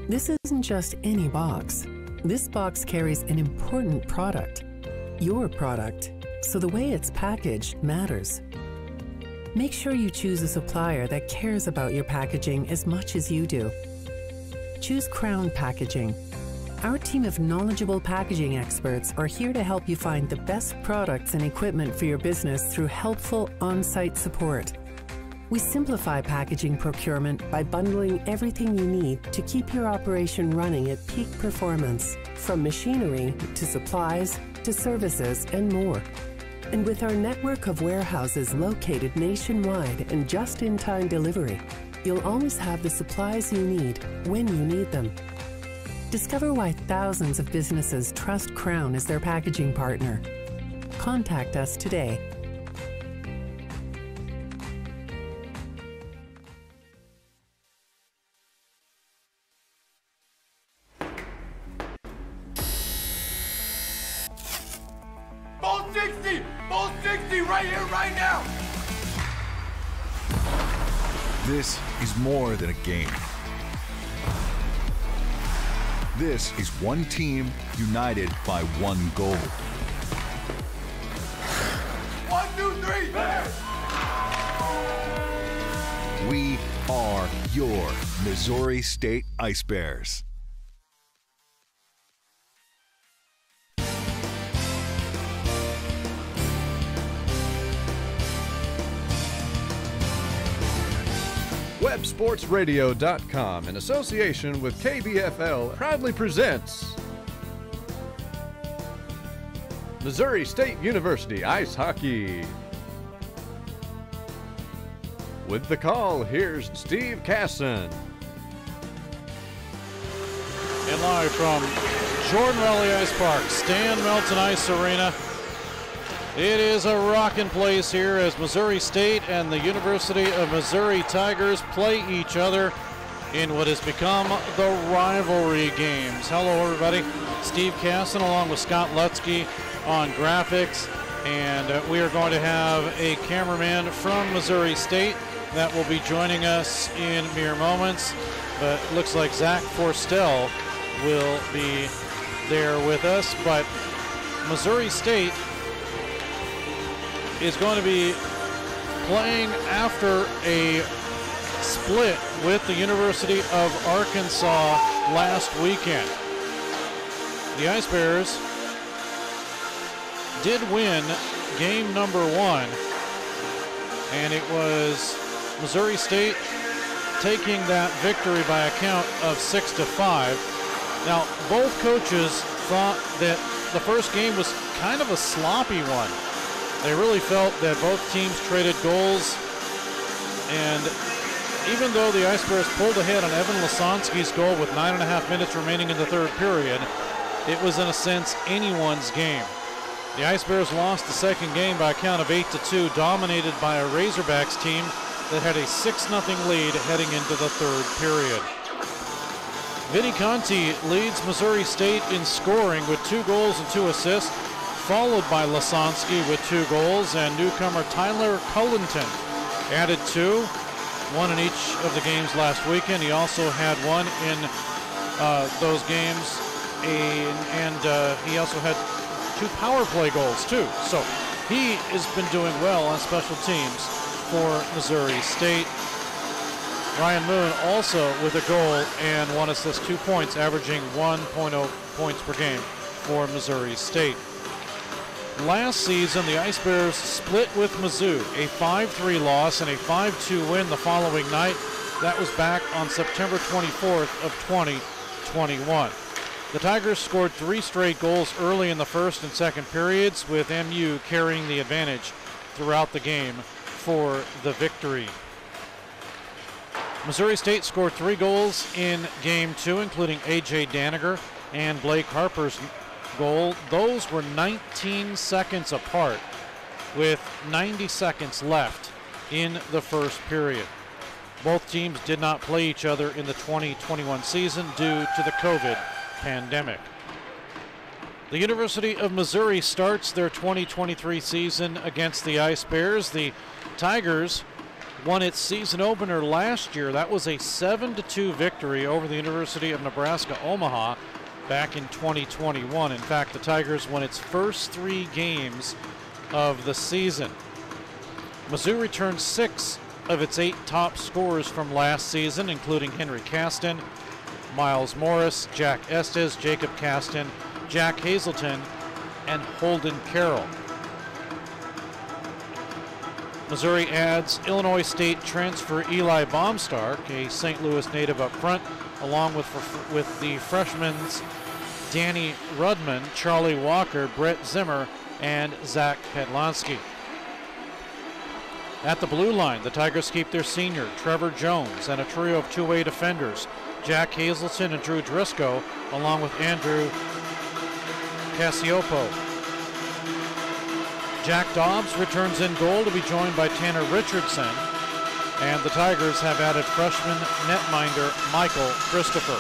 This isn't just any box. This box carries an important product, your product, so the way it's packaged matters. Make sure you choose a supplier that cares about your packaging as much as you do. Choose Crown Packaging. Our team of knowledgeable packaging experts are here to help you find the best products and equipment for your business through helpful on-site support. We simplify packaging procurement by bundling everything you need to keep your operation running at peak performance, from machinery to supplies to services and more. And with our network of warehouses located nationwide and just-in-time delivery, you'll always have the supplies you need when you need them. Discover why thousands of businesses trust Crown as their packaging partner. Contact us today. Ball 60! Ball 60 right here, right now! This is more than a game. This is one team united by one goal. 1, 2, 3, Bears! We are your Missouri State Ice Bears. WebSportsRadio.com, in association with KBFL, proudly presents Missouri State University Ice Hockey. With the call, here's Steve Casson. And live from Jordan Raleigh Ice Park, Stan Melton Ice Arena. It is a rockin' place here as Missouri State and the University of Missouri Tigers play each other in what has become the rivalry games. Hello, everybody. Steve Casson along with Scott Lutzke on graphics, and we are going to have a cameraman from Missouri State that will be joining us in mere moments, but it looks like Zach Forstel will be there with us. But Missouri State is going to be playing after a split with the University of Arkansas last weekend. The Ice Bears did win game number 1, and it was Missouri State taking that victory by a count of 6-5. Now, both coaches thought that the first game was kind of a sloppy one. They really felt that both teams traded goals, and even though the Ice Bears pulled ahead on Evan Lasansky's goal with 9.5 minutes remaining in the third period, it was in a sense anyone's game. The Ice Bears lost the second game by a count of 8-2, dominated by a Razorbacks team that had a 6-0 lead heading into the third period. Vinny Conti leads Missouri State in scoring with 2 goals and 2 assists, followed by Lasansky with 2 goals, and newcomer Tyler Cullington added 2, 1 in each of the games last weekend. He also had 1 in those games, and he also had 2 power play goals too. So he has been doing well on special teams for Missouri State. Ryan Moon also with a goal and 1 assist, 2 points, averaging 1.0 points per game for Missouri State. Last season, the Ice Bears split with Mizzou, a 5-3 loss and a 5-2 win the following night. That was back on September 24th of 2021. The Tigers scored 3 straight goals early in the first and second periods, with MU carrying the advantage throughout the game for the victory. Missouri State scored 3 goals in Game 2, including A.J. Daniger and Blake Harper's goal. Those were 19 seconds apart with 90 seconds left in the first period. Both teams did not play each other in the 2021 season due to the COVID pandemic. The University of Missouri starts their 2023 season against the Ice Bears. The Tigers won its season opener last year. That was a 7-2 victory over the University of Nebraska-Omaha back in 2021. In fact, the Tigers won its first 3 games of the season. Mizzou returned 6 of its 8 top scorers from last season, including Henry Caston, Miles Morris, Jack Estes, Jacob Caston, Jack Hazelton, and Holden Carroll. Missouri adds Illinois State transfer Eli Baumstark, a St. Louis native, up front, along with the freshmen Danny Rudman, Charlie Walker, Brett Zimmer, and Zach Pedlonsky. At the blue line, the Tigers keep their senior, Trevor Jones, and a trio of two-way defenders, Jack Hazelton and Drew Driscoll, along with Andrew Cassiopo. Jack Dobbs returns in goal to be joined by Tanner Richardson, and the Tigers have added freshman netminder Michael Christopher.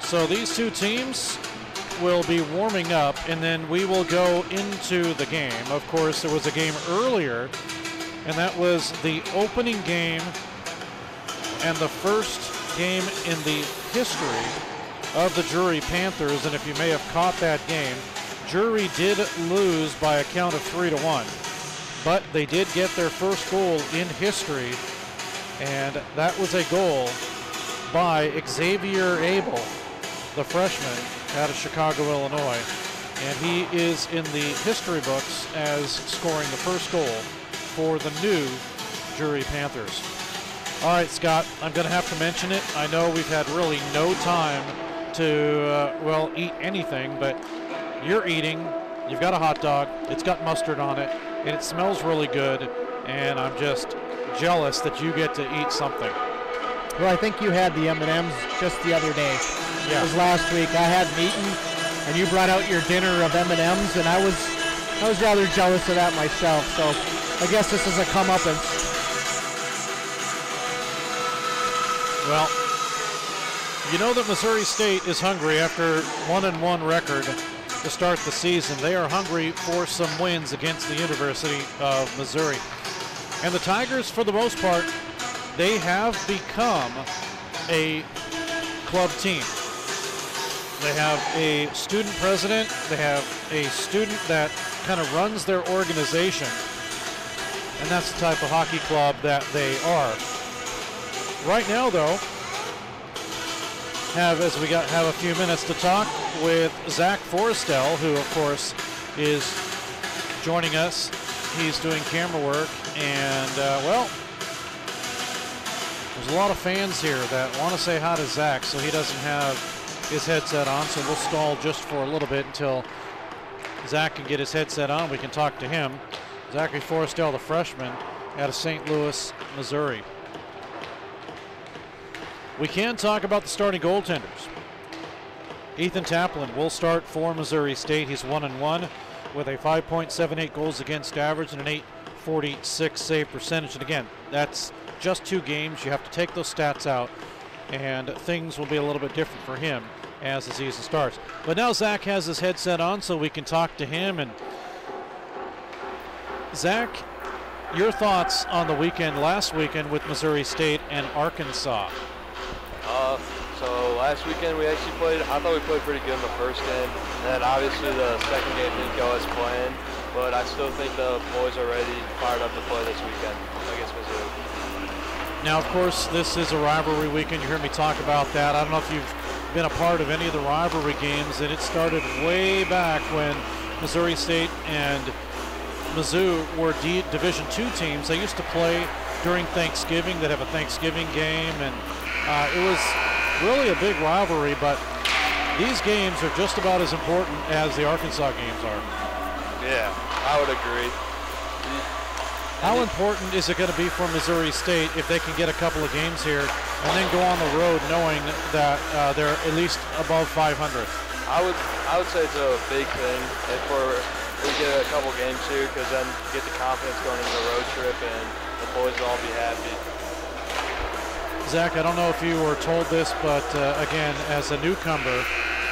So these two teams will be warming up, and then we will go into the game. Of course, there was a game earlier, and that was the opening game and the first game in the history of the Drury Panthers. And if you may have caught that game, Drury did lose by a count of 3-1, but they did get their first goal in history, and that was a goal by Xavier Abel, the freshman out of Chicago, Illinois, and he is in the history books as scoring the first goal for the new Drury Panthers. All right, Scott, I'm going to have to mention it. I know we've had really no time to, eat anything, but you're eating. You've got a hot dog. It's got mustard on it, and it smells really good, and I'm just jealous that you get to eat something. Well, I think you had the M&Ms just the other day. Yeah. It was last week. I hadn't eaten, and you brought out your dinner of M&Ms, and I was rather jealous of that myself. So I guess this is a comeuppance. Well, you know that Missouri State is hungry after 1-1 record to start the season. They are hungry for some wins against the University of Missouri. And the Tigers, for the most part, they have become a club team. They have a student president. They have a student that kind of runs their organization. And that's the type of hockey club that they are. Right now, though, have a few minutes to talk with Zach Forrestel, who, of course, is joining us. He's doing camera work, and, there's a lot of fans here that want to say hi to Zach, so he doesn't have his headset on, so we'll stall just for a little bit until Zach can get his headset on. We can talk to him. Zachary Forrestel, the freshman out of St. Louis, Missouri. We can talk about the starting goaltenders. Ethan Taplin will start for Missouri State. He's 1-1 with a 5.78 goals against average and an .846 save percentage. And again, that's just 2 games. You have to take those stats out, and things will be a little bit different for him as the season starts. But now Zach has his headset on, so we can talk to him. And Zach, your thoughts on the last weekend with Missouri State and Arkansas? So last weekend I thought we played pretty good in the first game, and then obviously the second game didn't go as planned, but I still think the boys are ready, fired up to play this weekend against Missouri. Now, of course, this is a rivalry weekend. You heard me talk about that. I don't know if you've been a part of any of the rivalry games, and it started way back when Missouri State and Mizzou were Division II teams. They used to play during Thanksgiving. They'd have a Thanksgiving game, and it was really a big rivalry, but these games are just about as important as the Arkansas games are. Yeah, I would agree. How important is it going to be for Missouri State if they can get a couple of games here and then go on the road knowing that they're at least above 500? I would say it's a big thing if we get a couple games here, because then you get the confidence going into the road trip and the boys will all be happy. Zach, I don't know if you were told this, but again, as a newcomer,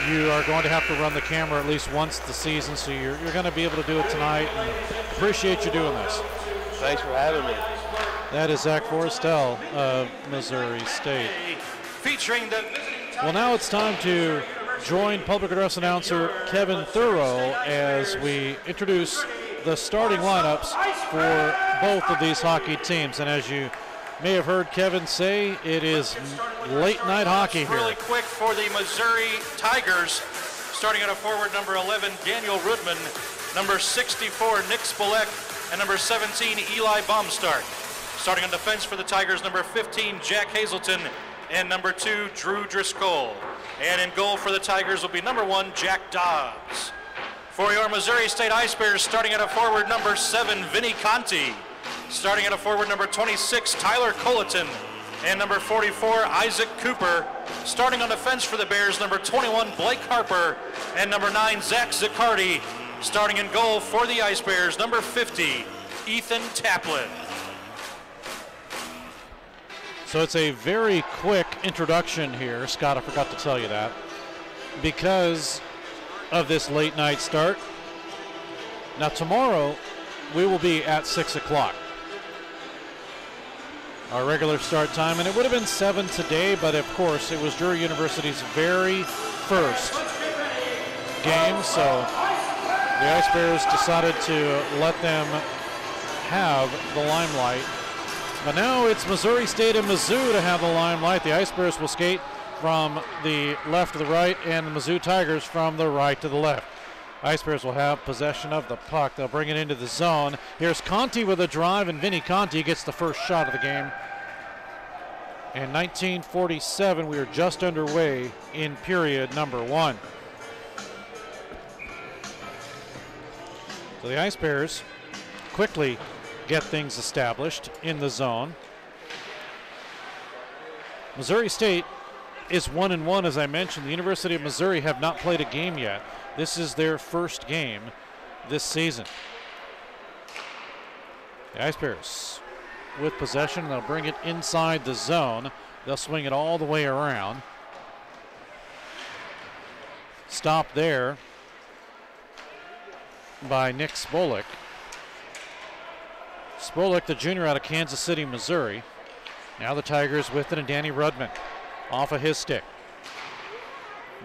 you are going to have to run the camera at least once this season, so you're going to be able to do it tonight. And appreciate you doing this. Thanks for having me. That is Zach Forrestel of Missouri State. Featuring the Well, now it's time to join public address announcer Kevin Thurrow as we introduce the starting lineups for both of these hockey teams. And as you may have heard Kevin say, it is late night hockey here. really quick for the Missouri Tigers. Starting at a forward, number 11, Daniel Rudman, number 64, Nick Spolek, and number 17, Eli Baumstart. Starting on defense for the Tigers, number 15, Jack Hazelton, and number 2, Drew Driscoll. And in goal for the Tigers will be number 1, Jack Dobbs. For your Missouri State Ice Bears, starting at a forward, number 7, Vinny Conti. Starting at a forward, number 26, Tyler Colleton. And number 44, Isaac Cooper. Starting on defense for the Bears, number 21, Blake Harper. And number 9, Zach Zaccardi. Starting in goal for the Ice Bears, number 50, Ethan Taplin. So it's a very quick introduction here, Scott, I forgot to tell you that, because of this late night start. Now tomorrow we will be at 6 o'clock. Our regular start time, and it would have been 7 today, but of course it was Drury University's very first game, so the Ice Bears decided to let them have the limelight. But now it's Missouri State and Mizzou to have the limelight. The Ice Bears will skate from the left to the right, and the Mizzou Tigers from the right to the left. Ice Bears will have possession of the puck. They'll bring it into the zone. Here's Conti with a drive, and Vinny Conti gets the first shot of the game. In 1947, we are just underway in period number 1. So the Ice Bears quickly get things established in the zone. Missouri State is 1-1, as I mentioned. The University of Missouri have not played a game yet. This is their first game this season. The Ice Bears with possession. They'll bring it inside the zone. They'll swing it all the way around. Stop there by Nick Spolek. Spolek, the junior out of Kansas City, Missouri. Now the Tigers with it, and Danny Rudman off of his stick.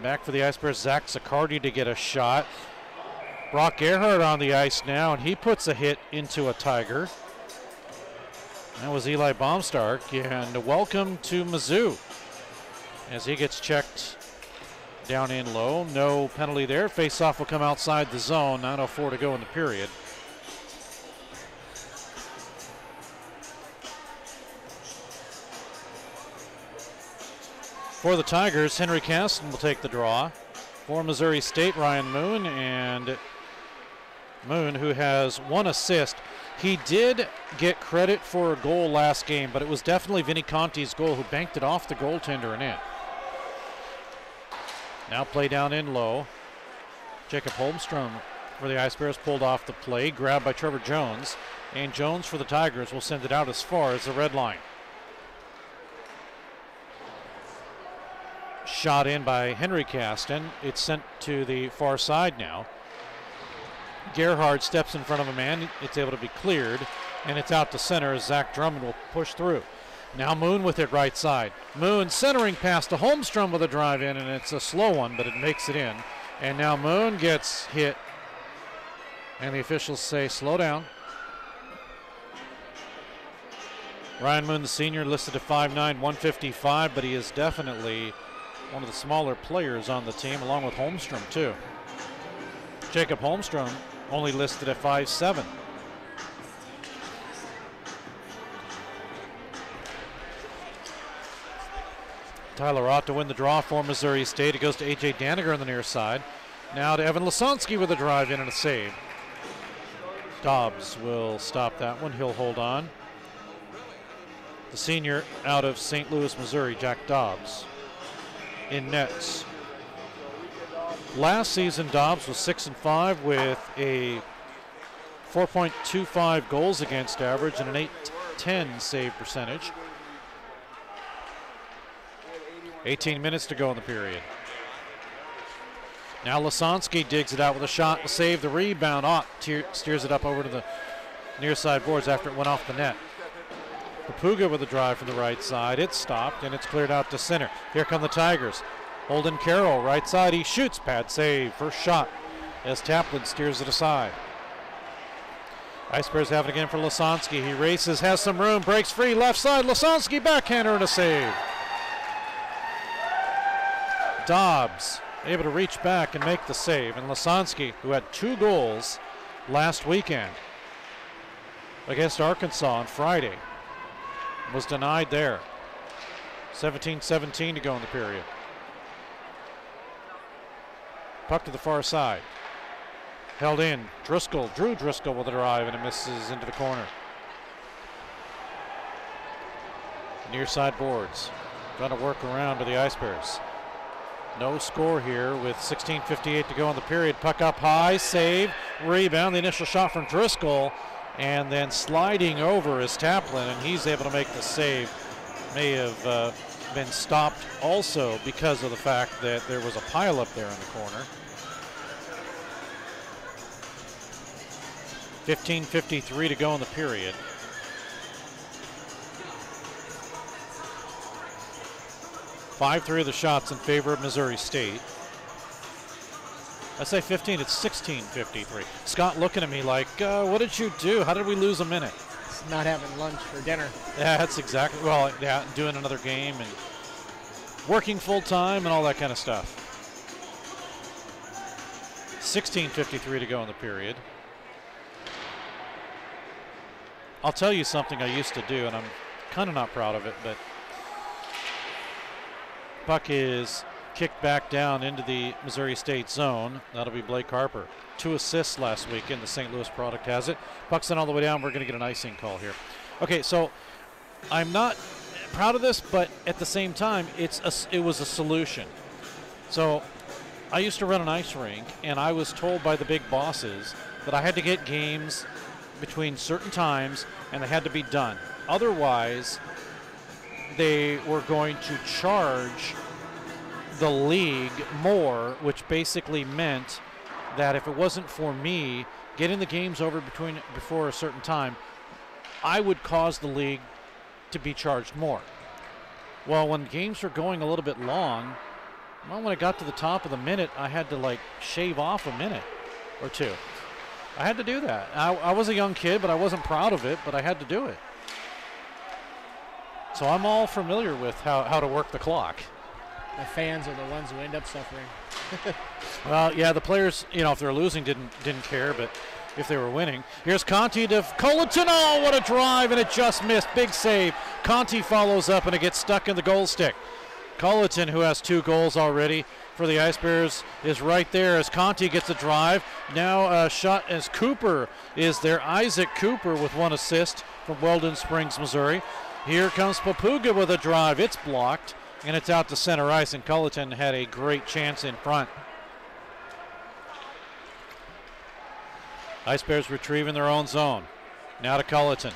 Back for the Ice Bears, Zach Zaccardi to get a shot. Brock Gerhardt on the ice now, and he puts a hit into a Tiger. That was Eli Baumstark, and welcome to Mizzou as he gets checked down in low. No penalty there. Face-off will come outside the zone. 9:04 to go in the period. For the Tigers, Henry Caston will take the draw. For Missouri State, Ryan Moon, and Moon, who has 1 assist. He did get credit for a goal last game, but it was definitely Vinny Conti's goal, who banked it off the goaltender and in. Now play down in low. Jacob Holmstrom for the Ice Bears pulled off the play, grabbed by Trevor Jones, and Jones for the Tigers will send it out as far as the red line. Shot in by Henry Caston. It's sent to the far side now. Gerhardt steps in front of a man. It's able to be cleared, and it's out to center as Zach Drummond will push through. Now Moon with it right side. Moon centering pass to Holmstrom with a drive in, and it's a slow one, but it makes it in. And now Moon gets hit, and the officials say slow down. Ryan Moon, the senior, listed at 5'9", 155, but he is definitely one of the smaller players on the team, along with Holmstrom too. Jacob Holmstrom only listed at 5'7". Tyler Ott to win the draw for Missouri State. It goes to A.J. Daniger on the near side. Now to Evan Lasonsky with a drive in and a save. Dobbs will stop that one. He'll hold on. The senior out of St. Louis, Missouri, Jack Dobbs, in nets. Last season, Dobbs was 6-5 with a 4.25 goals against average and an .810 save percentage. 18 minutes to go in the period. Now Lasansky digs it out with a shot to save the rebound. Steers it up over to the near side boards after it went off the net. Papuga with a drive from the right side. It's stopped and it's cleared out to center. Here come the Tigers. Holden Carroll, right side. He shoots. Pad save. First shot as Taplin steers it aside. Ice Bears have it again for Lasansky. He races, has some room, breaks free, left side. Lasansky backhander and a save. Dobbs able to reach back and make the save. And Lasansky, who had 2 goals last weekend against Arkansas on Friday, was denied there. 17-17 to go in the period. Puck to the far side. Held in. Driscoll, Drew Driscoll with a drive, and it misses into the corner. Near side boards. Trying to work around to the Ice Bears. No score here with 16:58 to go in the period. Puck up high, save, rebound. The initial shot from Driscoll, and then sliding over is Taplin, and he's able to make the save. May have been stopped also because of the fact that there was a pile up there in the corner. 15:53 to go in the period. Five-3 of the shots in favor of Missouri State. I say 15, it's 16:53. Scott looking at me like, what did you do? How did we lose a minute? It's not having lunch for dinner. Yeah, that's exactly, well, yeah, doing another game and working full time and all that kind of stuff. 16:53 to go in the period. I'll tell you something I used to do, and I'm kind of not proud of it, but puck is kicked back down into the Missouri State zone. That'll be Blake Harper. 2 assists last weekend. The St. Louis product has it. Puck's in all the way down. We're going to get an icing call here. Okay, so I'm not proud of this, but at the same time, it was a solution. So I used to run an ice rink, and I was told by the big bosses that I had to get games between certain times, and they had to be done. Otherwise, they were going to charge the league more, which basically meant that if it wasn't for me getting the games over before a certain time, I would cause the league to be charged more. Well, when games were going a little bit long, well, when I got to the top of the minute, I had to like shave off a minute or two. I had to do that. I was a young kid, but I wasn't proud of it, but I had to do it. So I'm all familiar with how to work the clock. The fans are the ones who end up suffering. Well, yeah, the players, you know, if they're losing, didn't care, but if they were winning. Here's Conti to Culleton. Oh, what a drive, and it just missed. Big save. Conti follows up, and it gets stuck in the goal stick. Culleton, who has 2 goals already for the Ice Bears, is right there as Conti gets a drive. Now a shot as Cooper is there. Isaac Cooper with 1 assist from Weldon Springs, Missouri. Here comes Papuga with a drive. It's blocked, and it's out to center ice, and Culleton had a great chance in front. Ice Bears retrieving their own zone. Now to Culleton.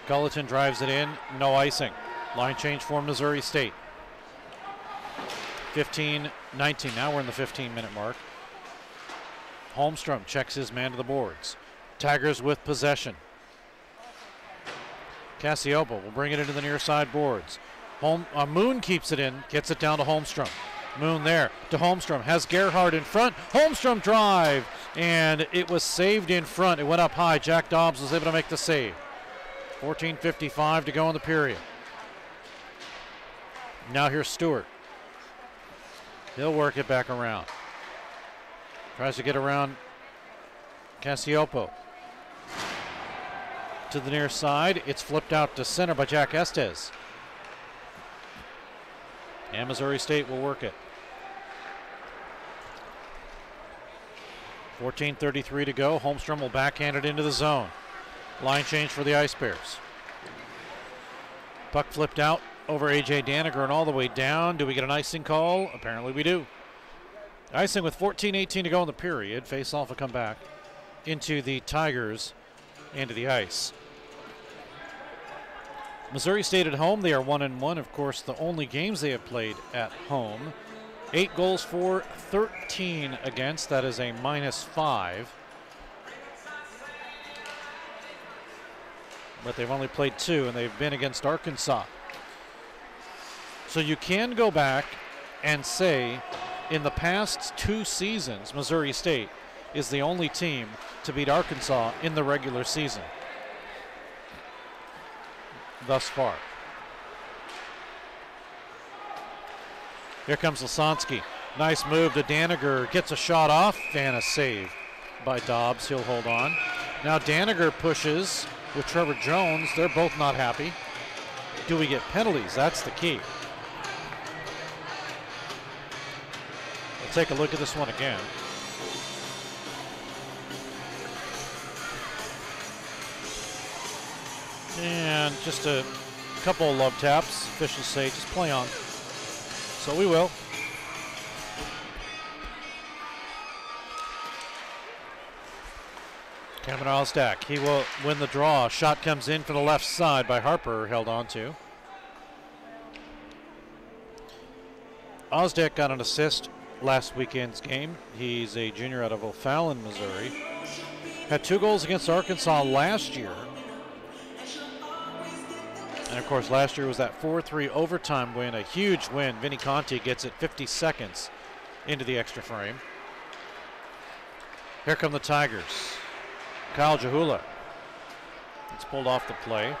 Culleton drives it in, no icing. Line change for Missouri State. 15-19, now we're in the 15-minute mark. Holmstrom checks his man to the boards. Tigers with possession. Cassiopo will bring it into the near side boards. Moon keeps it in, gets it down to Holmstrom. Moon there to Holmstrom, has Gerhard in front. Holmstrom drive, and it was saved in front. It went up high. Jack Dobbs was able to make the save. 14:55 to go in the period. Now here's Stewart. He'll work it back around. Tries to get around Cassiopo. To the near side. It's flipped out to center by Jack Estes. And Missouri State will work it. 14:33 to go. Holmstrom will backhand it into the zone. Line change for the Ice Bears. Puck flipped out over A.J. Daniger and all the way down. Do we get an icing call? Apparently we do. Icing with 14:18 to go in the period. Face-off will come back into the Tigers into the ice. Missouri State at home, they are 1-1. Of course, the only games they have played at home 8 goals for, 13 against. That is a -5. But they've only played 2, and they've been against Arkansas. So you can go back and say, in the past 2 seasons, Missouri State is the only team to beat Arkansas in the regular season thus far. Here comes Lasansky. Nice move to Daniger. Gets a shot off and a save by Dobbs. He'll hold on. Now Daniger pushes with Trevor Jones. They're both not happy. Do we get penalties? That's the key. We'll take a look at this one again. And just a couple of love taps. Officials say just play on. So we will. Cameron Osdak, he will win the draw. Shot comes in for the left side by Harper, held on to. Osdak got an assist last weekend's game. He's a junior out of O'Fallon, Missouri. Had 2 goals against Arkansas last year. And of course, last year was that 4-3 overtime win, a huge win. Vinny Conti gets it 50 seconds into the extra frame. Here come the Tigers. Kyle Jahula. It's pulled off the play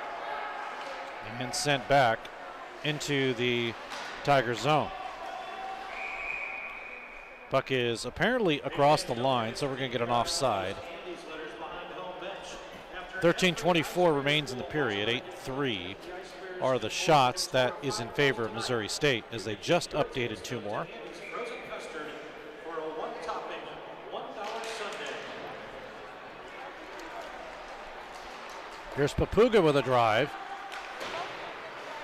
and sent back into the Tiger zone. Puck is apparently across the line, so we're going to get an offside. 13:24 remains in the period. 8-3 are the shots. That is in favor of Missouri State, as they just updated 2 more. Here's Papuga with a drive.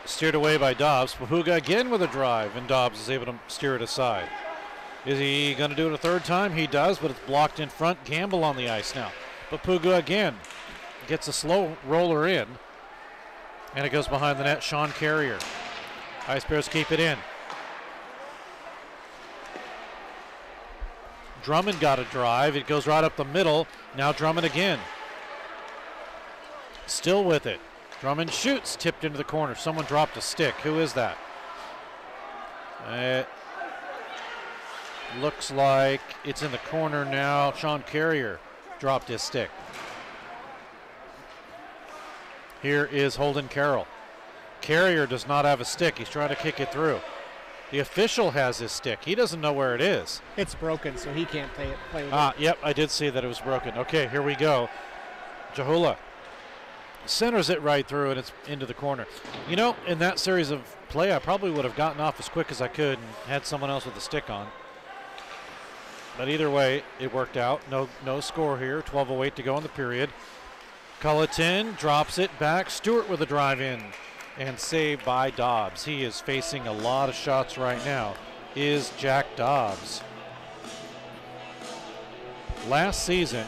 Steered away by Dobbs. Papuga again with a drive, and Dobbs is able to steer it aside. Is he going to do it a 3rd time? He does, but it's blocked in front. Gamble on the ice now. Papuga again gets a slow roller in, and it goes behind the net. Sean Carrier. Ice Bears keep it in. Drummond got a drive. It goes right up the middle. Now Drummond again. Still with it. Drummond shoots, tipped into the corner. Someone dropped a stick. Who is that? It looks like it's in the corner now. Sean Carrier dropped his stick. Here is Holden Carroll. Carrier does not have a stick. He's trying to kick it through. The official has his stick. He doesn't know where it is. It's broken, so he can't play with it. Yep, I did see that it was broken. Okay, here we go. Jahula centers it right through, and it's into the corner. You know, in that series of play, I probably would have gotten off as quick as I could and had someone else with a stick on. But either way, it worked out. No score here. 12:08 to go in the period. Culleton drops it back. Stewart with a drive in and saved by Dobbs. He is facing a lot of shots right now, is Jack Dobbs. Last season,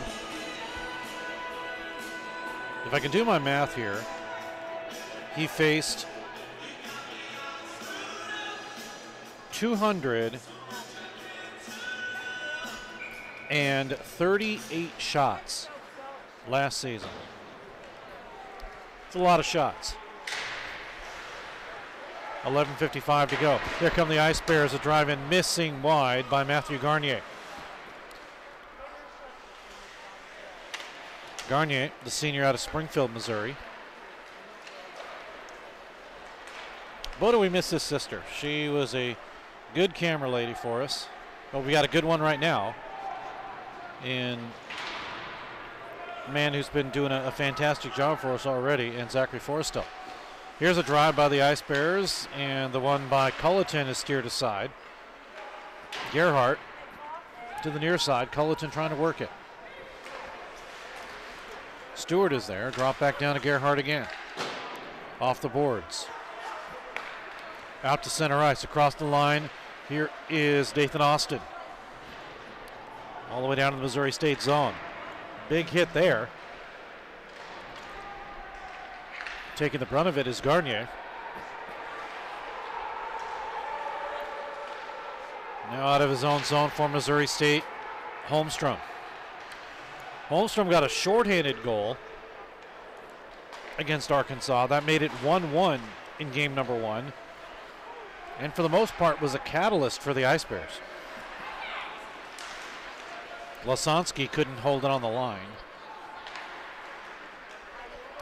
if I can do my math here, he faced 238 shots last season. It's a lot of shots. 11:55 to go. Here come the Ice Bears, a drive in missing wide by Matthew Garnier. Garnier, the senior out of Springfield, Missouri. Boy, do we miss his sister. She was a good camera lady for us. But we got a good one right now in a man who's been doing a fantastic job for us already, and Zachary Forrestel. Here's a drive by the Ice Bears, and the one by Culleton is steered aside. Gerhardt to the near side. Culleton trying to work it. Stewart is there. Drop back down to Gerhardt again. Off the boards. Out to center ice. Across the line. Here is Nathan Austin. All the way down to the Missouri State zone. Big hit there. Taking the brunt of it is Garnier. Now out of his own zone for Missouri State, Holmstrom. Holmstrom got a shorthanded goal against Arkansas. That made it 1-1 in game number 1. And for the most part was a catalyst for the Ice Bears. Lasansky couldn't hold it on the line.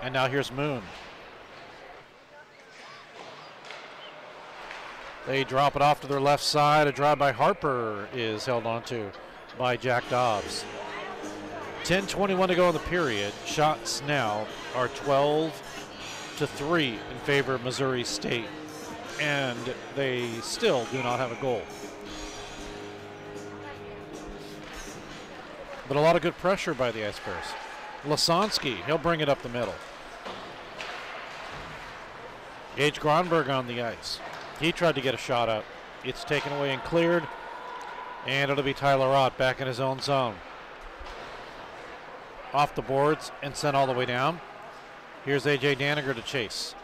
And now here's Moon. They drop it off to their left side. A drive by Harper is held onto by Jack Dobbs. 10:21 to go in the period. Shots now are 12-3 in favor of Missouri State. And they still do not have a goal. But a lot of good pressure by the Ice Bears. Lasansky, he'll bring it up the middle. Gage Gronberg on the ice. He tried to get a shot up. It's taken away and cleared. And it'll be Tyler Ott back in his own zone. Off the boards and sent all the way down. Here's A.J. Daniger to chase.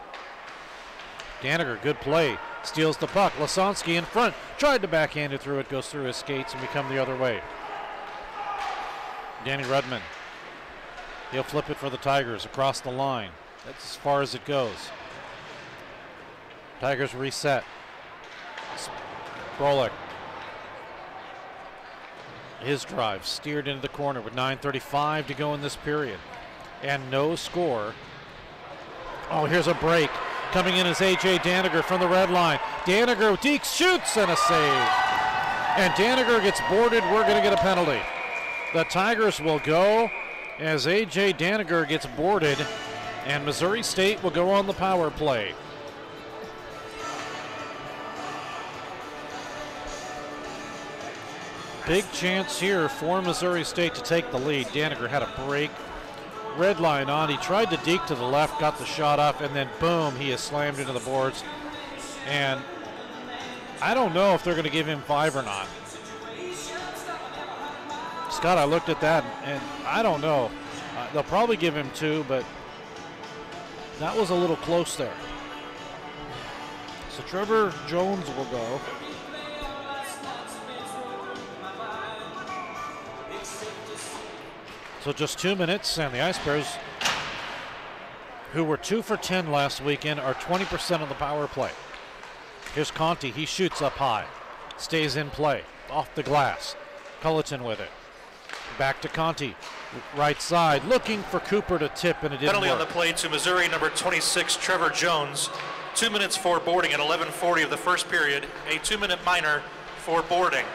Daniger, good play. Steals the puck. Lasansky in front. Tried to backhand it through. It goes through his skates and we come the other way. Danny Rudman. He'll flip it for the Tigers across the line. That's as far as it goes. Tigers reset. Brolick. His drive steered into the corner with 9:35 to go in this period. And no score. Oh, here's a break. Coming in is A.J. Daniger from the red line. Daniger, Deeks shoots and a save. And Daniger gets boarded. We're going to get a penalty. The Tigers will go as A.J. Daniger gets boarded, and Missouri State will go on the power play. Big chance here for Missouri State to take the lead. Daniger had a break. Red line on. He tried to deke to the left, got the shot up, and then boom, he is slammed into the boards. And I don't know if they're going to give him 5 or not. Scott, I looked at that, and I don't know. They'll probably give him 2, but that was a little close there. So Trevor Jones will go. So just 2 minutes, and the Ice Bears, who were 2 for 10 last weekend, are 20% on the power play. Here's Conti. He shoots up high. Stays in play. Off the glass. Culleton with it. Back to Conti. Right side. Looking for Cooper to tip, and it didn't Penalty work. on the play to Missouri, number 26, Trevor Jones. 2 minutes for boarding at 11:40 of the first period. A 2-minute minor for boarding.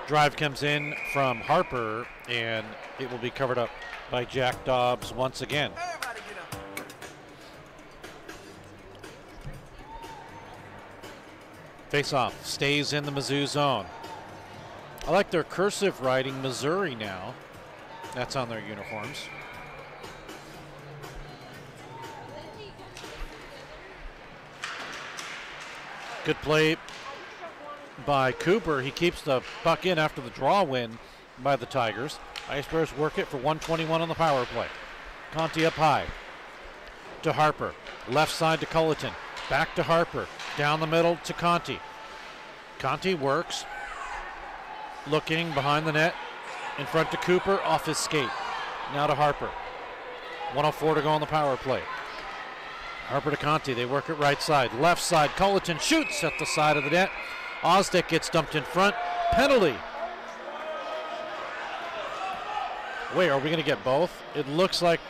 Drive comes in from Harper, and it will be covered up by Jack Dobbs once again. Face-off stays in the Mizzou zone. I like their cursive writing Missouri now. That's on their uniforms. Good play by Cooper. He keeps the puck in after the draw win by the Tigers. Ice Bears work it for 1:21 on the power play. Conti up high to Harper. Left side to Culleton. Back to Harper. Down the middle to Conti. Conti works. Looking behind the net. In front to Cooper. Off his skate. Now to Harper. 1:04 to go on the power play. Harper to Conti. They work it right side. Left side. Culleton shoots at the side of the net. Osdick gets dumped in front. Penalty. Wait, are we going to get both? It looks like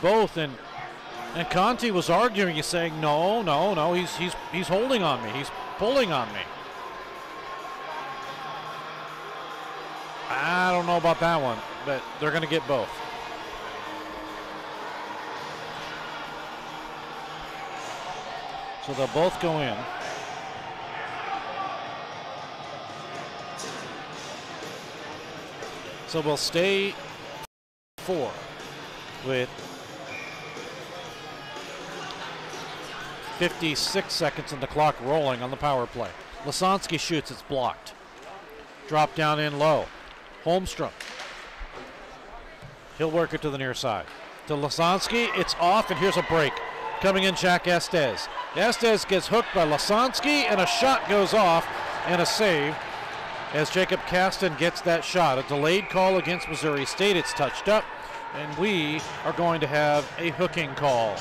both, and Conti was arguing. He's saying no. He's holding on me. He's pulling on me. I don't know about that one, but they're going to get both. So they'll both go in. So we'll stay 4 with 56 seconds and the clock rolling on the power play. Lasansky shoots, it's blocked. Drop down in low. Holmstrom. He'll work it to the near side. To Lasansky, it's off, and here's a break. Coming in, Jack Estes. Estes gets hooked by Lasansky, and a shot goes off. and a save as Jacob Caston gets that shot. A delayed call against Missouri State. It's touched up, and we are going to have a hooking call.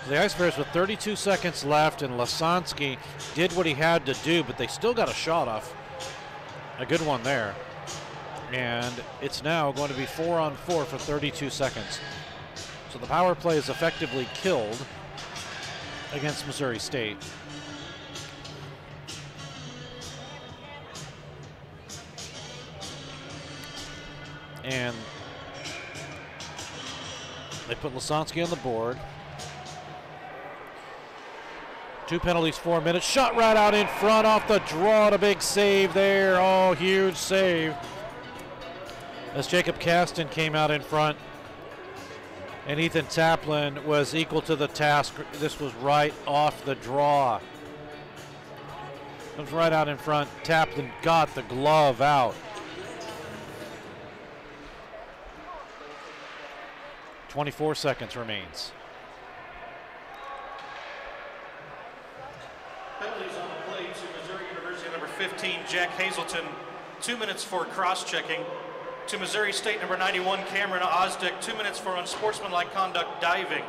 The Ice Bears with 32 seconds left, and Lasansky did what he had to do, but they still got a shot off. A good one there. And it's now going to be 4-on-4 for 32 seconds. So the power play is effectively killed against Missouri State. And they put Lasansky on the board. 2 penalties, 4 minutes. Shot right out in front off the draw. A big save there. Oh, huge save. As Jacob Caston came out in front. And Ethan Taplin was equal to the task. This was right off the draw. It was right out in front. Taplin got the glove out. 24 seconds remains. Penalties on the play to Missouri University number 15, Jack Hazelton. 2 minutes for cross-checking. To Missouri State number 91, Cameron Osdick. 2 minutes for unsportsmanlike conduct diving.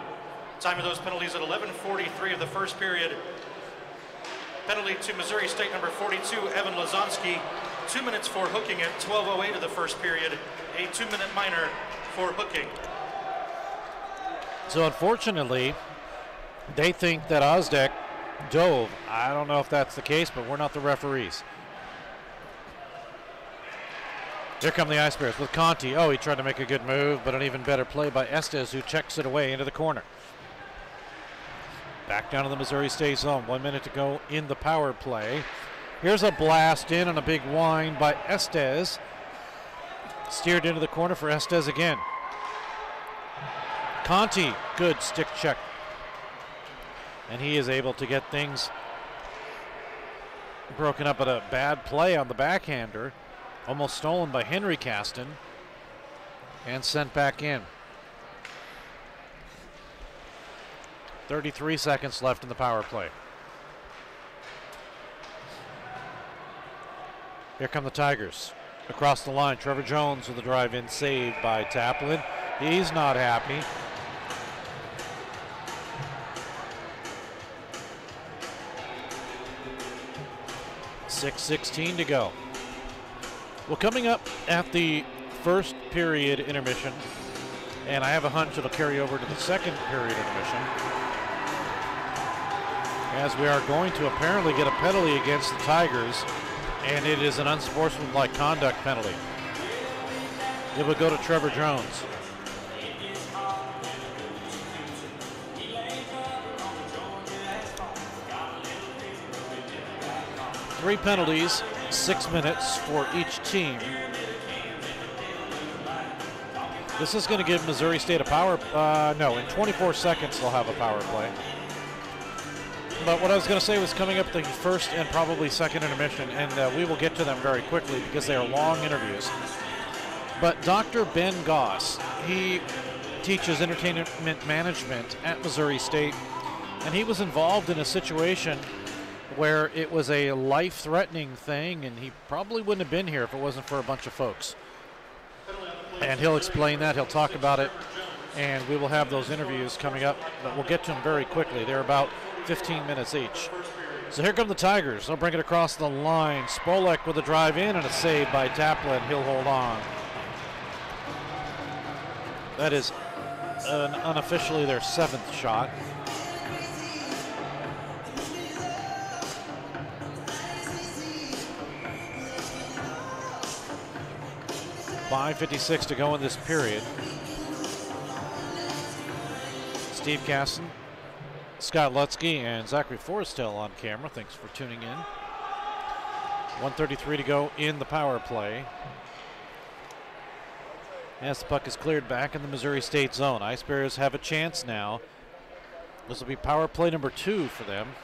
Time of those penalties at 11:43 of the first period. Penalty to Missouri State number 42, Evan Lasansky. 2 minutes for hooking at 12:08 of the first period. A 2-minute minor for hooking. So unfortunately, they think that Osdick dove. I don't know if that's the case, but we're not the referees. Here come the Ice Bears with Conti. Oh, he tried to make a good move, but an even better play by Estes, who checks it away into the corner. Back down to the Missouri State zone. 1 minute to go in the power play. Here's a blast in and a big wind by Estes. Steered into the corner for Estes again. Conti, good stick check. And he is able to get things broken up at a bad play on the backhander. Almost stolen by Henry Caston and sent back in. 33 seconds left in the power play. Here come the Tigers. Across the line, Trevor Jones with a drive-in save by Taplin. He's not happy. .6:16 to go. Well, coming up at the first period intermission, and I have a hunch it'll carry over to the second period intermission, as we are going to apparently get a penalty against the Tigers, and it is an unsportsmanlike conduct penalty. It will go to Trevor Jones. Three penalties, 6 minutes for each team. This is going to give Missouri State a power, no, in 24 seconds they'll have a power play. But what I was going to say was coming up the first and probably second intermission, and we will get to them very quickly because they are long interviews. But Dr. Ben Goss, he teaches entertainment management at Missouri State, and he was involved in a situation where it was a life-threatening thing, and he probably wouldn't have been here if it wasn't for a bunch of folks. And he'll explain that, he'll talk about it, and we will have those interviews coming up, but we'll get to them very quickly. They're about 15 minutes each. So here come the Tigers. They'll bring it across the line. Spolek with a drive in and a save by Taplin. He'll hold on. That is unofficially their 7th shot. .556 to go in this period. Steve Casson, Scott Lutzke, and Zachary Forrestel on camera. Thanks for tuning in. 1:33 to go in the power play. As the puck is cleared back in the Missouri State zone. Ice Bears have a chance now. This will be power play number 2 for them.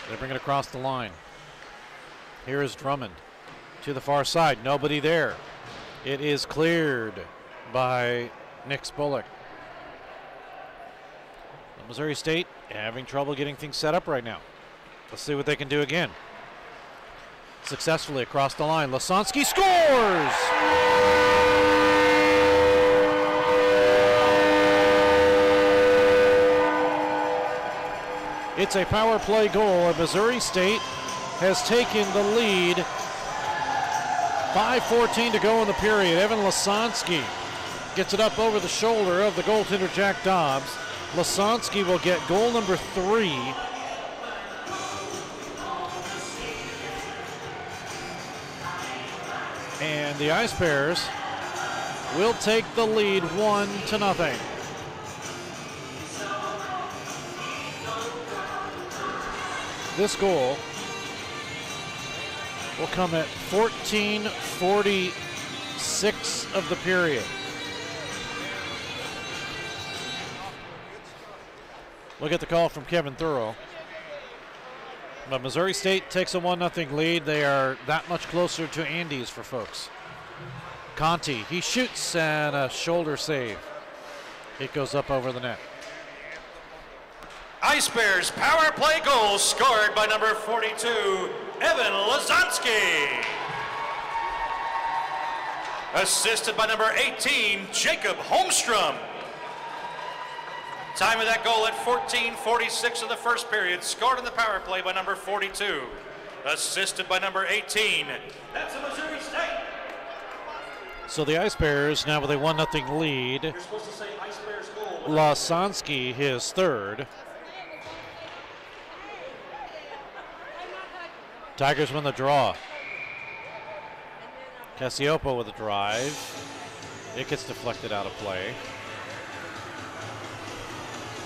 They bring it across the line. Here is Drummond to the far side. Nobody there. It is cleared by Nick Spolek. Missouri State having trouble getting things set up right now. Let's see what they can do again. Successfully across the line. Lasansky scores! It's a power play goal, and Missouri State has taken the lead. 5:14 to go in the period. Evan Lasansky gets it up over the shoulder of the goaltender Jack Dobbs. Lasansky will get goal number 3. And the Ice Bears will take the lead 1-0. This goal will come at 14:46 of the period. We'll get the call from Kevin Thurl. But Missouri State takes a 1-0 lead. They are that much closer to Andes for folks. Conti, he shoots and a shoulder save. It goes up over the net. Ice Bears power play goal scored by number 42, Evan Lasansky. Assisted by number 18, Jacob Holmstrom. Time of that goal at 14:46 of the first period, scored in the power play by number 42. Assisted by number 18. That's a Missouri State. So the Ice Bears now with a 1-0 lead. You're supposed to say Ice Bears goal. Lasansky his third. Tigers win the draw. Cassioppo with a drive. It gets deflected out of play.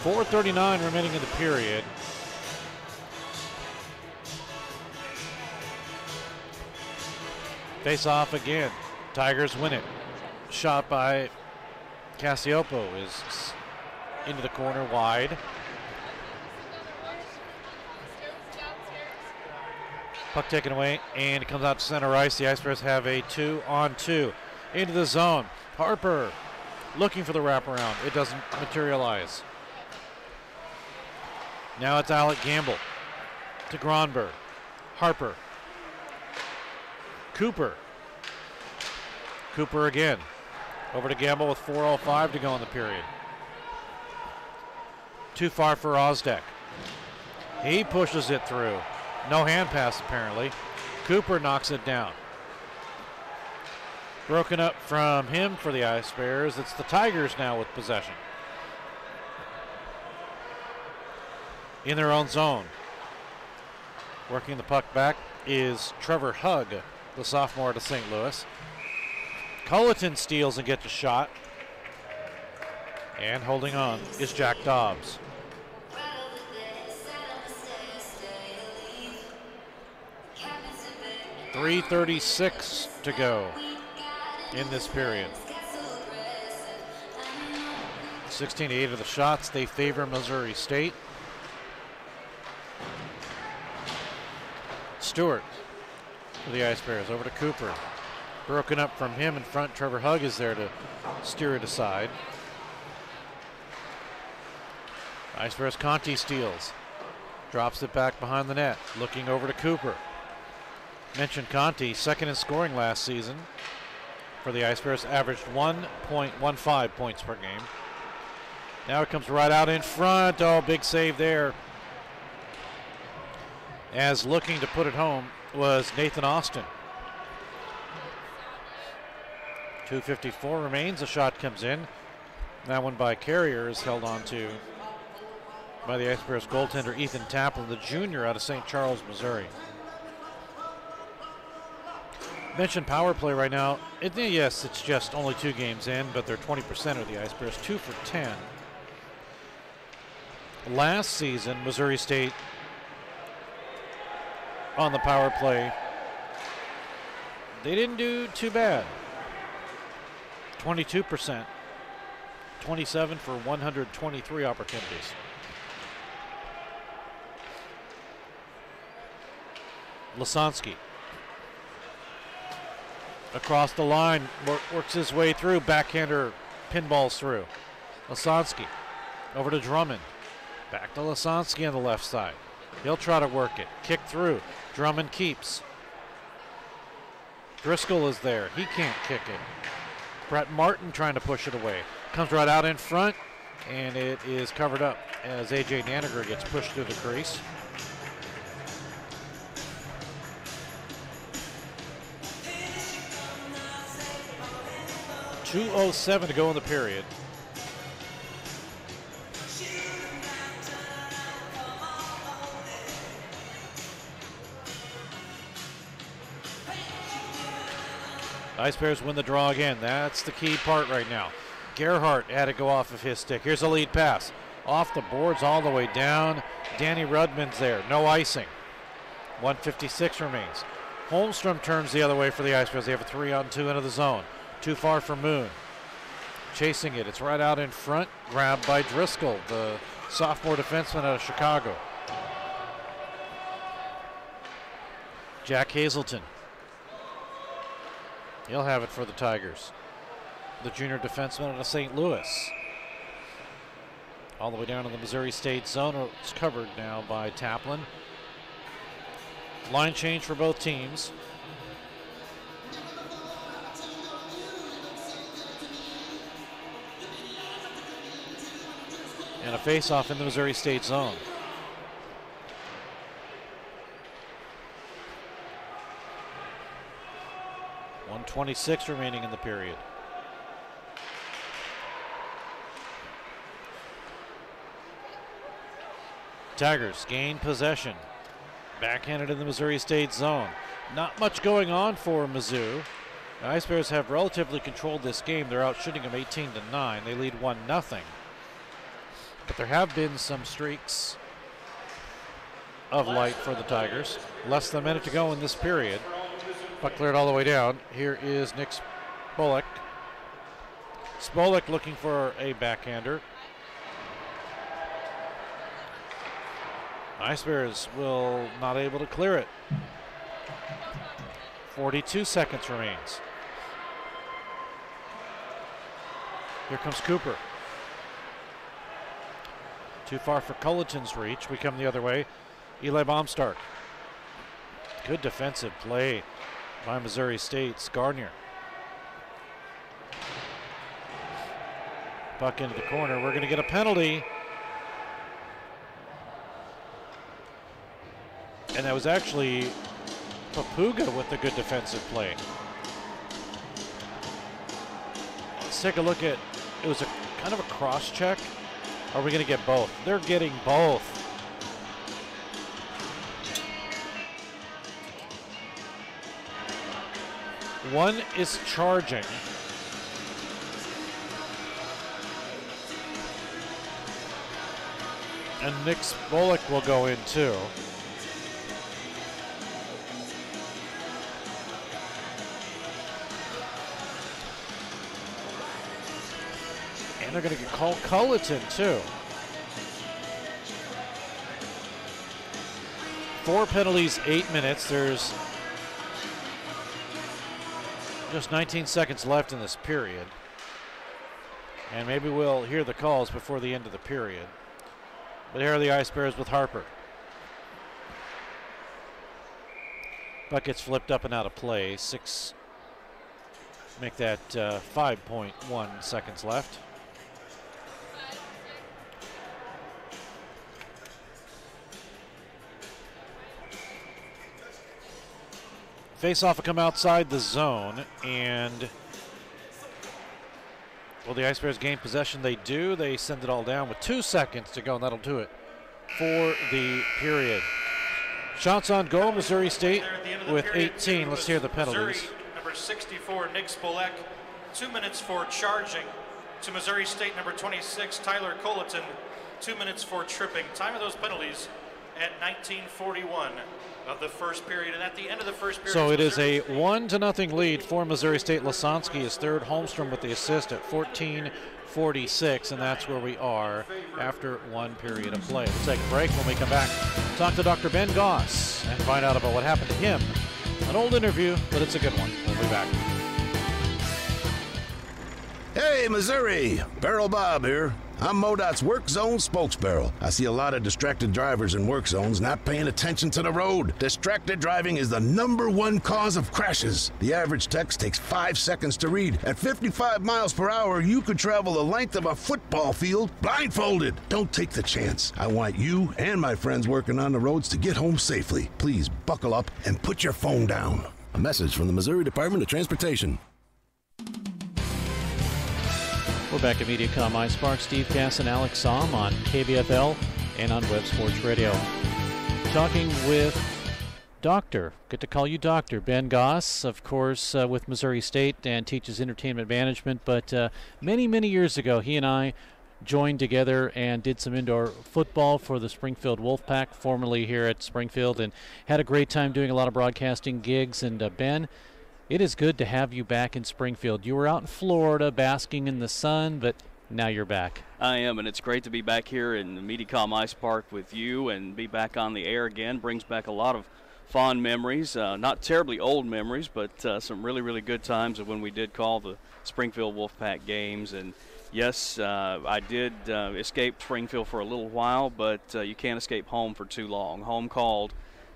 4:39 remaining in the period. Face off again. Tigers win it. Shot by Cassioppo is into the corner wide. Puck taken away and it comes out to center ice. The Ice Bears have a 2-on-2 into the zone. Harper looking for the wraparound. It doesn't materialize. Now it's Alec Gamble to Gronberg. Harper. Cooper. Cooper again. Over to Gamble with 4:05 to go in the period. Too far for Osdek. He pushes it through. No hand pass apparently. Cooper knocks it down. Broken up from him for the Ice Bears. It's the Tigers now with possession. In their own zone. Working the puck back is Trevor Hugg, the sophomore to St. Louis. Culleton steals and gets a shot. And holding on is Jack Dobbs. .336 to go in this period. 16-8 of the shots, they favor Missouri State. Stewart for the Ice Bears, over to Cooper. Broken up from him in front, Trevor Hugg is there to steer it aside. Ice Bears Conti steals. Drops it back behind the net, looking over to Cooper. Mentioned Conti, second in scoring last season for the Ice Bears, averaged 1.15 points per game. Now it comes right out in front. Oh, big save there. As looking to put it home was Nathan Austin. 2:54 remains. A shot comes in. That one by Carrier is held on to by the Ice Bears goaltender Ethan Taplin, the junior out of St. Charles, Missouri. Mentioned power play right now. Yes, it's just only 2 games in, but they're 20% of the Ice Bears, 2 for 10. Last season, Missouri State on the power play, they didn't do too bad. 22%, 27 for 123 opportunities. Lasansky across the line, works his way through, backhander pinballs through. Lasansky over to Drummond. Back to Lasansky on the left side. He'll try to work it. Kick through. Drummond keeps. Driscoll is there. He can't kick it. Brett Martin trying to push it away. Comes right out in front, and it is covered up as A.J. Daniger gets pushed through the crease. .207 to go in the period. Ice Bears win the draw again. That's the key part right now. Gerhart had to go off of his stick. Here's a lead pass. Off the boards all the way down. Danny Rudman's there. No icing. 1:56 remains. Holmstrom turns the other way for the Ice Bears. They have a 3-on-2 into the zone. Too far for Moon. Chasing it. It's right out in front. Grabbed by Driscoll, the sophomore defenseman out of Chicago. Jack Hazelton. He'll have it for the Tigers. The junior defenseman out of St. Louis. All the way down in the Missouri State zone. It's covered now by Taplin. Line change for both teams. And a face-off in the Missouri State zone. .126 remaining in the period. Tigers gain possession. Backhanded in the Missouri State zone. Not much going on for Mizzou. The Ice Bears have relatively controlled this game. They're out shooting them 18-9. They lead 1-0. But there have been some streaks of light for the Tigers. Less than a minute to go in this period. Puck cleared all the way down. Here is Nick Spolek. Spolek looking for a backhander. Ice Bears will not able to clear it. 42 seconds remains. Here comes Cooper. Too far for Culleton's reach. We come the other way. Eli Baumstark. Good defensive play by Missouri State's Gardner. Puck into the corner. We're going to get a penalty. And that was actually Papuga with the good defensive play. Let's take a look at, it was a kind of a cross check. Are we going to get both? They're getting both. One is charging. And Nick Spolek will go in too. And they're going to call Culleton too. 4 penalties, 8 minutes. There's just 19 seconds left in this period. And maybe we'll hear the calls before the end of the period. But here are the Ice Bears with Harper. Puck gets flipped up and out of play. Make that 5.1 seconds left. Face-off will come outside the zone, and will the Ice Bears gain possession? They do. They send it all down with 2 seconds to go, and that'll do it for the period. Shots on goal, Missouri State with 18. Let's hear the penalties. Missouri, number 64, Nick Spolek. 2 minutes for charging. To Missouri State, number 26, Tyler Culleton. 2 minutes for tripping. Time of those penalties at 19:41 of the first period, and at the end of the first period. So it is a 1-0 lead for Missouri State. Lasansky is third. Holmstrom with the assist at 14:46, and that's where we are after 1 period of play. We'll take a break. When we come back, talk to Dr. Ben Goss and find out about what happened to him. An old interview, but it's a good one. We'll be back. Hey, Missouri! Barrel Bob here. I'm MoDOT's Work Zone spokesbarrel. I see a lot of distracted drivers in work zones not paying attention to the road. Distracted driving is the #1 cause of crashes. The average text takes 5 seconds to read. At 55 miles per hour, you could travel the length of a football field blindfolded. Don't take the chance. I want you and my friends working on the roads to get home safely. Please buckle up and put your phone down. A message from the Missouri Department of Transportation. We're back at MediaCom iSpark. Steve Cass and Alex Somm on KBFL and on Web Sports Radio. Talking with Doctor, get to call you Doctor, Ben Goss, of course, with Missouri State and teaches entertainment management. But many, many years ago, he and I joined together and did some indoor football for the Springfield Wolfpack, formerly here at Springfield, and had a great time doing a lot of broadcasting gigs. And Ben, it is good to have you back in Springfield. You were out in Florida basking in the sun, but now you're back. I am, and it's great to be back here in the MediaCom iSpark with you and be back on the air again. Brings back a lot of fond memories, not terribly old memories, but some really, really good times of when we did call the Springfield Wolfpack games. And yes, I did escape Springfield for a little while, but you can't escape home for too long. Home called.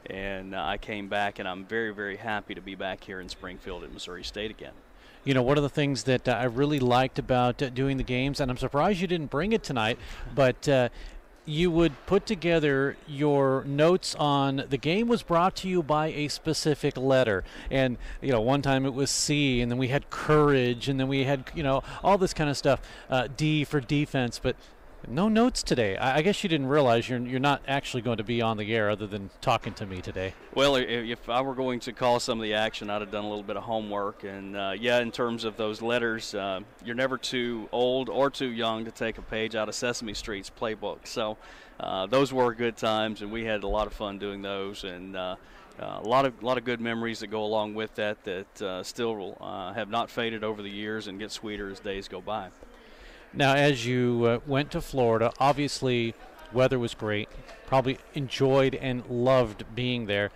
And I came back, and I'm very, very happy to be back here in Springfield at Missouri State again. You know, one of the things that I really liked about doing the games, and I'm surprised you didn't bring it tonight, but you would put together your notes on the game was brought to you by a specific letter. And, you know, one time it was C, and then we had courage, and then we had, you know, all this kind of stuff, D for defense, but no notes today. I guess you didn't realize you're not actually going to be on the air other than talking to me today. Well, if I were going to call some of the action, I'd have done a little bit of homework. And, yeah, in terms of those letters, you're never too old or too young to take a page out of Sesame Street's playbook. So those were good times, and we had a lot of fun doing those. And a lot of good memories that go along with that still have not faded over the years and get sweeter as days go by. Now, as you went to Florida, obviously weather was great, probably enjoyed and loved being there.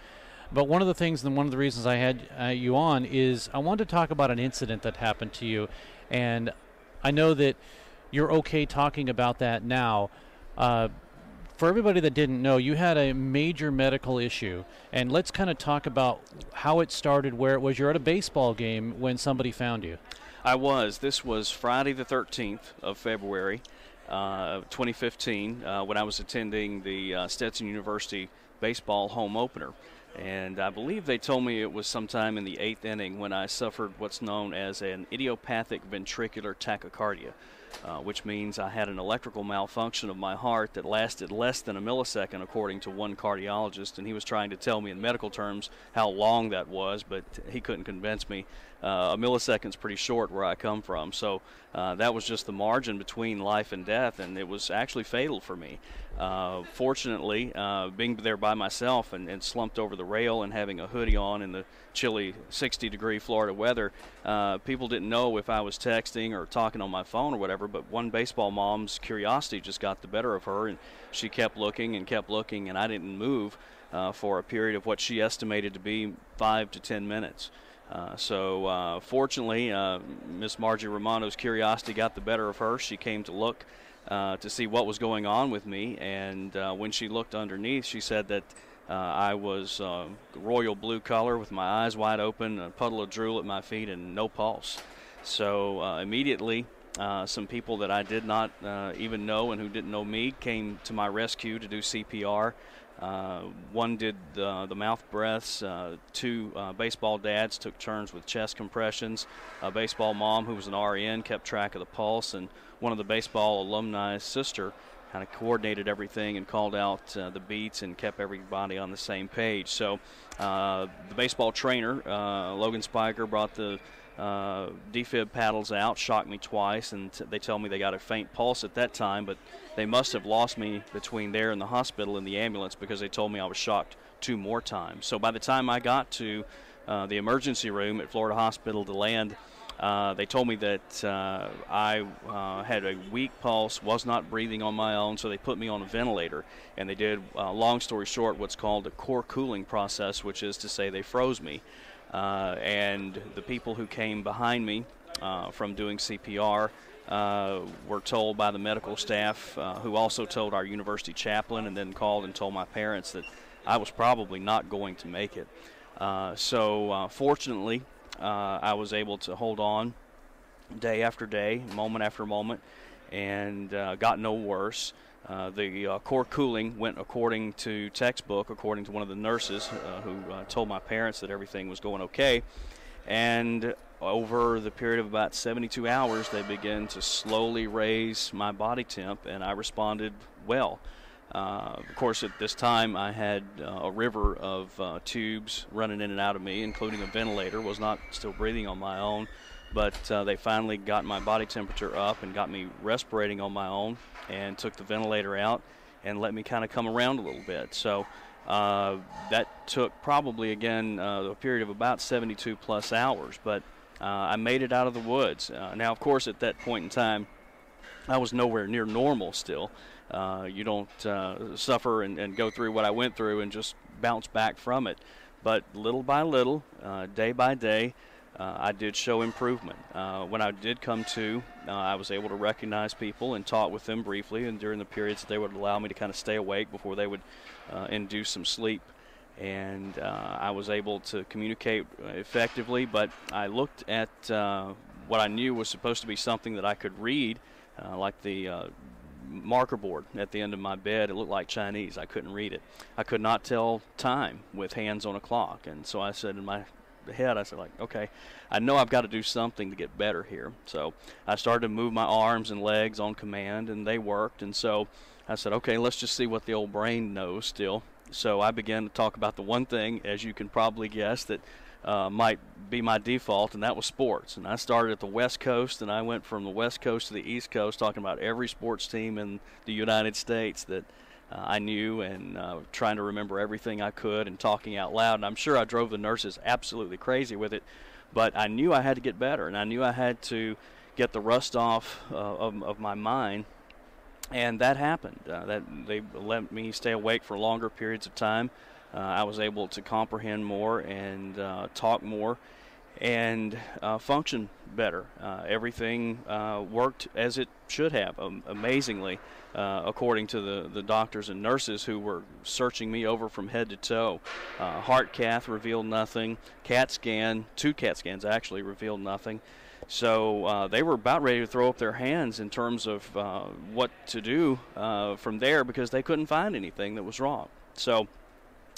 But one of the things and one of the reasons I had you on is I wanted to talk about an incident that happened to you. And I know that you're okay talking about that now. For everybody that didn't know, you had a major medical issue. And let's kind of talk about how it started, where it was. You're at a baseball game when somebody found you. I was. This was Friday the 13th of February, 2015, when I was attending the Stetson University baseball home opener. And I believe they told me it was sometime in the 8th inning when I suffered what's known as an idiopathic ventricular tachycardia, which means I had an electrical malfunction of my heart that lasted less than a millisecond, according to one cardiologist. And he was trying to tell me in medical terms how long that was, but he couldn't convince me. A millisecond's pretty short where I come from. So that was just the margin between life and death, and it was actually fatal for me. Fortunately, being there by myself and slumped over the rail and having a hoodie on in the chilly 60-degree Florida weather, people didn't know if I was texting or talking on my phone or whatever, but one baseball mom's curiosity just got the better of her, and she kept looking, and I didn't move for a period of what she estimated to be 5 to 10 minutes. So fortunately, Miss Margie Romano's curiosity got the better of her. She came to look to see what was going on with me, and when she looked underneath, she said that I was royal blue color with my eyes wide open, a puddle of drool at my feet, and no pulse. So immediately, some people that I did not even know and who didn't know me came to my rescue to do CPR. One did the mouth breaths. Two baseball dads took turns with chest compressions. A baseball mom who was an RN kept track of the pulse, and one of the baseball alumni's sister kind of coordinated everything and called out the beats and kept everybody on the same page. So the baseball trainer, Logan Spiker, brought the defib paddles out, shocked me twice, and they tell me they got a faint pulse at that time, but they must have lost me between there and the hospital in the ambulance because they told me I was shocked 2 more times. So by the time I got to the emergency room at Florida Hospital to land, they told me that I had a weak pulse, was not breathing on my own, so they put me on a ventilator. And they did, long story short, what's called a core cooling process, which is to say they froze me. And the people who came behind me from doing CPR were told by the medical staff, who also told our university chaplain, and then called and told my parents that I was probably not going to make it. Fortunately, I was able to hold on day after day, moment after moment, and got no worse. The core cooling went according to textbook, according to one of the nurses who told my parents that everything was going okay. And over the period of about 72 hours, they began to slowly raise my body temp, and I responded well. Of course, at this time, I had a river of tubes running in and out of me, including a ventilator. Was not still breathing on my own, but they finally got my body temperature up and got me respirating on my own, and took the ventilator out and let me kind of come around a little bit. So that took probably, again, a period of about 72 plus hours, but I made it out of the woods. Now, of course, at that point in time, I was nowhere near normal still. You don't suffer and go through what I went through and just bounce back from it. But little by little, day by day, I did show improvement. When I did come to, I was able to recognize people and talk with them briefly, and during the periods that they would allow me to kind of stay awake before they would induce some sleep. And I was able to communicate effectively, but I looked at what I knew was supposed to be something that I could read, like the marker board at the end of my bed. It looked like Chinese. I couldn't read it. I could not tell time with hands on a clock, and so I said in my head, I said, like, okay, I know I've got to do something to get better here. So I started to move my arms and legs on command, and they worked. And so I said, okay, let's just see what the old brain knows still. So I began to talk about the one thing, as you can probably guess, that might be my default, and that was sports. And I started at the West Coast, and I went from the West Coast to the East Coast, talking about every sports team in the United States that I knew, and trying to remember everything I could and talking out loud. And I'm sure I drove the nurses absolutely crazy with it, but I knew I had to get better, and I knew I had to get the rust off of my mind. And that happened. That they let me stay awake for longer periods of time. I was able to comprehend more and talk more and function better. Everything worked as it should have, amazingly, according to the doctors and nurses who were searching me over from head to toe. Heart cath revealed nothing. CAT scan, 2 CAT scans actually, revealed nothing. So they were about ready to throw up their hands in terms of what to do from there, because they couldn't find anything that was wrong. So,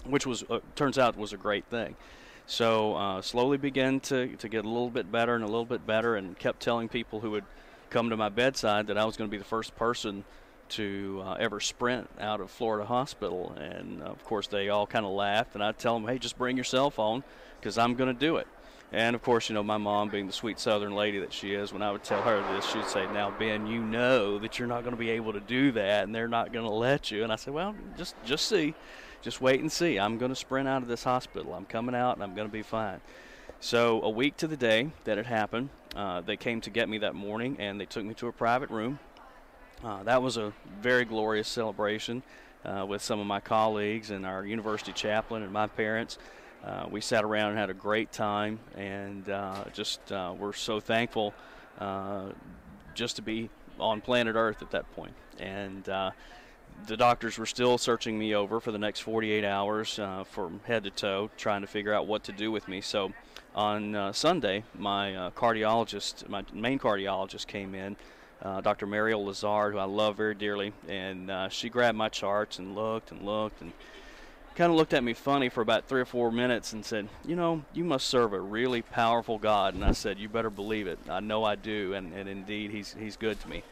which was turns out was a great thing. So slowly began to get a little bit better and a little bit better, and kept telling people who would come to my bedside that I was going to be the first person to ever sprint out of Florida Hospital. And of course they all kind of laughed, and I'd tell them, hey, just bring your cell phone, because I'm going to do it. And, of course, you know, my mom, being the sweet Southern lady that she is, when I would tell her this, she'd say, now, Ben, you know that you're not going to be able to do that, and they're not going to let you. And I said, well, just see. Just wait and see. I'm going to sprint out of this hospital. I'm coming out, and I'm going to be fine. So a week to the day that it happened, they came to get me that morning, and they took me to a private room. That was a very glorious celebration with some of my colleagues and our university chaplain and my parents. We sat around and had a great time, and we're so thankful just to be on planet Earth at that point. And the doctors were still searching me over for the next 48 hours from head to toe, trying to figure out what to do with me. So on Sunday, my main cardiologist came in, Dr. Mariel Lazard, who I love very dearly, and she grabbed my charts and looked and kind of looked at me funny for about 3 or 4 minutes and said, you know, you must serve a really powerful God. And I said, you better believe it. I know I do, and indeed he's good to me.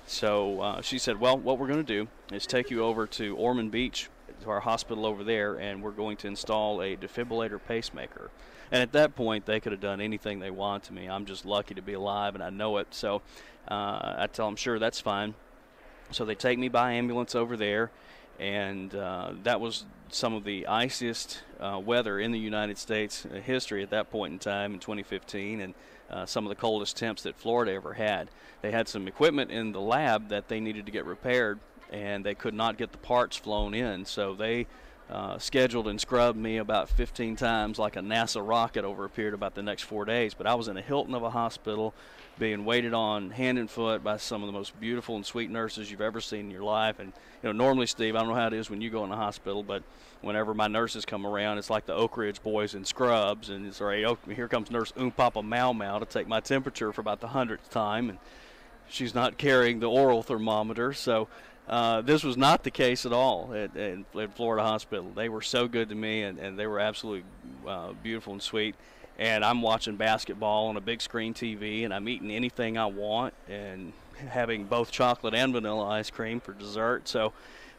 So she said, well, what we're going to do is take you over to Ormond Beach, to our hospital over there, and we're going to install a defibrillator pacemaker. And at that point, they could have done anything they want to me. I'm just lucky to be alive, and I know it. So I tell them, sure, that's fine. So they take me by ambulance over there, and that was some of the iciest weather in the United States history at that point in time in 2015, and some of the coldest temps that Florida ever had. They had some equipment in the lab that they needed to get repaired, and they could not get the parts flown in, so they scheduled and scrubbed me about 15 times like a NASA rocket over a period of about the next 4 days. But I was in a Hilton of a hospital being waited on hand and foot by some of the most beautiful and sweet nurses you've ever seen in your life. And, normally, Steve, I don't know how it is when you go in the hospital, but whenever my nurses come around, it's like the Oak Ridge Boys in scrubs. And it's, all right, here comes Nurse Papa Mau Mau to take my temperature for about the 100th time. And she's not carrying the oral thermometer. So this was not the case at all at Florida Hospital. They were so good to me, and they were absolutely beautiful and sweet. And I'm watching basketball on a big screen TV, and I'm eating anything I want and having both chocolate and vanilla ice cream for dessert. So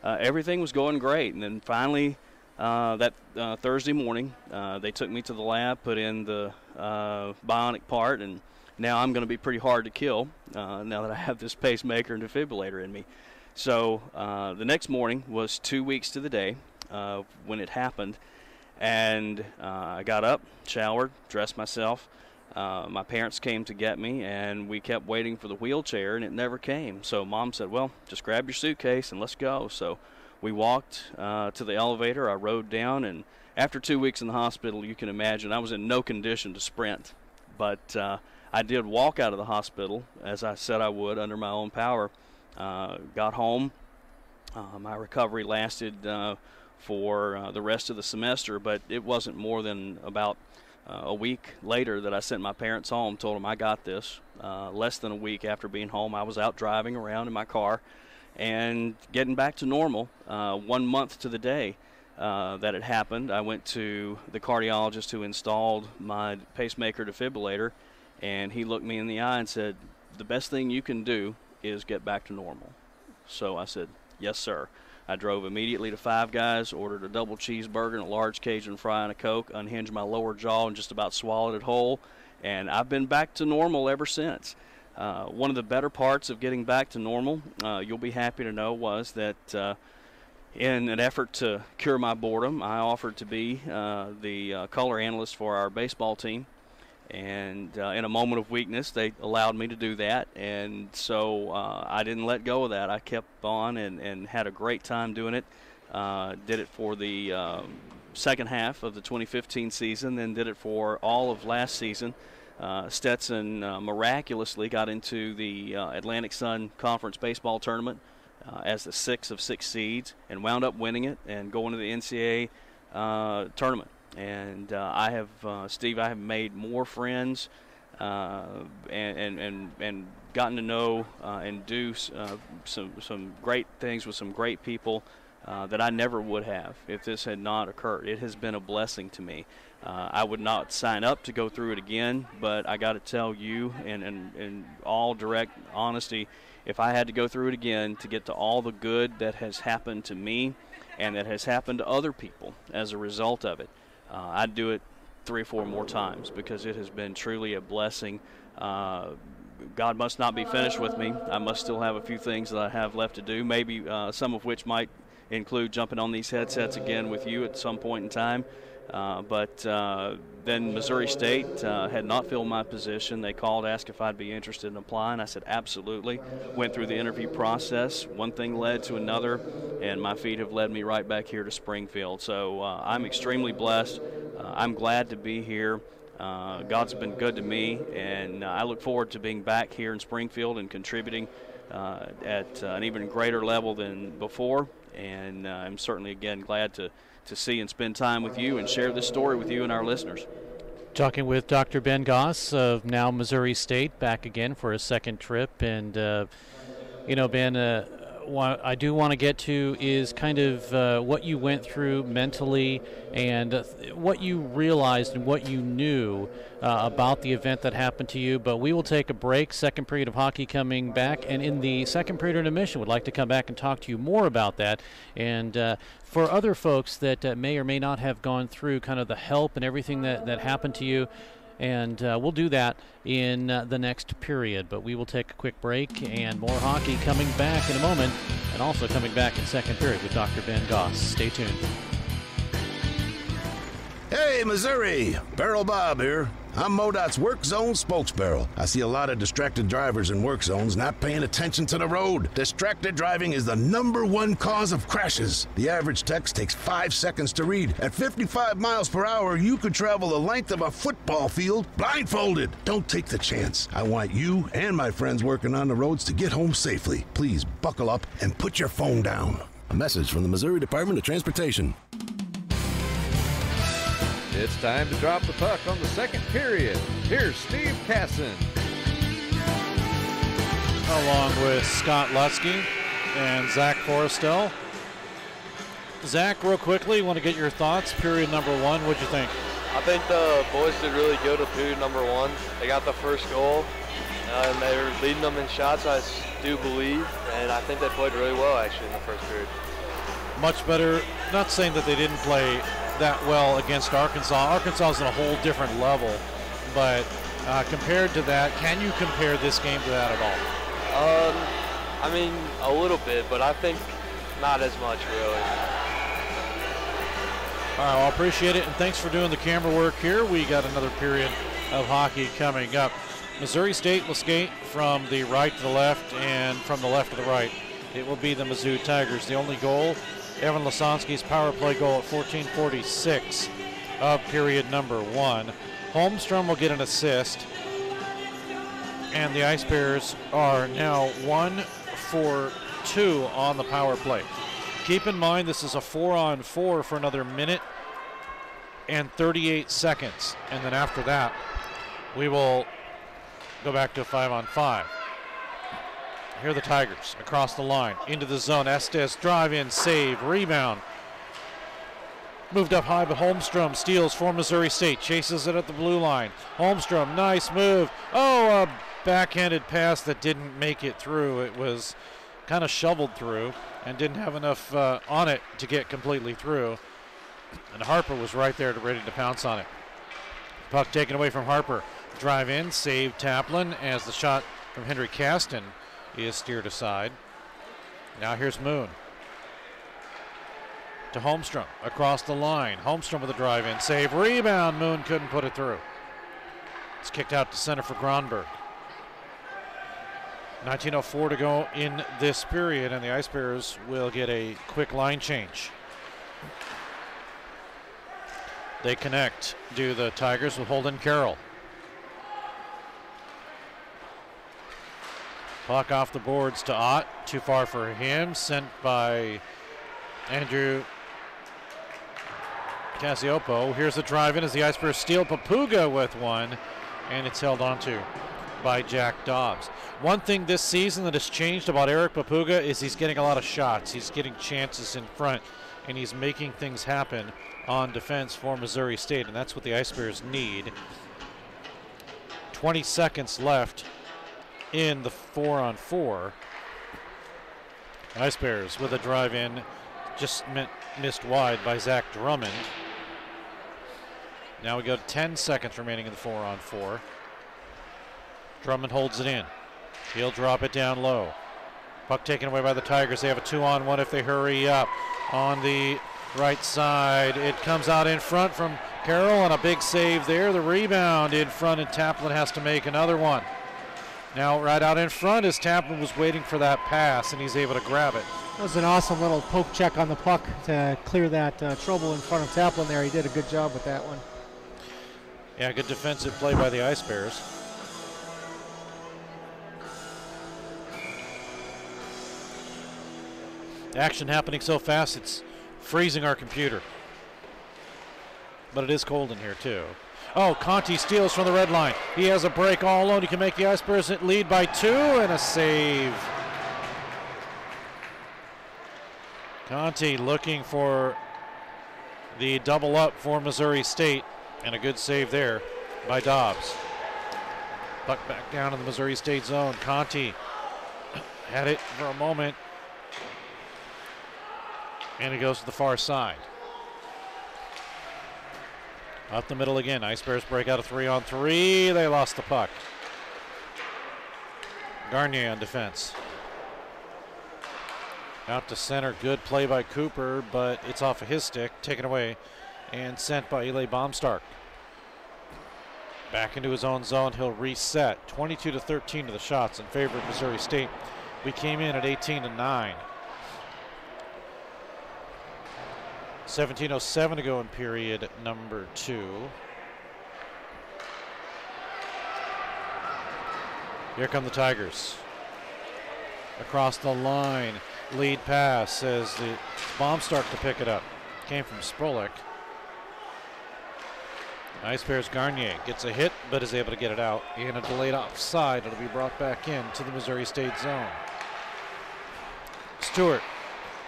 everything was going great. And then finally, that Thursday morning, they took me to the lab, put in the bionic part, and now I'm going to be pretty hard to kill now that I have this pacemaker and defibrillator in me. So the next morning was 2 weeks to the day when it happened. And I got up, showered, dressed myself. My parents came to get me, and we kept waiting for the wheelchair, and it never came. So Mom said, well, just grab your suitcase and let's go. So we walked to the elevator. I rode down, and after 2 weeks in the hospital, you can imagine I was in no condition to sprint. But I did walk out of the hospital, as I said I would, under my own power. Got home. My recovery lasted for the rest of the semester, but it wasn't more than about a week later that I sent my parents home, told them I got this. Less than a week after being home, I was out driving around in my car and getting back to normal. 1 month to the day that it happened, I went to the cardiologist who installed my pacemaker defibrillator, and he looked me in the eye and said, the best thing you can do is get back to normal. So I said, yes, sir. I drove immediately to Five Guys, ordered a double cheeseburger and a large Cajun fry and a Coke, unhinged my lower jaw and just about swallowed it whole, and I've been back to normal ever since. One of the better parts of getting back to normal, you'll be happy to know, was that in an effort to cure my boredom, I offered to be the color analyst for our baseball team. And in a moment of weakness, they allowed me to do that. And so I didn't let go of that. I kept on and had a great time doing it. Did it for the second half of the 2015 season, then did it for all of last season. Stetson miraculously got into the Atlantic Sun Conference baseball tournament as the 6th of 6 seeds and wound up winning it and going to the NCAA tournament. And I have, Steve, I have made more friends and gotten to know and do some great things with some great people that I never would have if this had not occurred. It has been a blessing to me. I would not sign up to go through it again, but I got to tell you, in all direct honesty, if I had to go through it again to get to all the good that has happened to me and that has happened to other people as a result of it, I'd do it 3 or 4 more times, because it has been truly a blessing. God must not be finished with me. I must still have a few things that I have left to do, maybe some of which might include jumping on these headsets again with you at some point in time. But then Missouri State had not filled my position. They called, asked if I'd be interested in applying. I said absolutely. Went through the interview process. One thing led to another, and my feet have led me right back here to Springfield. So I'm extremely blessed. I'm glad to be here. God's been good to me, and I look forward to being back here in Springfield and contributing at an even greater level than before. And I'm certainly, again, glad to see and spend time with you and share this story with you and our listeners. Talking with Dr. Ben Goss of now Missouri State, back again for a second trip. And, Ben, what I do want to get to is kind of what you went through mentally and what you realized and what you knew about the event that happened to you. But we will take a break, second period of hockey coming back, and in the second period intermission, would like to come back and talk to you more about that. And for other folks that may or may not have gone through kind of the help and everything that happened to you, and we'll do that in the next period. But we will take a quick break, and more hockey coming back in a moment, and also coming back in second period with Dr. Ben Goss. Stay tuned. Hey, Missouri! Barrel Bob here. I'm MoDOT's Work Zone spokesbarrel. I see a lot of distracted drivers in work zones not paying attention to the road. Distracted driving is the #1 cause of crashes. The average text takes 5 seconds to read. At 55 miles per hour, you could travel the length of a football field blindfolded. Don't take the chance. I want you and my friends working on the roads to get home safely. Please buckle up and put your phone down. A message from the Missouri Department of Transportation. It's time to drop the puck on the second period. Here's Steve Casson. Along with Scott Lutsky and Zach Forrestel. Zach, real quickly, want to get your thoughts. Period number 1, what'd you think? I think the boys did really good with period number 1. They got the first goal, and they were leading them in shots, I do believe, and I think they played really well, actually, in the first period. Much better. Not saying that they didn't play that well against Arkansas. Arkansas is on a whole different level, but compared to that, can you compare this game to that at all? I mean, a little bit, but I think not as much, really. All right, well, I appreciate it, and thanks for doing the camera work here. We got another period of hockey coming up. Missouri State will skate from the right to the left and from the left to the right. It will be the Mizzou Tigers. The only goal, Evan Lasonsky's power play goal at 14:46 of period number 1. Holmstrom will get an assist, and the Ice Bears are now 1 for 2 on the power play. Keep in mind this is a 4-on-4 for another minute and 38 seconds, and then after that we will go back to a 5-on-5. Here are the Tigers across the line into the zone. Estes drive in, save, rebound. Moved up high, but Holmstrom steals for Missouri State. Chases it at the blue line. Holmstrom, nice move. Oh, a backhanded pass that didn't make it through. It was kind of shoveled through and didn't have enough on it to get completely through. And Harper was right there ready to pounce on it. Puck taken away from Harper. Drive in, save Taplin as the shot from Henry Caston is steered aside. Now here's Moon to Holmstrom across the line. Holmstrom with a drive in, save, rebound. Moon couldn't put it through. It's kicked out to center for Gronberg. 19:04 to go in this period, and the Ice Bears will get a quick line change. They connect, do the Tigers, with Holden Carroll. Puck off the boards to Ott, too far for him, sent by Andrew Cassioppo. Here's the drive in as the Ice Bears steal Papuga with one, and it's held onto by Jack Dobbs. One thing this season that has changed about Eric Papuga is he's getting a lot of shots. He's getting chances in front, and he's making things happen on defense for Missouri State, and that's what the Ice Bears need. 20 seconds left in the 4-on-4. Ice Bears with a drive in, just missed wide by Zach Drummond. Now we got 10 seconds remaining in the 4-on-4. Drummond holds it in. He'll drop it down low. Puck taken away by the Tigers. They have a 2-on-1 if they hurry up. On the right side, it comes out in front from Carroll, and a big save there. The rebound in front, and Taplin has to make another one. Now right out in front as Taplin was waiting for that pass, and he's able to grab it. That was an awesome little poke check on the puck to clear that trouble in front of Taplin there. He did a good job with that one. Yeah, good defensive play by the Ice Bears. Action happening so fast, it's freezing our computer. But it is cold in here too. Oh, Conti steals from the red line. He has a break all alone. He can make the Ice Bears lead by 2, and a save. Conti looking for the double up for Missouri State, and a good save there by Dobbs. Puck back down in the Missouri State zone. Conti had it for a moment, and it goes to the far side. Up the middle again. Ice Bears break out a 3-on-3. They lost the puck. Garnier on defense. Out to center. Good play by Cooper, but it's off of his stick. Taken away and sent by Eli Baumstark. Back into his own zone, he'll reset. 22-13 to the shots in favor of Missouri State. We came in at 18-9. 17:07 to go in period number 2. Here come the Tigers. Across the line, lead pass as the Bombs start to pick it up. Came from Sprolik. Ice Bears Garnier gets a hit, but is able to get it out. And a delayed offside. It'll be brought back in to the Missouri State zone. Stewart,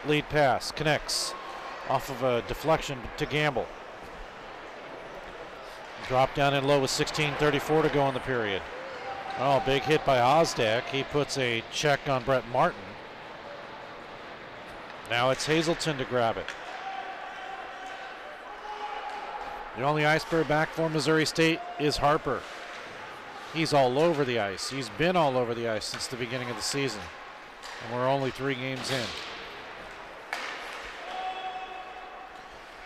lead pass, connects off of a deflection to Gamble. Drop down in low with 16:34 to go in the period. Oh, big hit by Osdek. He puts a check on Brett Martin. Now it's Hazelton to grab it. The only Ice Bear back for Missouri State is Harper. He's all over the ice. He's been all over the ice since the beginning of the season. And we're only 3 games in.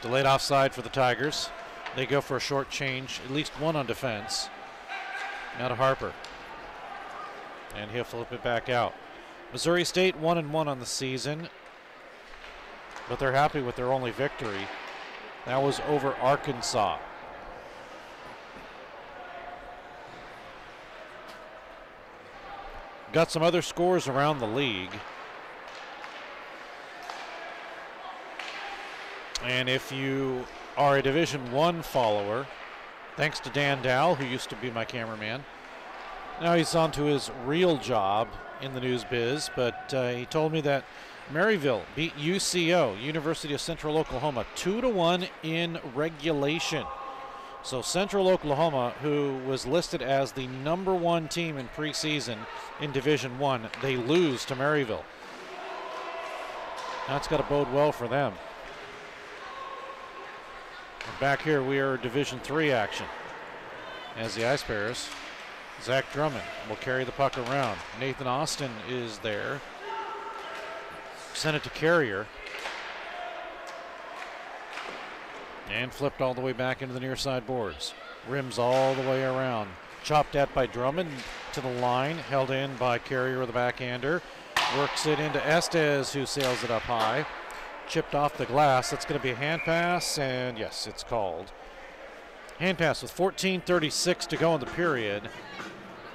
Delayed offside for the Tigers. They go for a short change, at least one on defense. Now to Harper. And he'll flip it back out. Missouri State 1-1 on the season, but they're happy with their only victory. That was over Arkansas. Got some other scores around the league. And if you are a Division I follower, thanks to Dan Dow, who used to be my cameraman, now he's on to his real job in the news biz, but he told me that Maryville beat UCO, University of Central Oklahoma, 2-1 in regulation. So Central Oklahoma, who was listed as the #1 team in preseason in Division I, they lose to Maryville. That's got to bode well for them. And back here we are Division III action as the Ice Bears. Zach Drummond will carry the puck around. Nathan Austin is there. Sent it to Carrier. And flipped all the way back into the near side boards. Rims all the way around. Chopped at by Drummond to the line. Held in by Carrier with a backhander. Works it into Estes, who sails it up high. Chipped off the glass. That's going to be a hand pass, and yes, it's called. Hand pass with 14:36 to go in the period.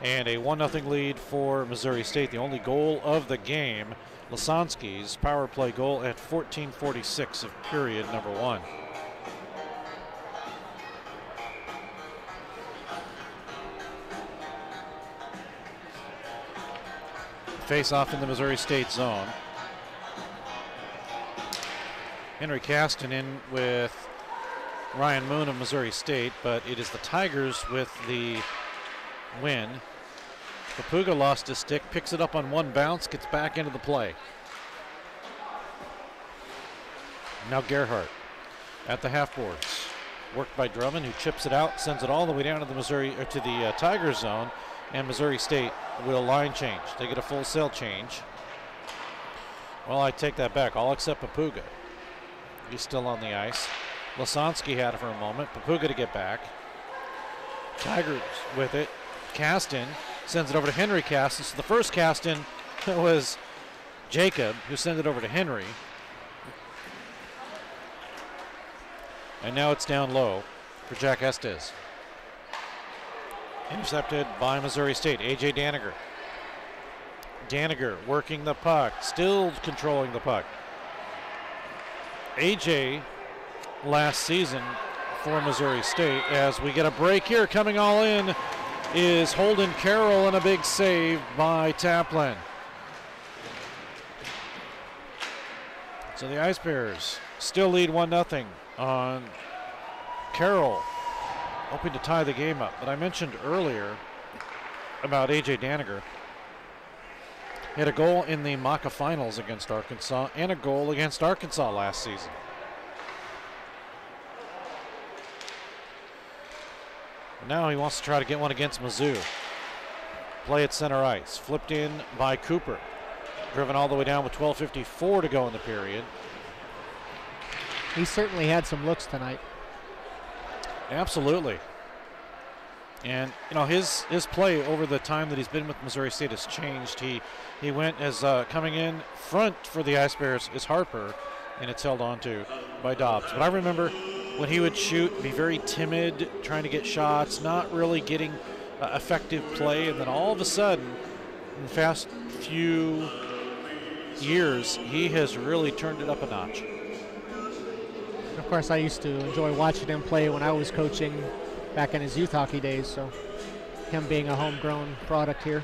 And a 1-0 lead for Missouri State. The only goal of the game. Lasansky's power play goal at 14:46 of period number 1. Face off in the Missouri State zone. Henry Caston in with Ryan Moon of Missouri State, but it is the Tigers with the win. Papuga lost his stick, picks it up on one bounce, gets back into the play. Now Gerhardt at the half boards. Worked by Drummond, who chips it out, sends it all the way down to the Tiger zone, and Missouri State will line change. They get a full sail change. Well, I take that back. All except Papuga. He's still on the ice. Lasansky had it for a moment. Papuga to get back. Tigers with it. Caston sends it over to Henry Caston. So the first Caston was Jacob, who sent it over to Henry. And now it's down low for Jack Estes. Intercepted by Missouri State. A.J. Daniger. Daniger working the puck, still controlling the puck. A.J. last season for Missouri State. As we get a break here, coming all in is Holden Carroll, and a big save by Taplin. So the Ice Bears still lead 1-0 on Carroll, hoping to tie the game up. But I mentioned earlier about A.J. Daniger. He had a goal in the MACA finals against Arkansas and a goal against Arkansas last season. Now he wants to try to get one against Mizzou. Play at center ice. Flipped in by Cooper. Driven all the way down with 12:54 to go in the period. He certainly had some looks tonight. Absolutely. And you know, his play over the time that he's been with Missouri State has changed. He went as coming in front for the Ice Bears is Harper, and it's held on to by Dobbs. But I remember when he would shoot, be very timid, trying to get shots, not really getting effective play, and then all of a sudden, in the past few years, he has really turned it up a notch. Of course, I used to enjoy watching him play when I was coaching back in his youth hockey days, so him being a homegrown product here.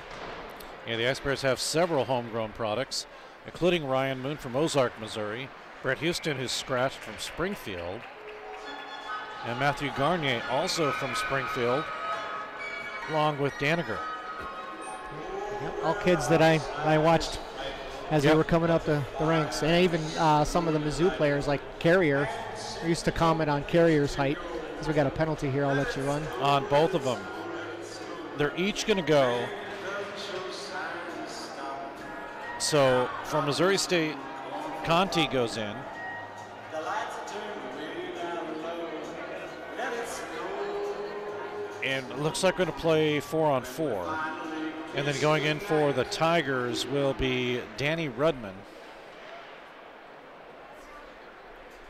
Yeah, the Ice Bears have several homegrown products, including Ryan Moon from Ozark, Missouri, Brett Houston, who's scratched from Springfield, and Matthew Garnier, also from Springfield, along with Daniger. Yep, all kids that I watched as they were coming up the ranks. And even some of the Mizzou players like Carrier. I used to comment on Carrier's height. Because we got a penalty here, I'll let you run. On both of them. They're each going to go. So from Missouri State, Conti goes in. And it looks like we're going to play 4-on-4. And then going in for the Tigers will be Danny Rudman.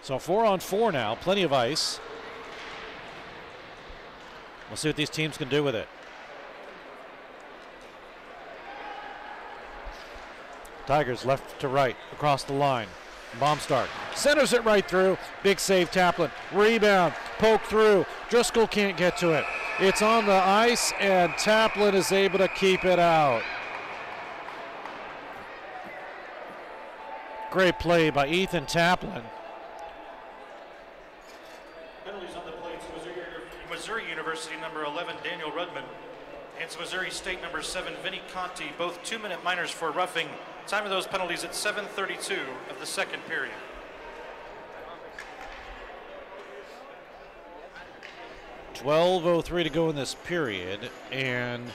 So 4-on-4 now, plenty of ice. We'll see what these teams can do with it. Tigers left to right, across the line. Baumstark centers it right through. Big save, Taplin. Rebound, poke through. Driscoll can't get to it. It's on the ice, and Taplin is able to keep it out. Great play by Ethan Taplin. Penalties on the play to Missouri University number 11, Daniel Rudman, and to Missouri State number 7, Vinny Conti, both 2-minute minors for roughing. Time of those penalties at 7:32 of the second period. .12:03 to go in this period, and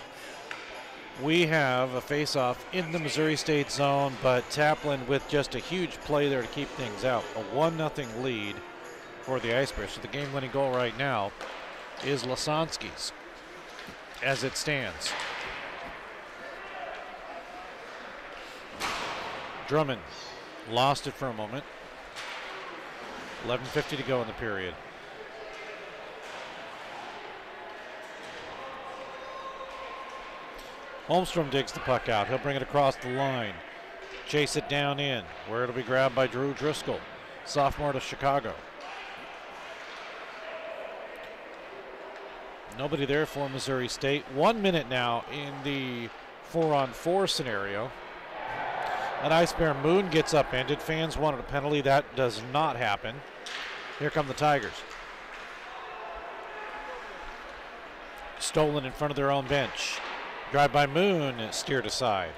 we have a face-off in the Missouri State zone, but Taplin with just a huge play there to keep things out. A 1-0 lead for the Ice Bears. So the game-winning goal right now is Lasansky's as it stands. Drummond lost it for a moment. 11:50 to go in the period. Holmstrom digs the puck out. He'll bring it across the line. Chase it down in, where it'll be grabbed by Drew Driscoll, sophomore to Chicago. Nobody there for Missouri State. 1 minute now in the 4-on-4 scenario. An Ice Bear Moon gets upended. Fans wanted a penalty. That does not happen. Here come the Tigers. Stolen in front of their own bench. Drive by Moon, steered aside.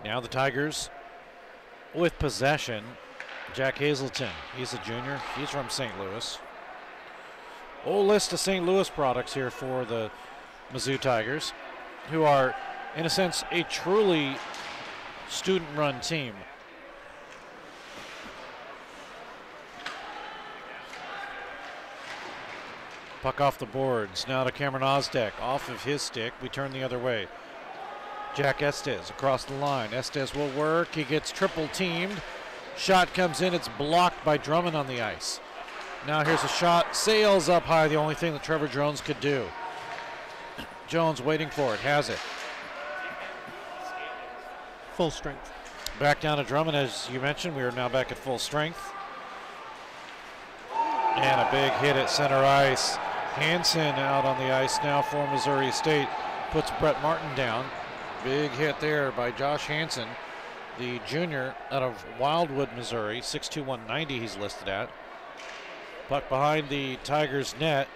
Now the Tigers with possession. Jack Hazelton, he's a junior. He's from St. Louis. Whole list of St. Louis products here for the Mizzou Tigers, who are, in a sense, a truly student-run team. Puck off the boards. Now to Cameron Osdek. Off of his stick. We turn the other way. Jack Estes across the line. Estes will work. He gets triple teamed. Shot comes in. It's blocked by Drummond on the ice. Now here's a shot. Sails up high. The only thing that Trevor Jones could do. Jones waiting for it. Has it. Full strength. Back down to Drummond, as you mentioned. We are now back at full strength. And a big hit at center ice. Hansen out on the ice now for Missouri State. Puts Brett Martin down. Big hit there by Josh Hansen, the junior out of Wildwood, Missouri. 6'2", 190 he's listed at. Puck behind the Tigers' net.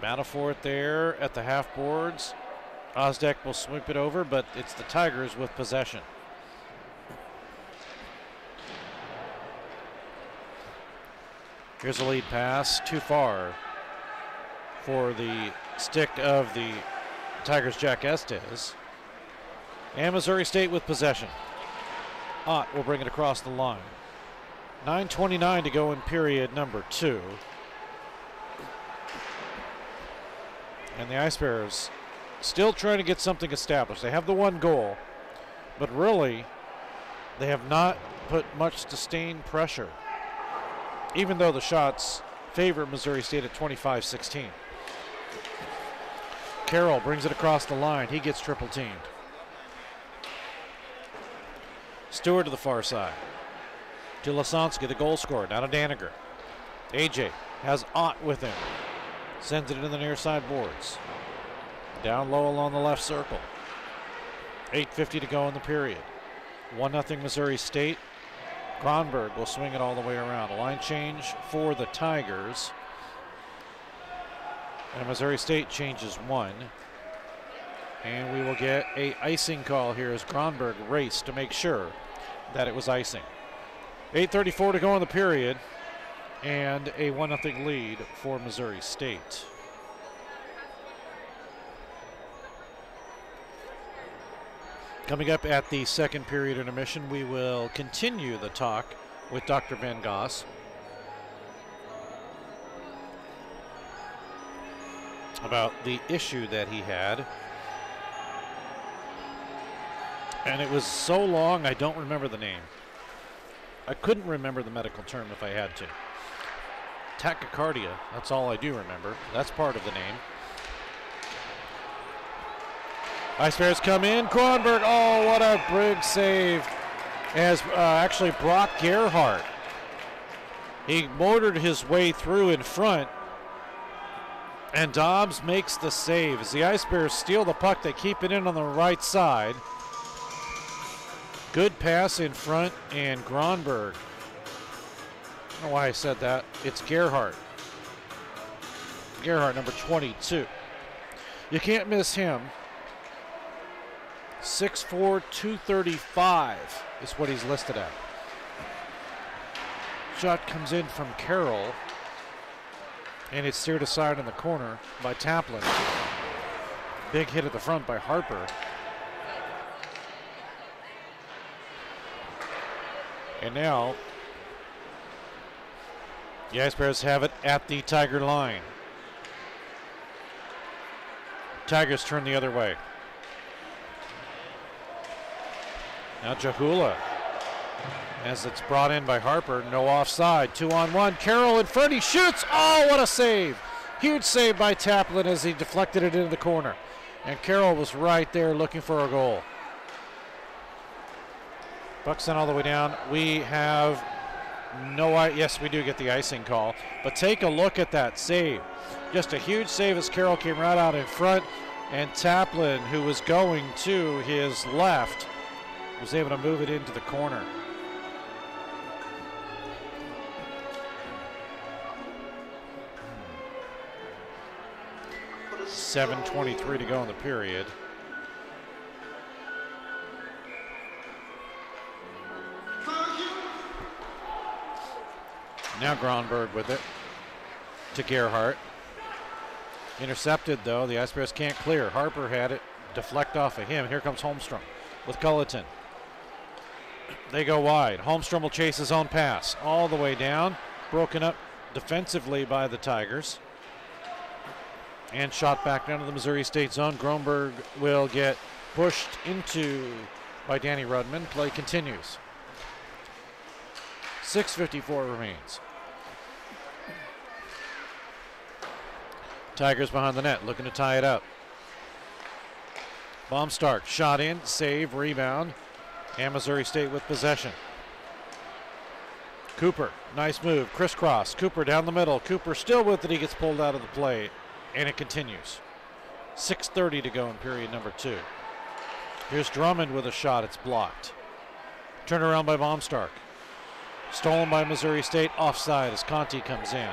Battle for it there at the half boards. Osdek will sweep it over, but it's the Tigers with possession. Here's a lead pass, too far for the stick of the Tigers' Jack Estes. And Missouri State with possession. Ott will bring it across the line. 9:29 to go in period number 2. And the Ice Bears still trying to get something established. They have the 1 goal, but really they have not put much sustained pressure, even though the shots favor Missouri State at 25-16. Carroll brings it across the line. He gets triple teamed. Stewart to the far side. To Lasansky, the goal scorer. Now to Daniger. AJ has Ott with him. Sends it into the near side boards. Down low along the left circle. 8:50 to go in the period. 1-0 Missouri State. Gronberg will swing it all the way around. A line change for the Tigers. And Missouri State changes 1. And we will get a icing call here as Gronberg raced to make sure that it was icing. 8:34 to go in the period. And a 1-0 lead for Missouri State. Coming up at the second period intermission, we will continue the talk with Dr. Ben Goss about the issue that he had. And it was so long, I don't remember the name. I couldn't remember the medical term if I had to. Tachycardia, that's all I do remember. That's part of the name. Ice Bears come in. Kronberg, oh, what a big save. As actually Brock Gerhardt. He motored his way through in front. And Dobbs makes the save. As the Ice Bears steal the puck, they keep it in on the right side. Good pass in front, and Gronberg. I don't know why I said that. It's Gerhardt. Gerhardt, number 22. You can't miss him. 6'4", 235 is what he's listed at. Shot comes in from Carroll, and it's steered aside in the corner by Taplin. Big hit at the front by Harper. And now, the Ice Bears have it at the Tiger line. Tigers turn the other way. Now Jahula, as it's brought in by Harper, no offside, 2-on-1. Carroll in front, he shoots. Oh, what a save. Huge save by Taplin as he deflected it into the corner. And Carroll was right there looking for a goal. Puck sent all the way down. We have yes, we do get the icing call. But take a look at that save. Just a huge save as Carroll came right out in front. And Taplin, who was going to his left, was able to move it into the corner. .7:23 to go in the period. Now Gronberg with it to Gerhardt. Intercepted though, the Ice Bears can't clear. Harper had it, deflect off of him. Here comes Holmstrom with Culleton. They go wide. Holmstrom will chase his own pass all the way down. Broken up defensively by the Tigers. And shot back down to the Missouri State zone. Gronberg will get pushed into by Danny Rudman. Play continues. 6:54 remains. Tigers behind the net, looking to tie it up. Baumstark shot in, save, rebound, and Missouri State with possession. Cooper, nice move, crisscross. Cooper down the middle. Cooper still with it. He gets pulled out of the play, and it continues. 6:30 to go in period number 2. Here's Drummond with a shot. It's blocked. Turnaround by Baumstark. Stolen by Missouri State. Offside as Conti comes in.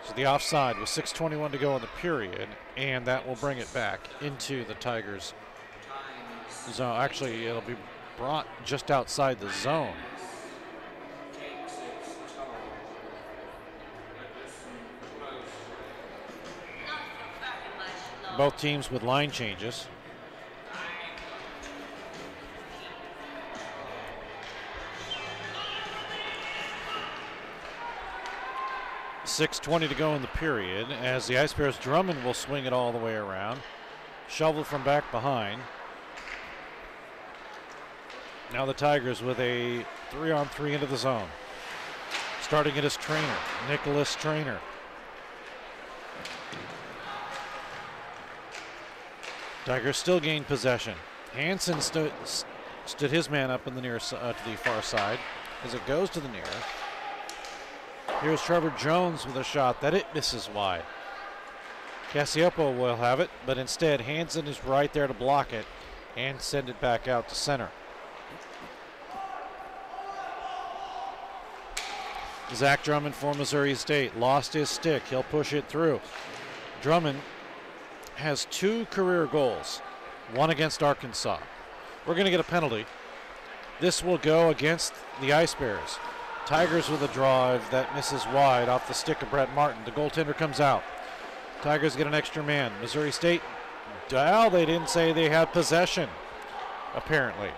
So the offside with 6:21 to go in the period, and that will bring it back into the Tigers' zone. Actually, it'll be brought just outside the zone. Both teams with line changes. 6:20 to go in the period as the Ice Bears. Drummond will swing it all the way around. Shovel from back behind. Now the Tigers with a 3-on-3 into the zone. Starting it as Trainer, Nicholas Trainer. Tigers still gain possession. Hansen stood his man up in the near to the far side as it goes to the near. Here's Trevor Jones with a shot that it misses wide. Cassioppo will have it, but instead Hansen is right there to block it and send it back out to center. Zach Drummond for Missouri State lost his stick. He'll push it through. Drummond has 2 career goals, one against Arkansas. We're going to get a penalty. This will go against the Ice Bears. Tigers with a drive that misses wide off the stick of Brett Martin. The goaltender comes out. Tigers get an extra man. Missouri State, well, they didn't say they had possession, apparently.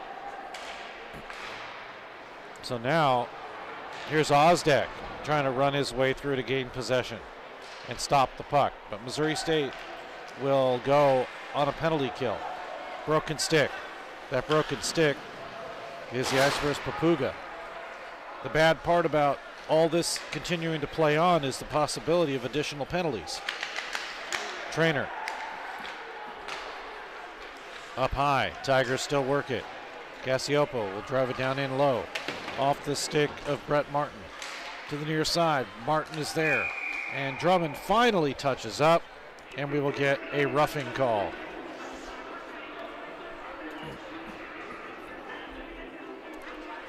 So now, here's Osdek trying to run his way through to gain possession and stop the puck. But Missouri State will go on a penalty kill. Broken stick. That broken stick is the Ice Bears' Papuga. The bad part about all this continuing to play on is the possibility of additional penalties. Trainer. Up high. Tigers still work it. Cassioppo will drive it down in low. Off the stick of Brett Martin. To the near side. Martin is there. And Drummond finally touches up. And we will get a roughing call.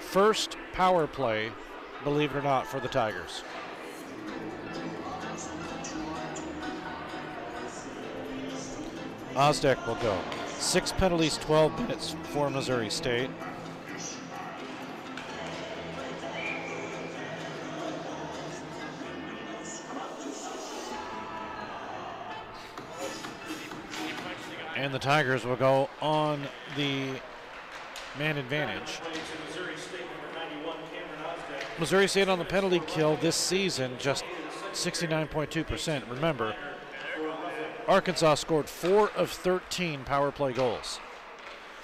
First power play, believe it or not, for the Tigers. Osdek will go. 6 penalties, 12 minutes for Missouri State. And the Tigers will go on the man advantage. Missouri State on the penalty kill this season, just 69.2%. Remember, Arkansas scored 4 of 13 power play goals.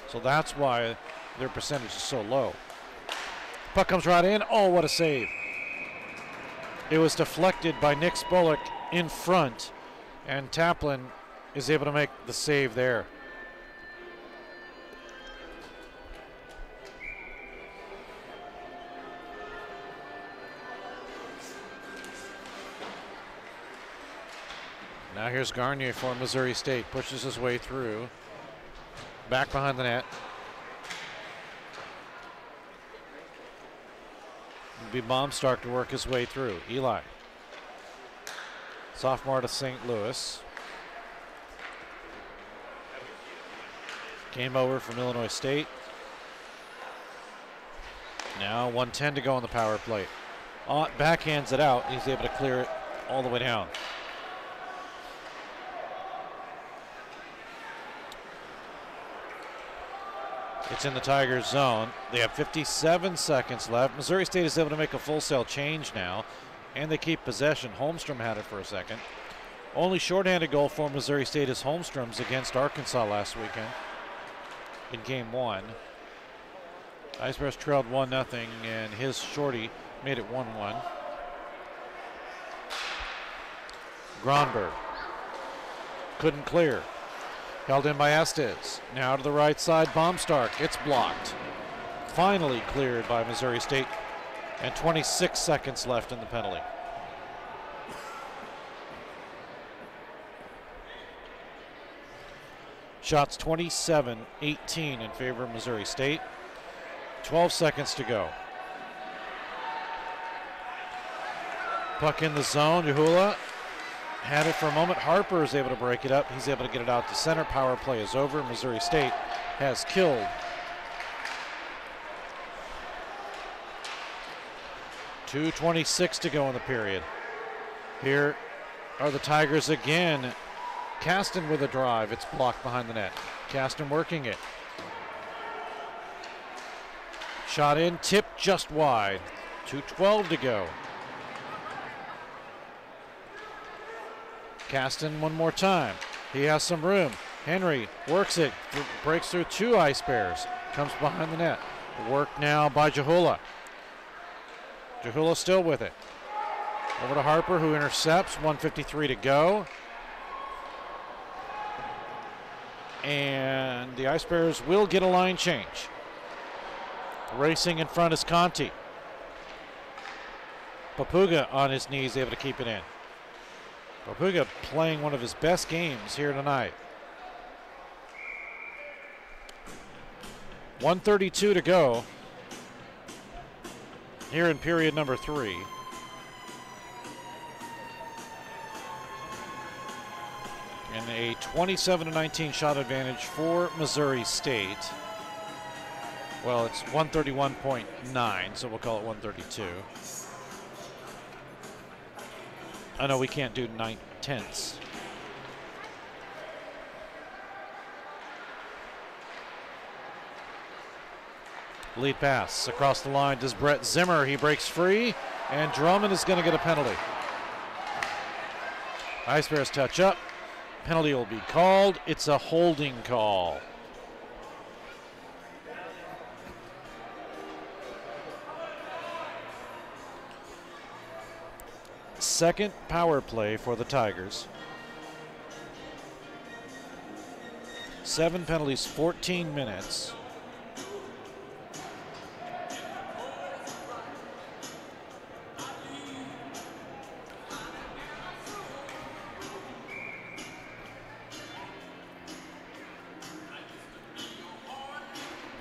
So that's why their percentage is so low. Puck comes right in. Oh, what a save. It was deflected by Nick Bullock in front, and Taplin is able to make the save there. Now here's Garnier for Missouri State. Pushes his way through. Back behind the net. It'll be Baumstark to work his way through. Eli. Sophomore to St. Louis. Came over from Illinois State. Now 1:10 to go on the power play. Backhands it out. He's able to clear it all the way down. It's in the Tigers zone. They have 57 seconds left. Missouri State is able to make a full sail change now, and they keep possession. Holmstrom had it for a second. Only shorthanded goal for Missouri State is Holmstrom's against Arkansas last weekend in game 1. Ice Bears trailed 1-0, and his shorty made it 1-1. Gronberg couldn't clear. Held in by Estes. Now to the right side, Baumstark. It's blocked. Finally cleared by Missouri State, and 26 seconds left in the penalty. Shots 27-18 in favor of Missouri State. 12 seconds to go. Puck in the zone. Yahula had it for a moment. Harper is able to break it up. He's able to get it out to center. Power play is over. Missouri State has killed. 2:26 to go in the period. Here are the Tigers again. Caston with a drive. It's blocked behind the net. Caston working it. Shot in, tipped just wide. 2:12 to go. Caston one more time. He has some room. Henry works it, breaks through 2 Ice Bears, comes behind the net. Work now by Jahula. Jahula still with it. Over to Harper, who intercepts. 1:53 to go. And the Ice Bears will get a line change. Racing in front is Conti. Papuga on his knees, able to keep it in. Papuga playing one of his best games here tonight. 1:32 to go here in period number 3. And a 27-19 shot advantage for Missouri State. Well, it's 131.9, so we'll call it 132. I know we can't do 9/10ths. Lead pass across the line does Brett Zimmer. He breaks free, and Drummond is going to get a penalty. Ice Bears touch up. Penalty will be called. It's a holding call. Second power play for the Tigers. 7 penalties, 14 minutes.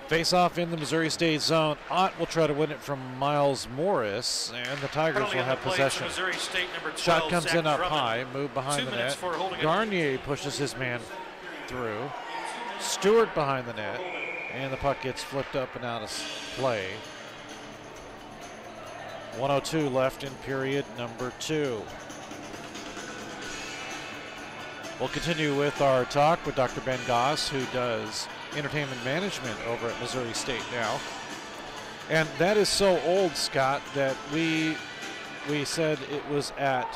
Face-off in the Missouri State zone. Ott will try to win it from Miles Morris, and the Tigers will have possession. Shot comes in up high, move behind the net. Garnier pushes his man through. Stewart behind the net, and the puck gets flipped up and out of play. 1:02 left in period number 2. We'll continue with our talk with Dr. Ben Goss, who does entertainment management over at Missouri State now. And that is so old, Scott, that we said it was at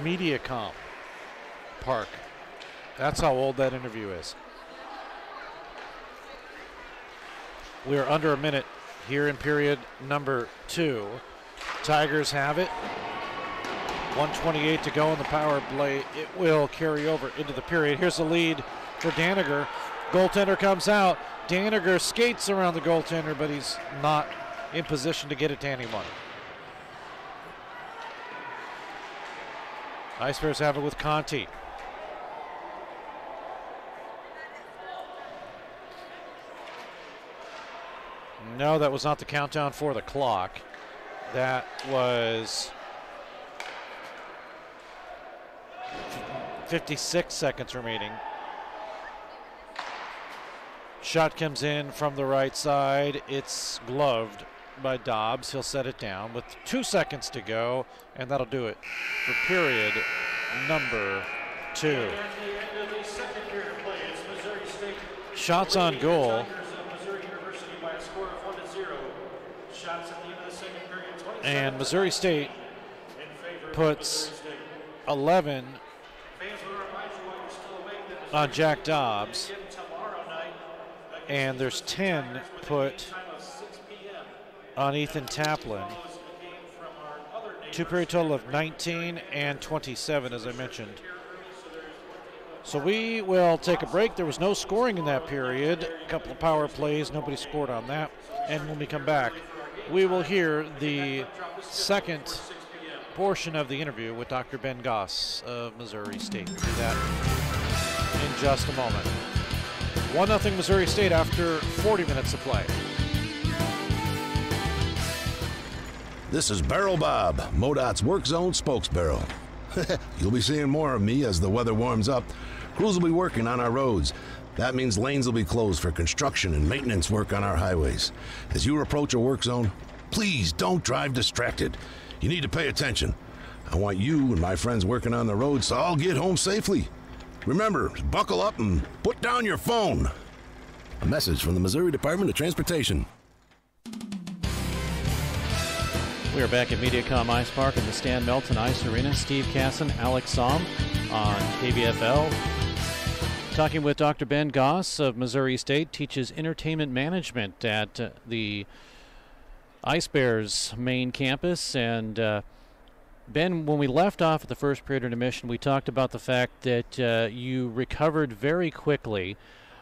MediaCom Park. That's how old that interview is. We're under a minute here in period number 2. Tigers have it. 1:28 to go in the power play. It will carry over into the period. Here's the lead for Daniger. Goaltender comes out. Daniger skates around the goaltender, but he's not in position to get it to anyone. Ice Bears have it with Conti. No, that was not the countdown for the clock. That was 56 seconds remaining. Shot comes in from the right side. It's gloved by Dobbs. He'll set it down with 2 seconds to go, and that'll do it for period number 2. Shots on goal. And Missouri State puts 11 on Jack Dobbs, and there's 10 put on Ethan Taplin. 2-period total of 19 and 27, as I mentioned. So we will take a break. There was no scoring in that period. A couple of power plays, nobody scored on that. And when we come back, we will hear the second portion of the interview with Dr. Ben Goss of Missouri State. We'll do that in just a moment. 1-0 Missouri State after 40 minutes of play. This is Barrel Bob, MoDOT's Work Zone spokesbarrel. You'll be seeing more of me as the weather warms up. Crews will be working on our roads. That means lanes will be closed for construction and maintenance work on our highways. As you approach a work zone, please don't drive distracted. You need to pay attention. I want you and my friends working on the roads to all get home safely. Remember, buckle up and put down your phone. A message from the Missouri Department of Transportation. We are back at Mediacom Ice Park in the Stan Melton Ice Arena. Steve Casson, Alex Somm on KBFL. Talking with Dr. Ben Goss of Missouri State, teaches entertainment management at the Ice Bears main campus. And Ben, when we left off at the first period intermission, we talked about the fact that you recovered very quickly.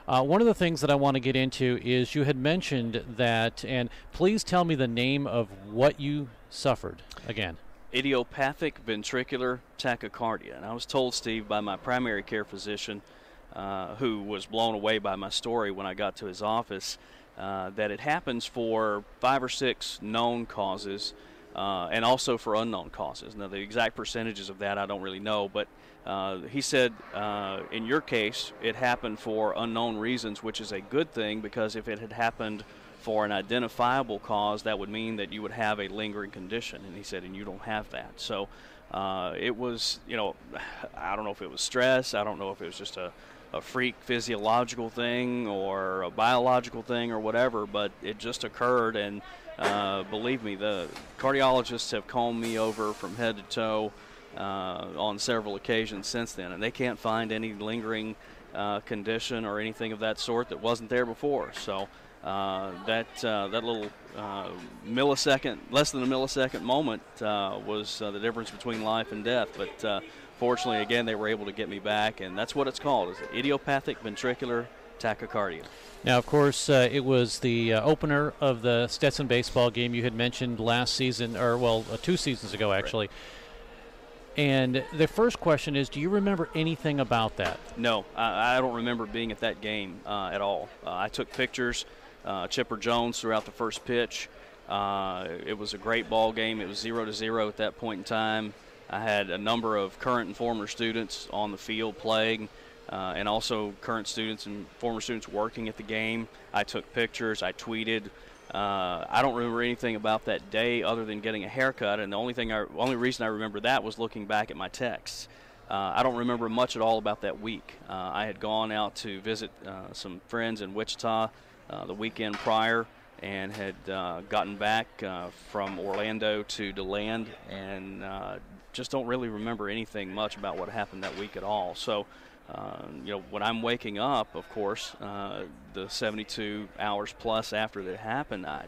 One of the things that I want to get into is you had mentioned that, and please tell me the name of what you suffered again. Idiopathic ventricular tachycardia. And I was told, Steve, by my primary care physician, who was blown away by my story when I got to his office, that it happens for 5 or 6 known causes and also for unknown causes. Now, the exact percentages of that I don't really know, but he said in your case it happened for unknown reasons, which is a good thing, because if it had happened for an identifiable cause, that would mean that you would have a lingering condition. And he said, and you don't have that. So it was, I don't know if it was stress. I don't know if it was just a freak physiological thing or a biological thing or whatever, but it just occurred. And believe me, the cardiologists have combed me over from head to toe on several occasions since then, and they can't find any lingering condition or anything of that sort that wasn't there before. So that little millisecond, less than a millisecond moment was the difference between life and death. But fortunately, again, they were able to get me back, and that's what it's called, is idiopathic ventricular tachycardia. Now, of course, it was the opener of the Stetson baseball game you had mentioned last season, or, well, 2 seasons ago, actually. Right. And the first question is, do you remember anything about that? No, I don't remember being at that game at all. I took pictures, Chipper Jones throughout the first pitch. It was a great ball game. It was 0-0 at that point in time. I had a number of current and former students on the field playing, and also current students and former students working at the game. I took pictures. I tweeted. I don't remember anything about that day other than getting a haircut, and the only reason I remember that was looking back at my texts. I don't remember much at all about that week. I had gone out to visit some friends in Wichita the weekend prior, and had gotten back from Orlando to DeLand, and just don't really remember anything much about what happened that week at all. So, when I'm waking up, of course, the 72 hours plus after that happened, I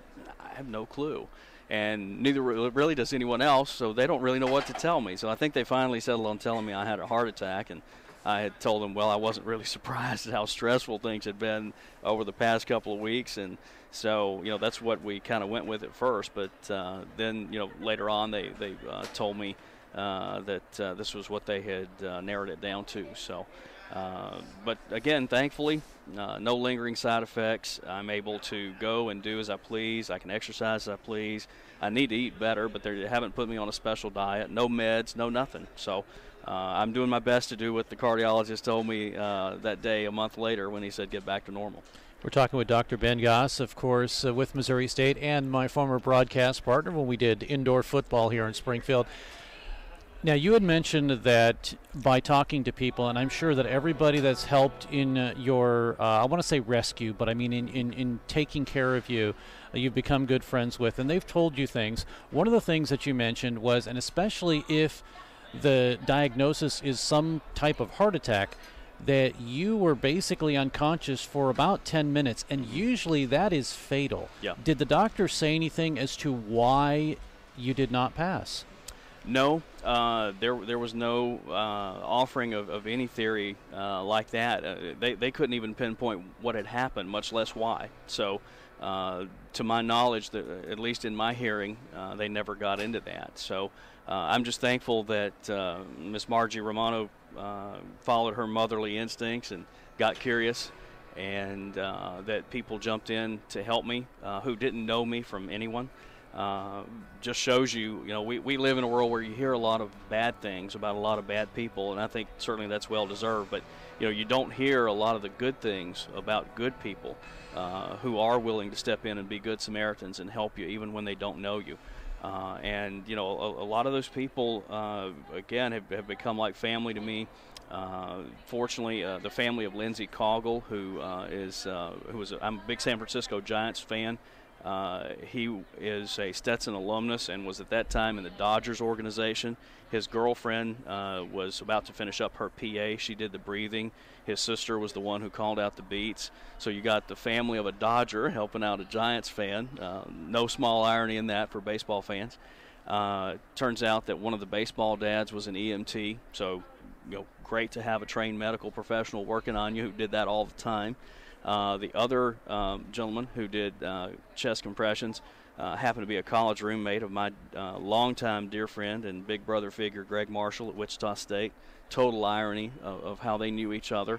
have no clue. And neither really does anyone else, so they don't really know what to tell me. So I think they finally settled on telling me I had a heart attack, and I had told them, well, I wasn't really surprised at how stressful things had been over the past couple of weeks. And so, that's what we kind of went with at first. But then, later on, they told me that this was what they had narrowed it down to. So, but again, thankfully, no lingering side effects. I'm able to go and do as I please. I can exercise as I please. I need to eat better, but they haven't put me on a special diet. No meds, no nothing. So I'm doing my best to do what the cardiologist told me that day a month later when he said get back to normal. We're talking with Dr. Ben Goss, of course, with Missouri State, and my former broadcast partner when we did indoor football here in Springfield. Now, you had mentioned that by talking to people, and I'm sure that everybody that's helped in your, I want to say rescue, but I mean in taking care of you, you've become good friends with, and they've told you things. One of the things that you mentioned was, and especially if the diagnosis is some type of heart attack, that you were basically unconscious for about 10 minutes, and usually that is fatal. Yeah. Did the doctor say anything as to why you did not pass? No, there was no offering of any theory like that. They couldn't even pinpoint what had happened, much less why. So, to my knowledge, at least in my hearing, they never got into that. So, I'm just thankful that Miss Margie Romano followed her motherly instincts and got curious, and that people jumped in to help me who didn't know me from anyone. Just shows you, we live in a world where you hear a lot of bad things about a lot of bad people, and I think certainly that's well deserved, but you don't hear a lot of the good things about good people who are willing to step in and be good Samaritans and help you even when they don't know you. And a lot of those people again have become like family to me. Fortunately, the family of Lindsey Coggle, I'm a big San Francisco Giants fan. He is a Stetson alumnus and was at that time in the Dodgers organization. His girlfriend was about to finish up her PA. She did the breathing. His sister was the one who called out the beats. So you got the family of a Dodger helping out a Giants fan. No small irony in that for baseball fans. Turns out that one of the baseball dads was an EMT. So, great to have a trained medical professional working on you who did that all the time. The other gentleman who did chest compressions happened to be a college roommate of my longtime dear friend and big brother figure, Greg Marshall at Wichita State. Total irony of how they knew each other.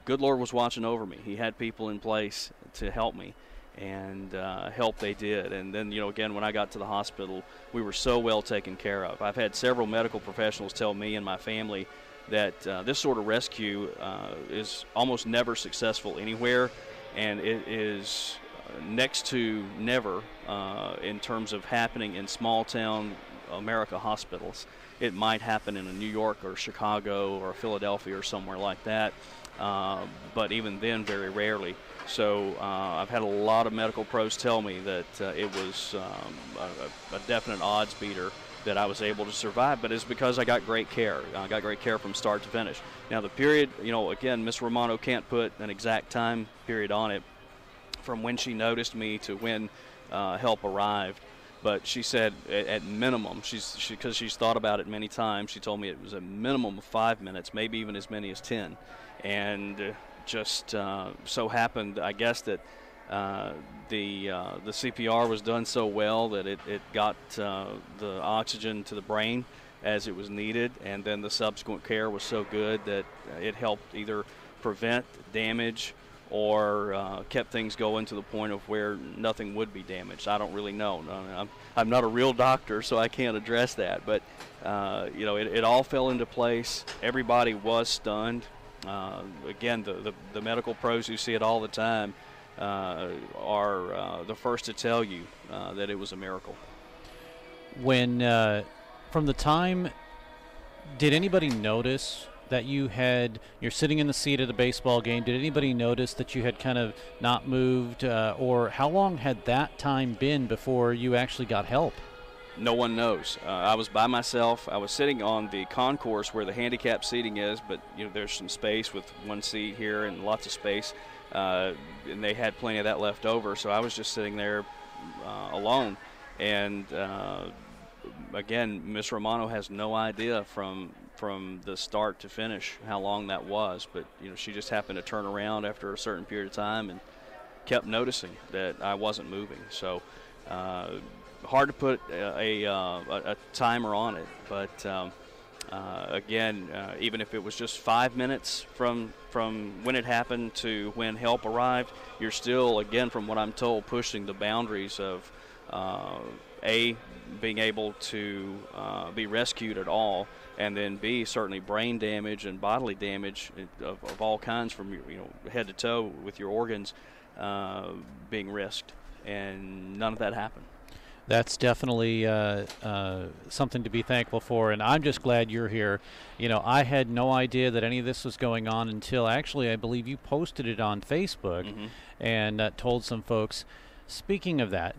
Good Lord was watching over me. He had people in place to help me, and help they did. And then, again, when I got to the hospital, we were so well taken care of. I've had several medical professionals tell me and my family that this sort of rescue is almost never successful anywhere, and it is next to never in terms of happening in small-town America hospitals. It might happen in a New York or Chicago or Philadelphia or somewhere like that, but even then, very rarely. So I've had a lot of medical pros tell me that it was a definite odds beater that I was able to survive, but it's because I got great care. I got great care from start to finish. Now the period, again, Miss Romano can't put an exact time period on it from when she noticed me to when help arrived. But she said at minimum, because she's thought about it many times, she told me it was a minimum of 5 minutes, maybe even as many as 10. And just so happened, I guess, that the CPR was done so well that it got the oxygen to the brain as it was needed, and then the subsequent care was so good that it helped either prevent damage or kept things going to the point of where nothing would be damaged. I don't really know. I'm not a real doctor, so I can't address that. But it all fell into place. Everybody was stunned. Again, the medical pros who see it all the time are the first to tell you that it was a miracle. When, from the time, did anybody notice that you're sitting in the seat at a baseball game? Did anybody notice that you had kind of not moved, or how long had that time been before you actually got help? No one knows. I was by myself. I was sitting on the concourse where the handicap seating is, but there's some space with one seat here and lots of space, and they had plenty of that left over. So I was just sitting there alone, and again, Miss Romano has no idea from the start to finish how long that was, but she just happened to turn around after a certain period of time and kept noticing that I wasn't moving. So hard to put a timer on it, but again, even if it was just 5 minutes from when it happened to when help arrived, you're still, again, from what I'm told, pushing the boundaries of being able to be rescued at all, and then B, certainly brain damage and bodily damage of all kinds from head to toe with your organs being risked, and none of that happened. That's definitely something to be thankful for, and I'm just glad you're here. I had no idea that any of this was going on until actually I believe you posted it on Facebook and told some folks. Speaking of that,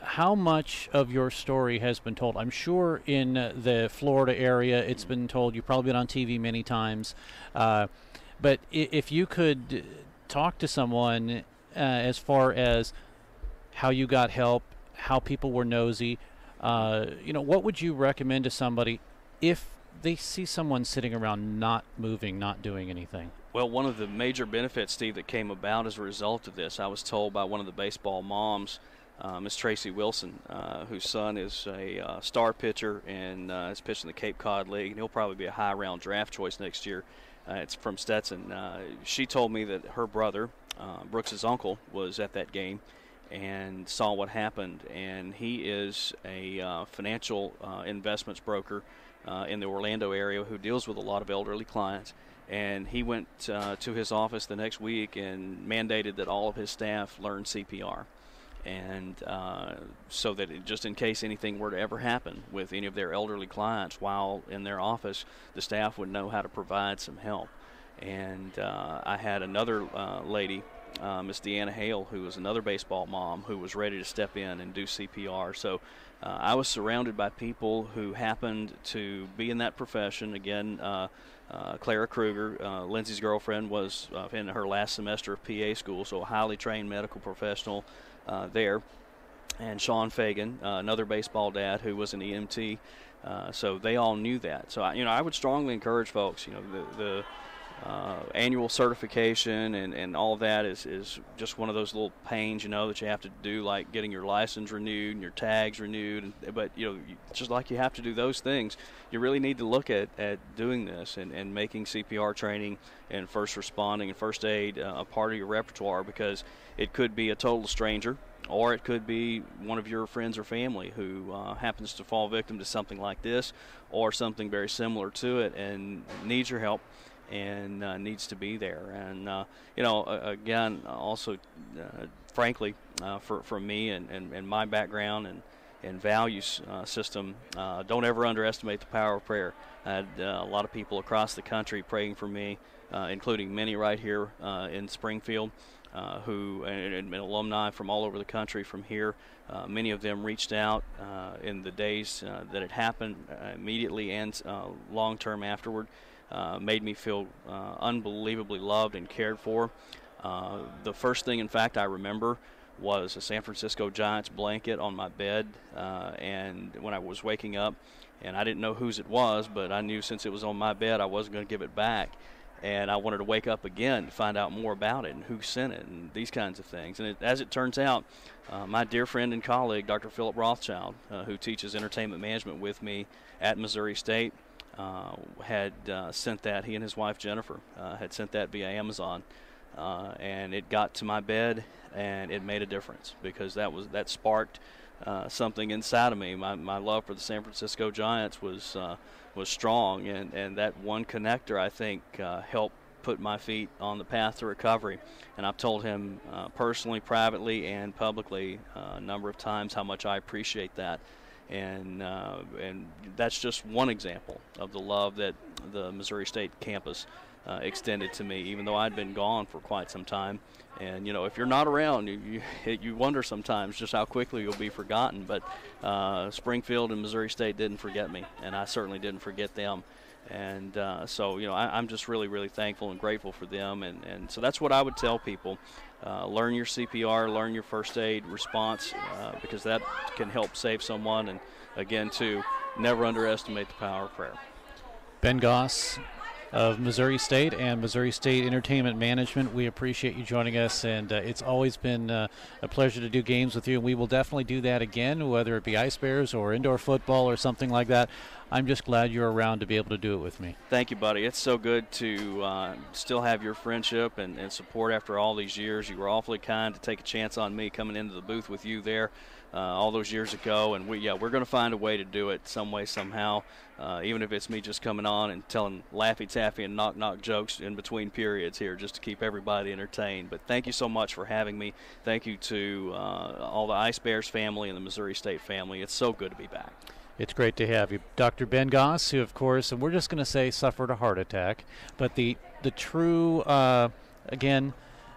how much of your story has been told? I'm sure in the Florida area it's been told. You've probably been on TV many times. But if you could talk to someone as far as how you got help, how people were nosy, what would you recommend to somebody if they see someone sitting around not moving, not doing anything? Well, one of the major benefits, Steve, that came about as a result of this, I was told by one of the baseball moms, Miss Tracy Wilson, whose son is a star pitcher and is pitching the Cape Cod League, and he'll probably be a high-round draft choice next year. It's from Stetson. She told me that her brother, Brooks's uncle, was at that game and saw what happened, and he is a financial investments broker in the Orlando area who deals with a lot of elderly clients. And he went to his office the next week and mandated that all of his staff learn CPR. And so that just in case anything were to ever happen with any of their elderly clients while in their office, the staff would know how to provide some help. And I had another lady Miss Deanna Hale, who was another baseball mom who was ready to step in and do CPR. So I was surrounded by people who happened to be in that profession. Again, Clara Kruger, Lindsay's girlfriend, was in her last semester of PA school, so a highly trained medical professional there. And Sean Fagan, another baseball dad who was an EMT. So they all knew that. So I would strongly encourage folks. The annual certification and all of that is just one of those little pains, that you have to do, like getting your license renewed and your tags renewed. But just like you have to do those things, you really need to look at doing this and making CPR training and first responding and first aid a part of your repertoire, because it could be a total stranger, or it could be one of your friends or family who happens to fall victim to something like this or something very similar to it and needs your help and needs to be there. And, again, also, frankly, for me and my background and values system, don't ever underestimate the power of prayer. I had a lot of people across the country praying for me, including many right here in Springfield, who and alumni from all over the country from here. Many of them reached out in the days that it happened, immediately and long-term afterward. Made me feel unbelievably loved and cared for. The first thing, in fact, I remember was a San Francisco Giants blanket on my bed, and when I was waking up, and I didn't know whose it was, but I knew since it was on my bed I wasn't going to give it back. And I wanted to wake up again to find out more about it and who sent it and these kinds of things. And as it turns out, my dear friend and colleague, Dr. Philip Rothschild, who teaches entertainment management with me at Missouri State, had sent that. He and his wife Jennifer had sent that via Amazon, and it got to my bed, and it made a difference, because that sparked something inside of me. My love for the San Francisco Giants was strong, and that one connector, I think, helped put my feet on the path to recovery. And I've told him personally, privately, and publicly a number of times how much I appreciate that. And that's just one example of the love that the Missouri State campus extended to me, even though I'd been gone for quite some time. And if you're not around, you wonder sometimes just how quickly you'll be forgotten. But Springfield and Missouri State didn't forget me, and I certainly didn't forget them. And so I'm just really, really thankful and grateful for them. And so that's what I would tell people. Learn your CPR, learn your first aid response, because that can help save someone. And again, too, never underestimate the power of prayer. Ben Goss of Missouri State and Missouri State Entertainment Management, we appreciate you joining us, and it's always been a pleasure to do games with you, and we will definitely do that again, whether it be Ice Bears or indoor football or something like that. I'm just glad you're around to be able to do it with me. Thank you, buddy. It's so good to still have your friendship and support after all these years. You were awfully kind to take a chance on me coming into the booth with you there all those years ago, and we're going to find a way to do it some way, somehow, even if it's me just coming on and telling Laffy Taffy and knock jokes in between periods here just to keep everybody entertained. But thank you so much for having me. Thank you to all the Ice Bears family and the Missouri State family. It's so good to be back. It's great to have you. Dr. Ben Goss, who, of course, and we're just going to say suffered a heart attack, but the true, again,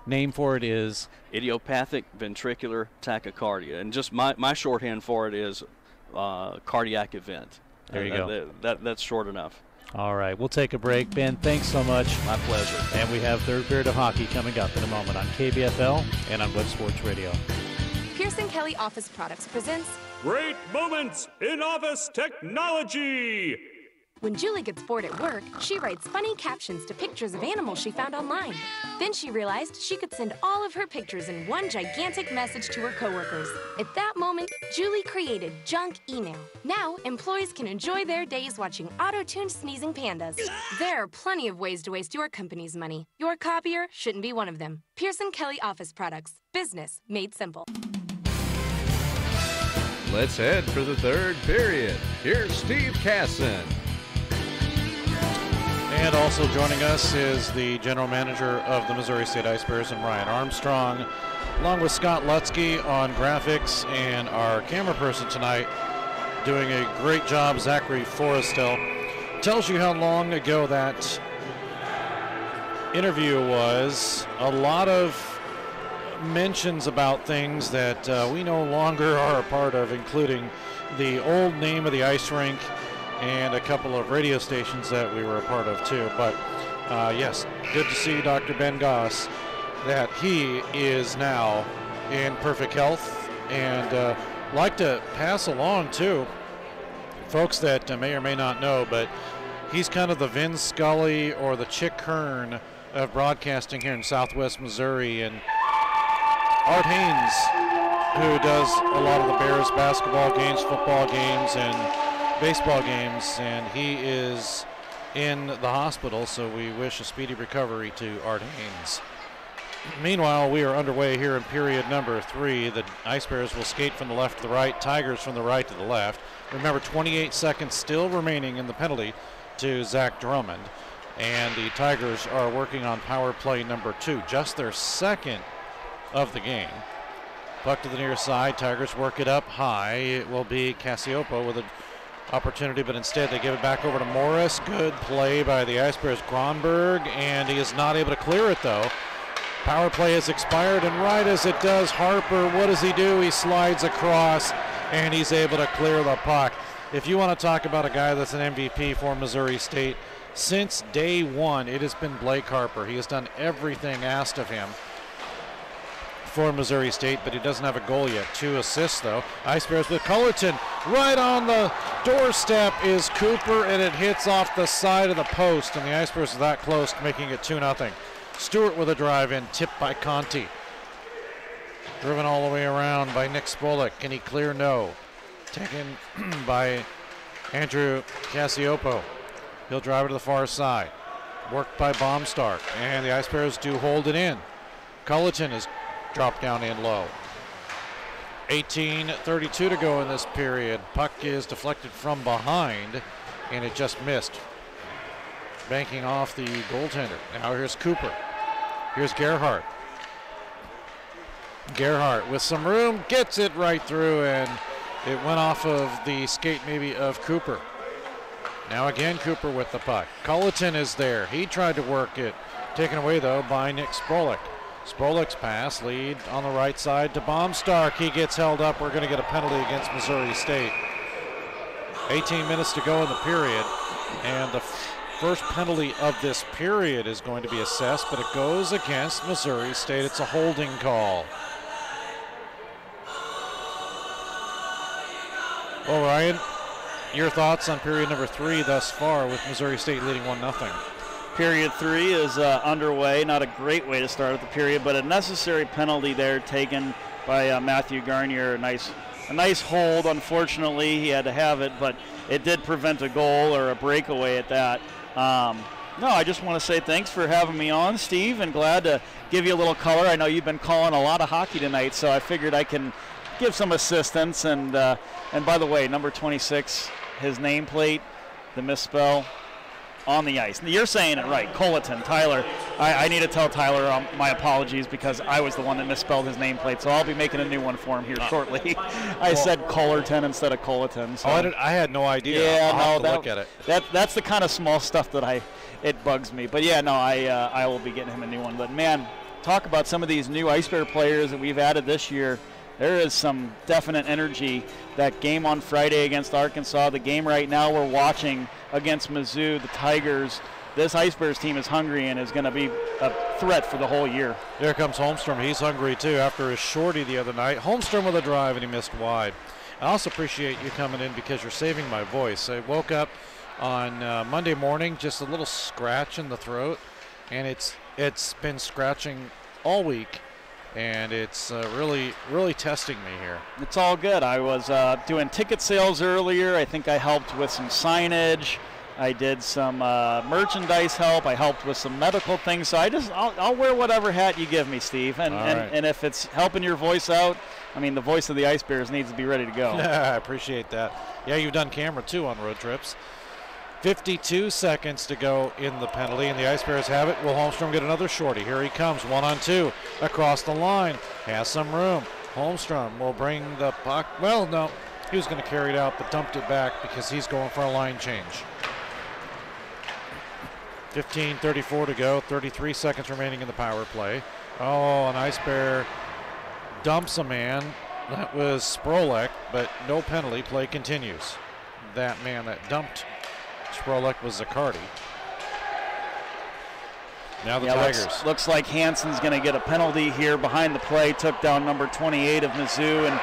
name for it is idiopathic ventricular tachycardia, and just my shorthand for it is cardiac event. There you go. That's short enough. All right, we'll take a break. Ben, thanks so much. My pleasure. And we have third period of hockey coming up in a moment on KBFL and on Web Sports Radio. Pearson Kelly Office Products presents Great Moments in Office Technology. When Julie gets bored at work, she writes funny captions to pictures of animals she found online. Then she realized she could send all of her pictures in one gigantic message to her coworkers. At that moment, Julie created Junk Email. Now, employees can enjoy their days watching auto-tuned sneezing pandas. There are plenty of ways to waste your company's money. Your copier shouldn't be one of them. Pearson Kelly Office Products. Business made simple. Let's head for the third period. Here's Steve Casson. And also joining us is the general manager of the Missouri State Ice Bears, and Ryan Armstrong, along with Scott Lutzke on graphics, and our camera person tonight doing a great job, Zachary Forrestel. Tells you how long ago that interview was. A lot of mentions about things that we no longer are a part of, including the old name of the ice rink and a couple of radio stations that we were a part of too. But yes, good to see Dr. Ben Goss, that he is now in perfect health, and like to pass along too, folks that may or may not know, but he's kind of the Vin Scully or the Chick Hearn of broadcasting here in Southwest Missouri. And Art Haynes, who does a lot of the Bears basketball games, football games, and baseball games, and he is in the hospital, so we wish a speedy recovery to Art Haynes. Meanwhile, we are underway here in period number 3. The Ice Bears will skate from the left to the right, Tigers from the right to the left. Remember, 28 seconds still remaining in the penalty to Zach Drummond. And the Tigers are working on power play number 2, just their second of the game. Puck to the near side, Tigers work it up high. It will be Cassioppo with an opportunity, but instead they give it back over to Morris. Good play by the Ice Bears, Gronberg, and he is not able to clear it though. Power play has expired, and right as it does, Harper, what does he do? He slides across, and he's able to clear the puck. If you want to talk about a guy that's an MVP for Missouri State, since day one, it has been Blake Harper. He has done everything asked of him for Missouri State, but he doesn't have a goal yet. 2 assists, though. Ice Bears with Cullerton. Right on the doorstep is Cooper, and it hits off the side of the post, and the Ice Bears are that close to making it 2-0. Stewart with a drive-in, tipped by Conti. Driven all the way around by Nick Spolik. Can he clear? No. Taken by Andrew Cassioppo. He'll drive it to the far side. Worked by Baumstark, and the Ice Bears do hold it in. Cullerton is dropped down in low. 18:32 to go in this period. Puck is deflected from behind, and it just missed, banking off the goaltender. Now here's Cooper. Here's Gerhardt. Gerhardt with some room, gets it right through, and it went off of the skate maybe of Cooper. Now again Cooper with the puck. Cullerton is there. He tried to work it. Taken away though by Nick Spolik. Spolik's pass, lead on the right side to Baumstark. He gets held up. We're going to get a penalty against Missouri State. 18 minutes to go in the period, and the first penalty of this period is going to be assessed, but it goes against Missouri State. It's a holding call. Well, Ryan, your thoughts on period number 3 thus far with Missouri State leading 1-0? Period 3 is underway. Not a great way to start the period, but a necessary penalty there taken by Matthew Garnier. A nice hold. Unfortunately, he had to have it, but it did prevent a goal or a breakaway at that. No, I just want to say thanks for having me on, Steve, and glad to give you a little color. I know you've been calling a lot of hockey tonight, so I figured I can give some assistance. And by the way, number 26, his nameplate, the misspell on the ice. You're saying it right, Cullerton. Tyler, I need to tell Tyler my apologies because I was the one that misspelled his nameplate, so I'll be making a new one for him here shortly. I said Cullerton instead of Cullerton. So. Oh, I had no idea. Yeah, I'll have to look at it. That's the kind of small stuff that it bugs me. But yeah, no, I will be getting him a new one. But man, talk about some of these new Ice Bear players that we've added this year. There is some definite energy. That game on Friday against Arkansas, the game right now we're watching against Mizzou, the Tigers. This Ice Bears team is hungry and is going to be a threat for the whole year. There comes Holmstrom. He's hungry too after his shorty the other night. Holmstrom with a drive, and he missed wide. I also appreciate you coming in because you're saving my voice. I woke up on Monday morning, just a little scratch in the throat, and it's been scratching all week. And it's really testing me here. It's all good. I was doing ticket sales earlier. I think I helped with some signage. I did some merchandise help. I helped with some medical things. So I'll wear whatever hat you give me, Steve. And if it's helping your voice out, I mean, the voice of the Ice Bears needs to be ready to go. I appreciate that. Yeah, you've done camera too on road trips. 52 seconds to go in the penalty, and the Ice Bears have it. Will Holmstrom get another shorty? Here he comes, 1-on-2, across the line, has some room. Holmstrom will bring the puck. Well, no, he was going to carry it out, but dumped it back because he's going for a line change. 15:34 to go, 33 seconds remaining in the power play. Oh, an Ice Bear dumps a man. That was Sprolek, but no penalty. Play continues. That man that dumped Sprolek was Zaccardi. Now the Tigers. Looks like Hansen's going to get a penalty here behind the play. Took down number 28 of Mizzou, and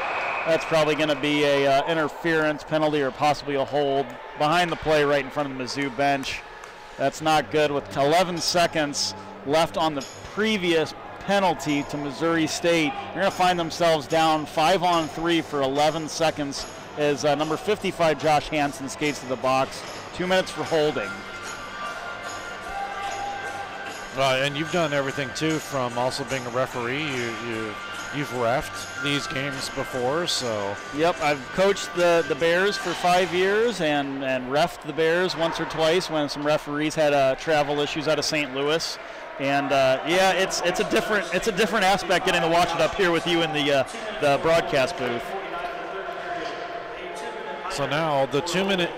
that's probably going to be a interference penalty or possibly a hold behind the play right in front of the Mizzou bench. That's not good with 11 seconds left on the previous penalty to Missouri State. They're going to find themselves down 5-on-3 for 11 seconds as number 55 Josh Hansen skates to the box. 2 minutes for holding. And you've done everything too, from also being a referee. You've reffed these games before, so. Yep, I've coached the Bears for 5 years and reffed the Bears once or twice when some referees had travel issues out of St. Louis. And yeah, it's a different aspect getting to watch it up here with you in the broadcast booth. So now the 2-minute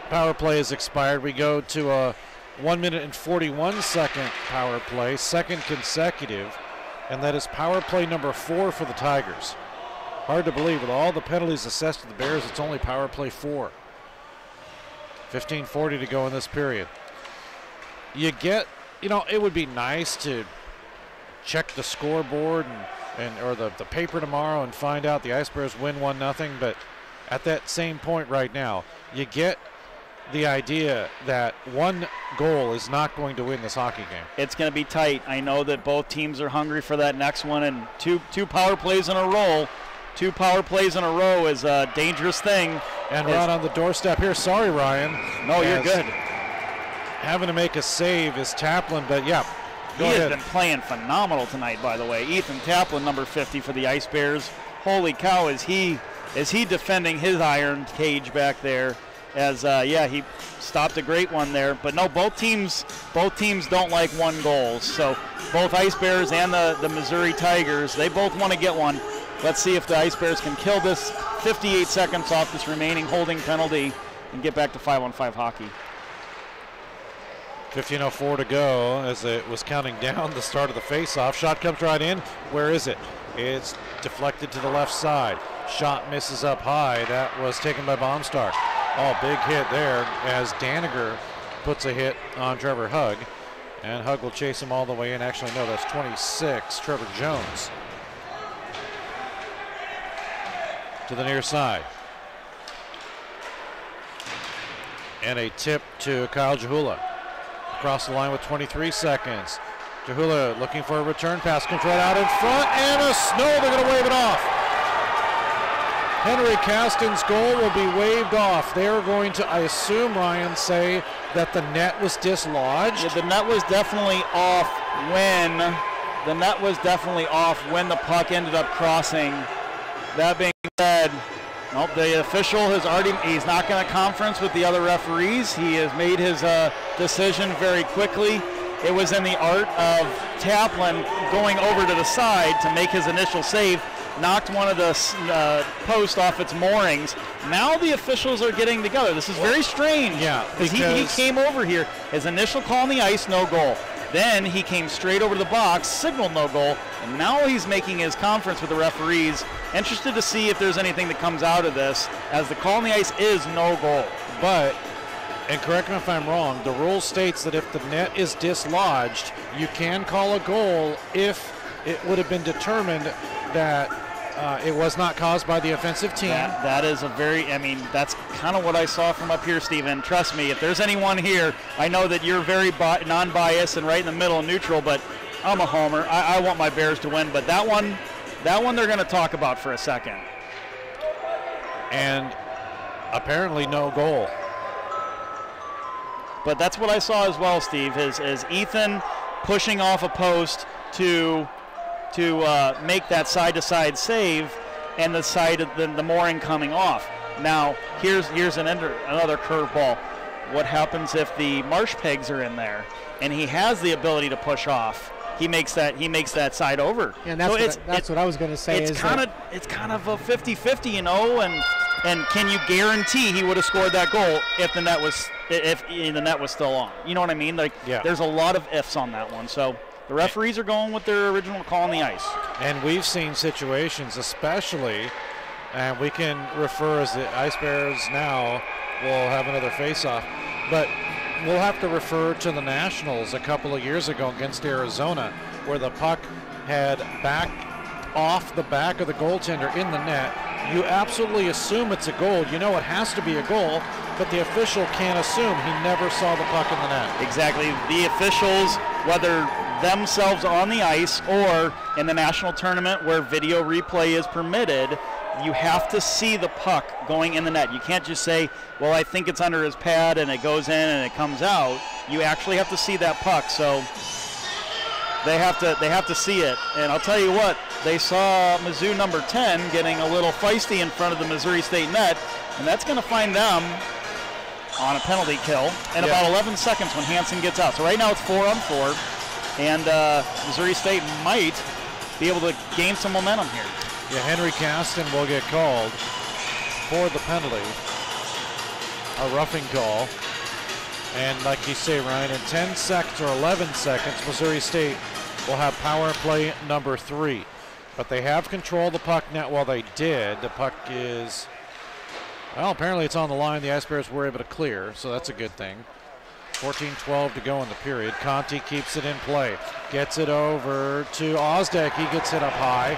power play is expired. We go to a 1 minute and 41 second power play, second consecutive, and that is power play number 4 for the Tigers. Hard to believe, with all the penalties assessed to the Bears, it's only power play 4. 15:40 to go in this period. It would be nice to check the scoreboard or the paper tomorrow and find out the Ice Bears win 1-0, but at that same point right now, you get the idea that one goal is not going to win this hockey game. It's going to be tight. I know that both teams are hungry for that next one, and two power plays in a row. 2 power plays in a row is a dangerous thing. And right on the doorstep here. Sorry, Ryan. No, you're good. Having to make a save is Taplin, but yeah, go ahead. He has been playing phenomenal tonight, by the way. Ethan Taplin, number 50 for the Ice Bears. Holy cow, is he defending his iron cage back there? As he stopped a great one there. But no, both teams don't like 1 goal. So both Ice Bears and the Missouri Tigers, they both want to get one. Let's see if the Ice Bears can kill this 58 seconds off this remaining holding penalty and get back to 5-on-5 hockey. 15:04 to go as it was counting down the start of the face-off. Shot comes right in. Where is it? It's deflected to the left side. Shot misses up high. That was taken by Baumstark. Oh, big hit there as Daniger puts a hit on Trevor Hugg. And Hugg will chase him all the way in. Actually, no, that's 26, Trevor Jones. To the near side. And a tip to Kyle Jahula. Across the line with 23 seconds. Jahula looking for a return pass. Comes right out in front. And a snow. They're going to wave it off. Henry Caston's goal will be waved off. They're going to, I assume, Ryan, say that the net was dislodged. Yeah, the net was definitely off when the puck ended up crossing. That being said, nope, the official he's not going to conference with the other referees. He has made his decision very quickly. It was in the art of Taplin going over to the side to make his initial save. Knocked one of the posts off its moorings. Now the officials are getting together. This is very strange. Yeah, because he came over here. His initial call on the ice, no goal. Then he came straight over to the box, signaled no goal, and now he's making his conference with the referees. Interested to see if there's anything that comes out of this, as the call on the ice is no goal. But, and correct me if I'm wrong, the rule states that if the net is dislodged, you can call a goal if it would have been determined that it was not caused by the offensive team. That is that's kind of what I saw from up here, Stephen. Trust me, if there's anyone here, I know that you're very non-biased and right in the middle and neutral, but I'm a homer. I want my Bears to win, but that one they're going to talk about for a second. And apparently no goal. But that's what I saw as well, Steve, is Ethan pushing off a post to make that side-to-side save, and the side of the mooring coming off. Now, here's another curveball. What happens if the marsh pegs are in there, and he has the ability to push off? He makes that side over. And that's what I was going to say. It's kind of a 50-50, you know, and can you guarantee he would have scored that goal if the net was still on? You know what I mean? Like, yeah. There's a lot of ifs on that one. So The referees are going with their original call on the ice. And we've seen situations, especially, and we can refer as the Ice Bears now will have another face-off, but we'll have to refer to the Nationals a couple of years ago against Arizona, where the puck had back off the back of the goaltender in the net. You absolutely assume it's a goal. You know it has to be a goal, but the official can't assume he never saw the puck in the net. Exactly. The officials, whether themselves on the ice or in the national tournament where video replay is permitted, you have to see the puck going in the net. You can't just say, well, I think it's under his pad and it goes in and it comes out. You actually have to see that puck. So they have to see it. And I'll tell you what, they saw Mizzou number 10 getting a little feisty in front of the Missouri State net, and that's going to find them on a penalty kill in about 11 seconds when Hansen gets out. So right now it's 4-on-4, and Missouri State might be able to gain some momentum here. Yeah, Henry Caston will get called for the penalty, a roughing call. And like you say, Ryan, in 10 seconds or 11 seconds, Missouri State will have power play number 3. But they have control of the puck net while they did. The puck is, well, apparently it's on the line. The Ice Bears were able to clear, so that's a good thing. 14-12 to go in the period. Conti keeps it in play. Gets it over to Osdek. He gets hit up high.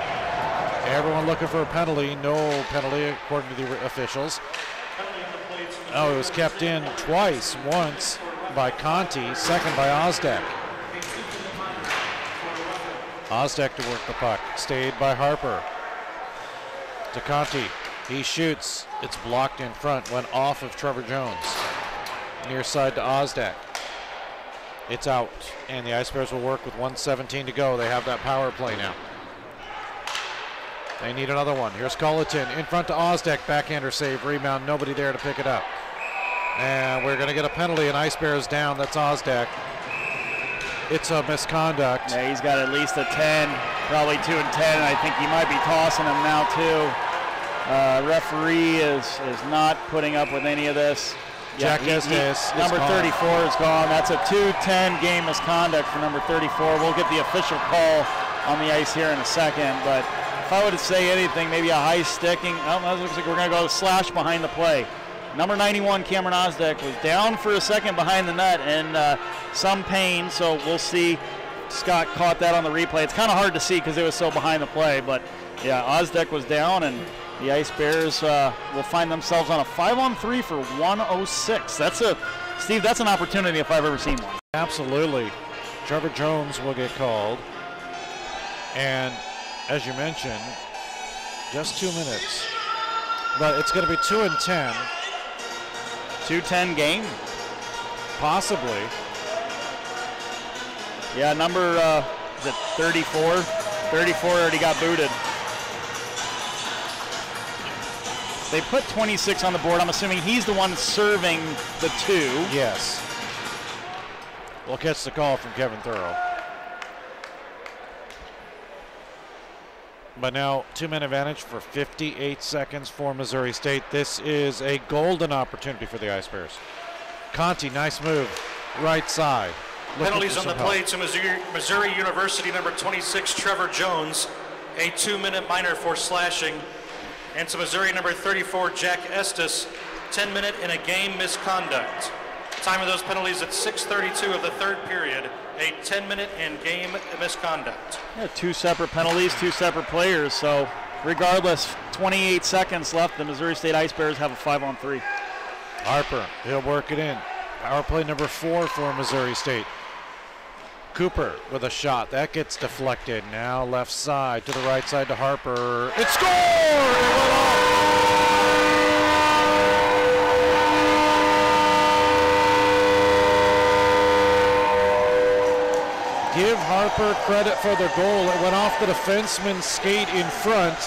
Everyone looking for a penalty. No penalty according to the officials. Oh, it was kept in twice. Once by Conti, second by Osdek. Osdek to work the puck. Stayed by Harper. To Conti. He shoots. It's blocked in front. Went off of Trevor Jones. Near side to Osdek. It's out. And the Ice Bears will work with 1:17 to go. They have that power play now. They need another one. Here's Colleton in front to Osdek. Backhander save. Rebound. Nobody there to pick it up. And we're going to get a penalty, and Ice Bears down. That's Osdek. It's a misconduct. Yeah, he's got at least a 10, probably 2 and 10. I think he might be tossing him now too. Referee is not putting up with any of this. Jack Estes. Number 34 is gone. That's a 2-10 game misconduct for number 34. We'll get the official call on the ice here in a second. But if I were to say anything, maybe a high sticking. Oh, that looks like we're going to go slash behind the play. Number 91, Cameron Osdek, was down for a second behind the net and some pain, so we'll see. Scott caught that on the replay. It's kind of hard to see because it was so behind the play, but yeah, Osdek was down, and the Ice Bears will find themselves on a 5-on-3 for 1:06. Steve, that's an opportunity if I've ever seen one. Absolutely. Trevor Jones will get called, and as you mentioned, just 2 minutes. But it's going to be 2 and 10. 2-10 game? Possibly. Yeah, number, is it 34? 34 already got booted. They put 26 on the board. I'm assuming he's the one serving the 2. Yes. We'll catch the call from Kevin Thurl. But now 2-minute advantage for 58 seconds for Missouri State. This is a golden opportunity for the Ice Bears. Conti, nice move, right side. Penalties on the play to Missouri University number 26, Trevor Jones, a 2-minute minor for slashing. And to Missouri number 34, Jack Estes, 10-minute in a game misconduct. Time of those penalties at 6:32 of the third period, a 10-minute in game misconduct. Yeah, 2 separate penalties, 2 separate players. So regardless, 28 seconds left. The Missouri State Ice Bears have a 5-on-3. Harper, he'll work it in. Power play number 4 for Missouri State. Cooper with a shot. That gets deflected. Now left side to the right side to Harper. It's scored! It went off! Give Harper credit for the goal. It went off the defenseman's skate in front,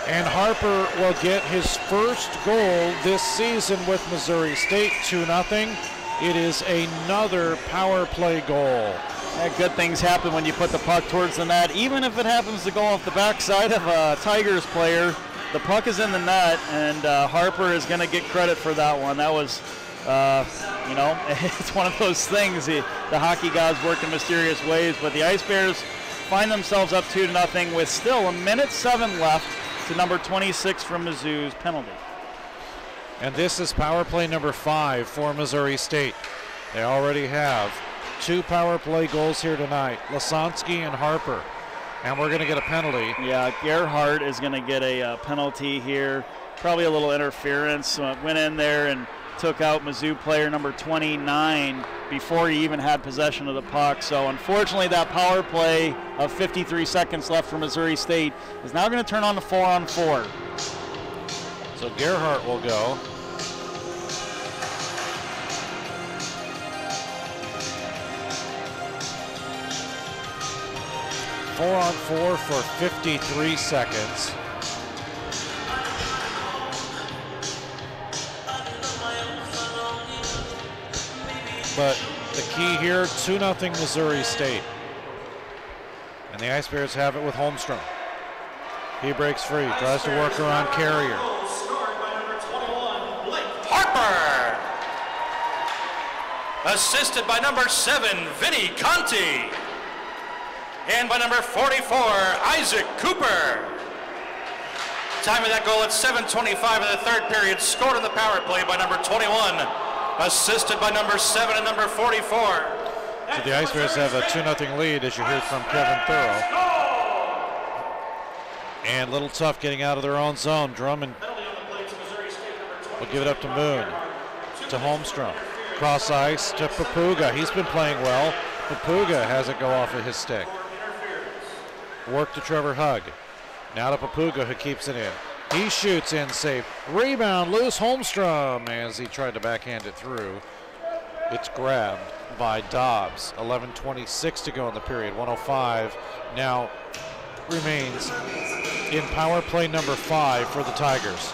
and Harper will get his first goal this season with Missouri State, 2-0. It is another power play goal. Yeah, good things happen when you put the puck towards the net. Even if it happens to go off the backside of a Tigers player, the puck is in the net, and Harper is going to get credit for that one. That was You know, it's one of those things. The hockey gods work in mysterious ways, but the Ice Bears find themselves up 2-0 with still 1:07 left to number 26 from Mizzou's penalty. And this is power play number 5 for Missouri State. They already have 2 power play goals here tonight, Lasansky and Harper. And we're going to get a penalty. Yeah, Gerhardt is going to get a penalty here. Probably a little interference. Went in there and took out Mizzou player number 29 before he even had possession of the puck. So unfortunately that power play of 53 seconds left for Missouri State is now going to turn on the 4-on-4. So Gerhardt will go. Four-on-4 for 53 seconds. But the key here, 2-0 Missouri State. And the Ice Bears have it with Holmstrom. He breaks free, tries to work around Carrier. Harper! Assisted by number 7, Vinny Conti. And by number 44, Isaac Cooper. Time of that goal at 7:25 of the third period, scored in the power play by number 21. Assisted by number 7 and number 44. So the Ice Bears have a 2-0 lead, as you heard from Kevin Thurl. And a little tough getting out of their own zone. Drummond will give it up to Moon, to Holmstrom. Cross ice to Papuga. He's been playing well. Papuga has it go off of his stick. Work to Trevor Hugg. Now to Papuga, who keeps it in. He shoots in safe. Rebound loose, Holmstrom, as he tried to backhand it through. It's grabbed by Dobbs. 11:26 to go in the period. 105 now remains in power play number 5 for the Tigers.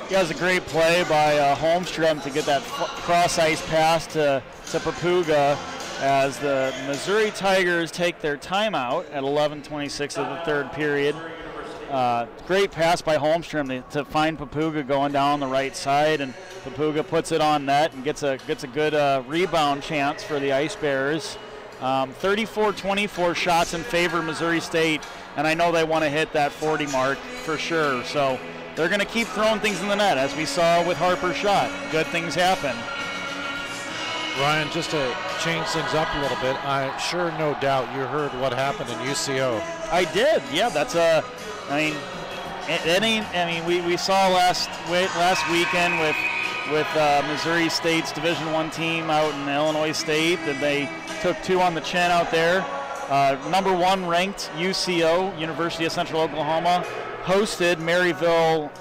He has a great play by Holmstrom to get that cross ice pass to Papuga as the Missouri Tigers take their timeout at 11:26 of the third period. Great pass by Holmstrom to find Papuga going down the right side, and Papuga puts it on net and gets a good rebound chance for the Ice Bears. 34-24 shots in favor of Missouri State, and I know they want to hit that 40 mark for sure. So they're going to keep throwing things in the net, as we saw with Harper's shot. Good things happen. Ryan, just to change things up a little bit, I'm sure no doubt you heard what happened in UCO. I did, yeah. That's we saw last weekend with Missouri State's Division I team out in Illinois State that they took 2 on the chin out there. Number 1 ranked UCO, University of Central Oklahoma, hosted Maryville.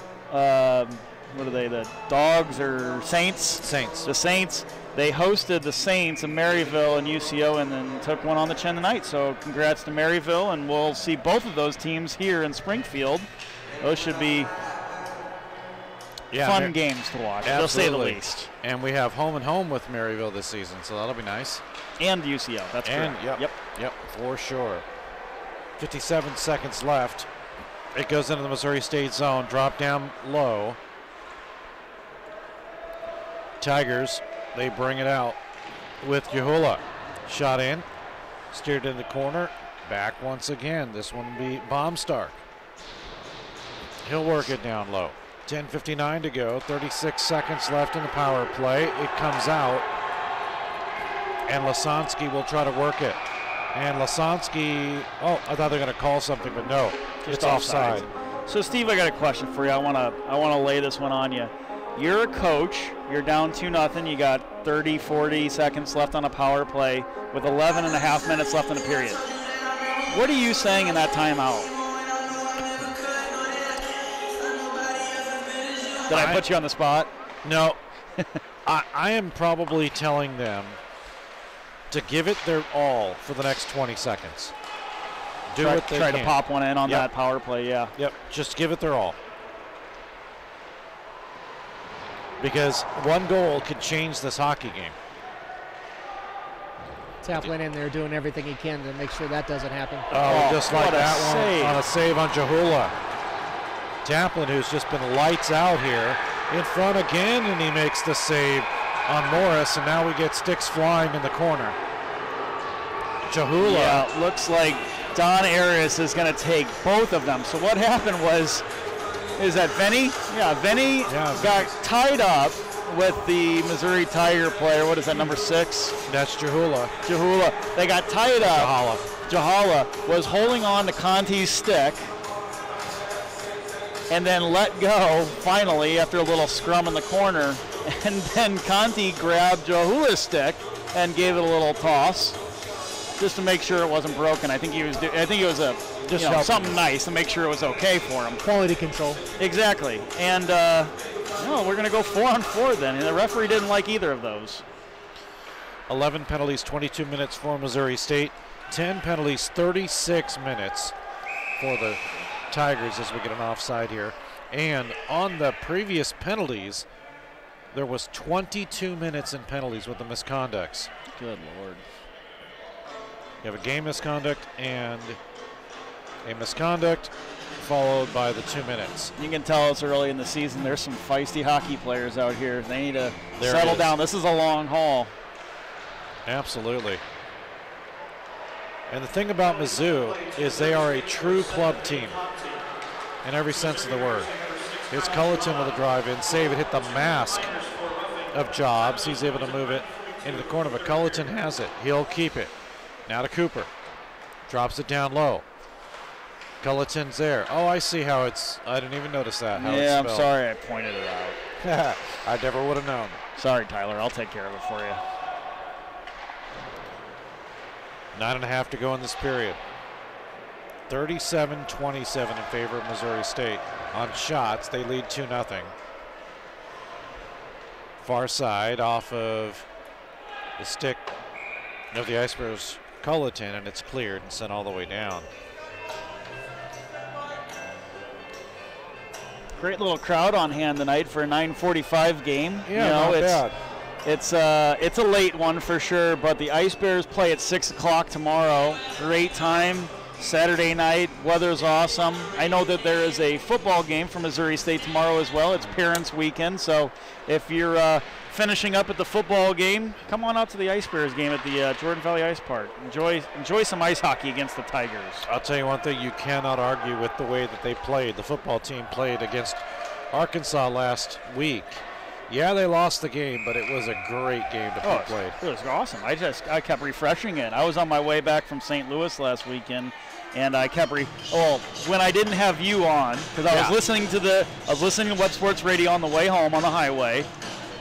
What are they? The Dogs or Saints? Saints. The Saints. They hosted the Saints in Maryville and UCO, and then took 1 on the chin tonight. So congrats to Maryville, and we'll see both of those teams here in Springfield. Those should be fun games to watch, to say the least. And we have home and home with Maryville this season, so that'll be nice. And UCO, that's correct. Yep, for sure. 57 seconds left. It goes into the Missouri State zone, drop down low. Tigers, they bring it out with Yahula. Shot in, steered in the corner, back once again. This one will be Baumstark. He'll work it down low. 10:59 to go, 36 seconds left in the power play. It comes out, and Lasansky will try to work it. And Lasansky, I thought they were going to call something, but no, it's offside. So Steve, I got a question for you. I want to lay this one on you. You're a coach, you're down 2-0, you got 30, 40 seconds left on a power play with 11 and a half minutes left in the period. What are you saying in that timeout? Did I put you on the spot? No. I am probably telling them to give it their all for the next 20 seconds. Try to pop one in on that power play, yeah. Yep, just give it their all. Because one goal could change this hockey game. Taplin in there doing everything he can to make sure that doesn't happen. Oh, just like that one on a save on Jahula. Taplin, who's just been lights out here, in front again, and he makes the save on Morris, and now we get sticks flying in the corner. Jahula. Yeah, looks like Don Arias is going to take both of them. So what happened is that Venny got tied up with the Missouri Tiger player. What is that, number 6? That's Jahula. They got tied up. Jahala was holding on to Conti's stick and then let go finally after a little scrum in the corner. And then Conti grabbed Jahula's stick and gave it a little toss just to make sure it wasn't broken. I think it was something nice to make sure it was okay for him. Quality control. Exactly. And we're going to go 4-on-4 then. And the referee didn't like either of those. 11 penalties, 22 minutes for Missouri State. 10 penalties, 36 minutes for the Tigers as we get an offside here. And on the previous penalties, there was 22 minutes in penalties with the misconducts. Good Lord. You have a game misconduct and a misconduct followed by the 2 minutes. You can tell it's early in the season. There's some feisty hockey players out here. They need to settle down. This is a long haul. Absolutely. And the thing about Mizzou is they are a true club team in every sense of the word. Here's Culleton with a drive-in save. It hit the mask of Jobs. He's able to move it into the corner, but Culleton has it. He'll keep it. Now to Cooper. Drops it down low. Culleton's there. Oh, I see how it's, I didn't even notice that. Yeah, I'm sorry I pointed it out. I never would have known. Sorry, Tyler. I'll take care of it for you. 9.5 to go in this period. 37-27 in favor of Missouri State. On shots, they lead 2-0. Far side off of the stick of the Ice Bears Culleton, and it's cleared and sent all the way down. Great little crowd on hand tonight for a 9:45 game. Yeah, not bad. It's a late one for sure, but the Ice Bears play at 6 o'clock tomorrow. Great time. Saturday night, weather's awesome. I know that there is a football game for Missouri State tomorrow as well. It's Parents Weekend, so if you're finishing up at the football game, come on out to the Ice Bears game at the Jordan Valley Ice Park. Enjoy some ice hockey against the Tigers. I'll tell you one thing, you cannot argue with the way that they played. The football team played against Arkansas last week. Yeah, they lost the game, but it was a great game to be played. It was awesome. I kept refreshing it. I was on my way back from St. Louis last weekend, and I kept when I didn't have you on, because I was listening to Web Sports Radio on the way home on the highway,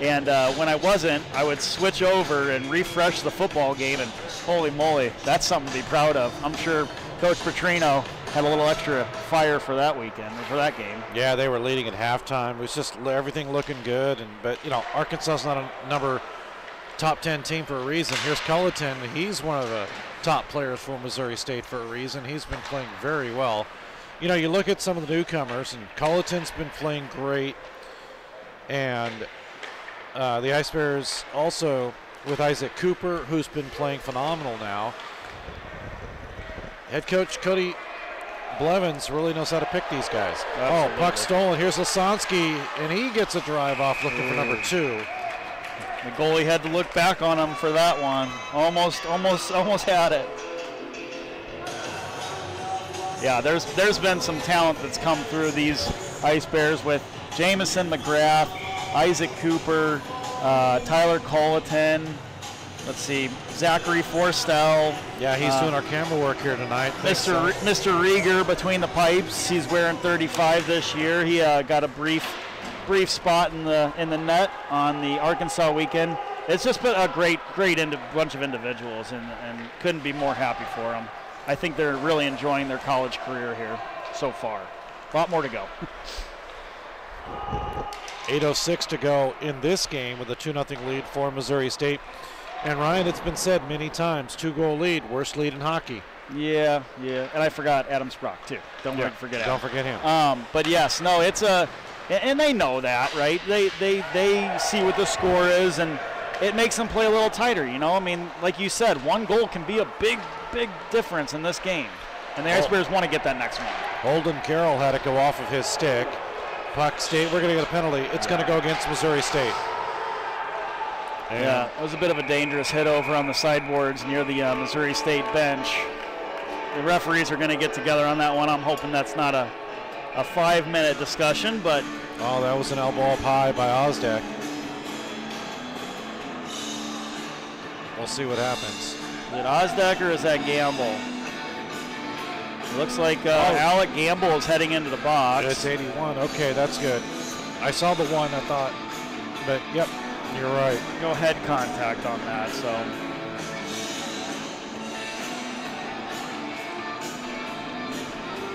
and when I wasn't, I would switch over and refresh the football game, and holy moly, that's something to be proud of. I'm sure Coach Petrino had a little extra fire for that weekend, or for that game. Yeah, they were leading at halftime. It was just everything looking good. But Arkansas is not a top 10 team for a reason. Here's Culleton. He's one of the top players for Missouri State for a reason. He's been playing very well. You look at some of the newcomers, and Culleton's been playing great. And the Ice Bears also with Isaac Cooper, who's been playing phenomenal now. Head coach Cody Blevins really knows how to pick these guys. Absolutely. Oh, puck stolen. Here's Lasansky, and he gets a drive off looking for number 2. The goalie had to look back on him for that one. Almost had it. Yeah, there's been some talent that's come through these Ice Bears with Jamison McGrath, Isaac Cooper, Tyler Culleton. Let's see, Zachary Forstel. Yeah, he's doing our camera work here tonight. Mr. Rieger between the pipes. He's wearing 35 this year. He got a brief spot in the net on the Arkansas weekend. It's just been a great bunch of individuals, and couldn't be more happy for them. I think they're really enjoying their college career here so far. A lot more to go. 8:06 to go in this game with a 2-0 lead for Missouri State. And Ryan, it's been said many times, 2-goal lead, worst lead in hockey. Yeah. And I forgot Adam Sprock, too. Don't forget him. Don't forget him. But yes, no, it's and they know that, right? They see what the score is, and it makes them play a little tighter, I mean, like you said, one goal can be a big difference in this game. And the Ice Bears want to get that next one. Holden Carroll had it go off of his stick. Puck State, we're going to get a penalty. It's going to go against Missouri State. Yeah, it was a bit of a dangerous hit over on the sideboards near the Missouri State bench. The referees are going to get together on that one. I'm hoping that's not a 5-minute discussion, but... Oh, that was an elbow up high by Osdek. We'll see what happens. Is it Osdek or is that Gamble? It looks like Alec Gamble is heading into the box. It's 81. Okay, that's good. I saw the one, I thought, but yep, you're right. No head contact on that, so.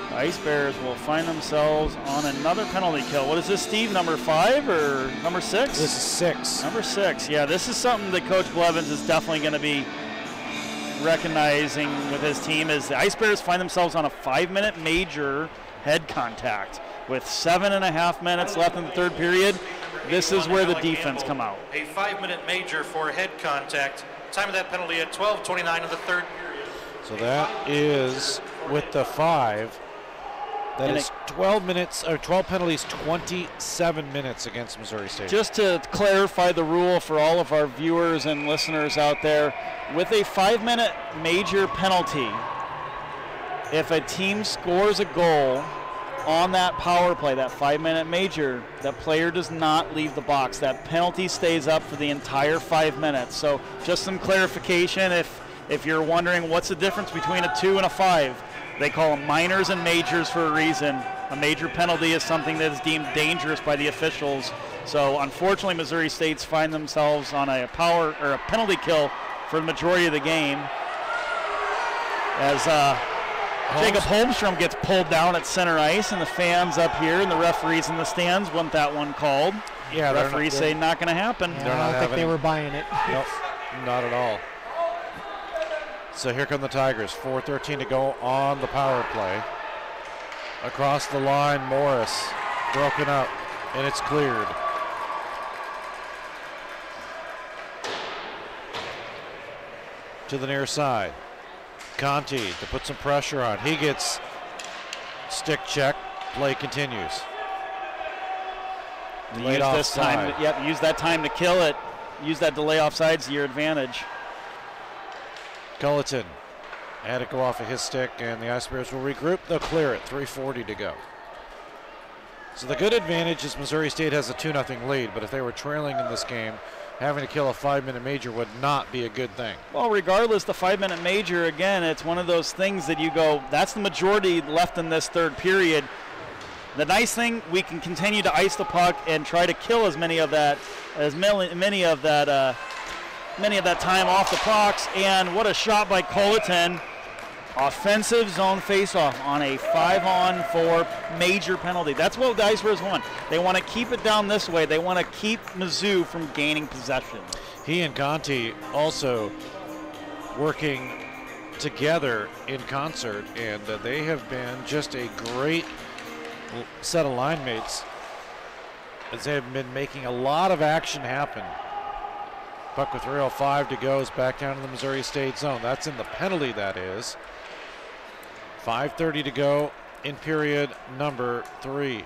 The Ice Bears will find themselves on another penalty kill. What is this, Steve? Number 5 or number 6? This is 6. Number 6. Yeah, this is something that Coach Blevins is definitely going to be recognizing with his team, is the Ice Bears find themselves on a 5-minute major head contact with 7.5 minutes left in the third period. This is where the defense come out. A 5-minute major for head contact. Time of that penalty at 12:29 of the third period. So that is with the 5. That is 12 minutes or 12 penalties, 27 minutes against Missouri State. Just to clarify the rule for all of our viewers and listeners out there, with a 5-minute major penalty, if a team scores a goal on that power play, that 5-minute major, that player does not leave the box. That penalty stays up for the entire 5 minutes. So just some clarification if you're wondering what's the difference between a 2 and a 5. They call them minors and majors for a reason. A major penalty is something that is deemed dangerous by the officials. So unfortunately, Missouri State's find themselves on a power or a penalty kill for the majority of the game. As Jacob Holmstrom gets pulled down at center ice, and the fans up here and the referees in the stands want that one called. Yeah, the referees say not going to happen. Yeah, I don't think they were buying it. Nope, not at all. So here come the Tigers. 4:13 to go on the power play. Across the line, Morris broken up, and it's cleared. To the near side. Conti to put some pressure on. He gets stick check. Play continues. Use this time. Use that time to kill it. Use that delay offsides to your advantage. Culleton had it go off of his stick, and the Ice Bears will regroup. They'll clear it. 3:40 to go. So the good advantage is Missouri State has a 2-0 lead, but if they were trailing in this game, having to kill a 5-minute major would not be a good thing. Well, regardless, the 5-minute major, again, it's one of those things that you go, that's the majority left in this third period. The nice thing, we can continue to ice the puck and try to kill as many of that time off the pucks. And what a shot by Culleton. Offensive zone faceoff on a 5-on-4 major penalty. That's what the Ice Bears want. They want to keep it down this way. They want to keep Mizzou from gaining possession. He and Conti also working together in concert, and they have been just a great set of line mates as they have been making a lot of action happen. Puck with 3:05 to go is back down in the Missouri State zone. That's in the penalty, that is. 5:30 to go in period number 3.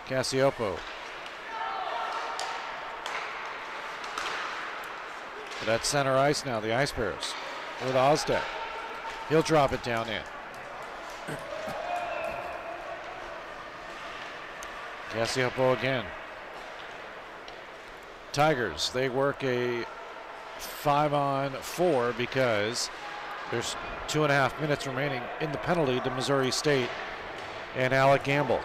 Cassiopo. But at center ice now, the Ice Bears with Osdek. He'll drop it down in. Cassiopo again. Tigers, they work a 5-on-4 because there's 2.5 minutes remaining in the penalty to Missouri State and Alec Gamble.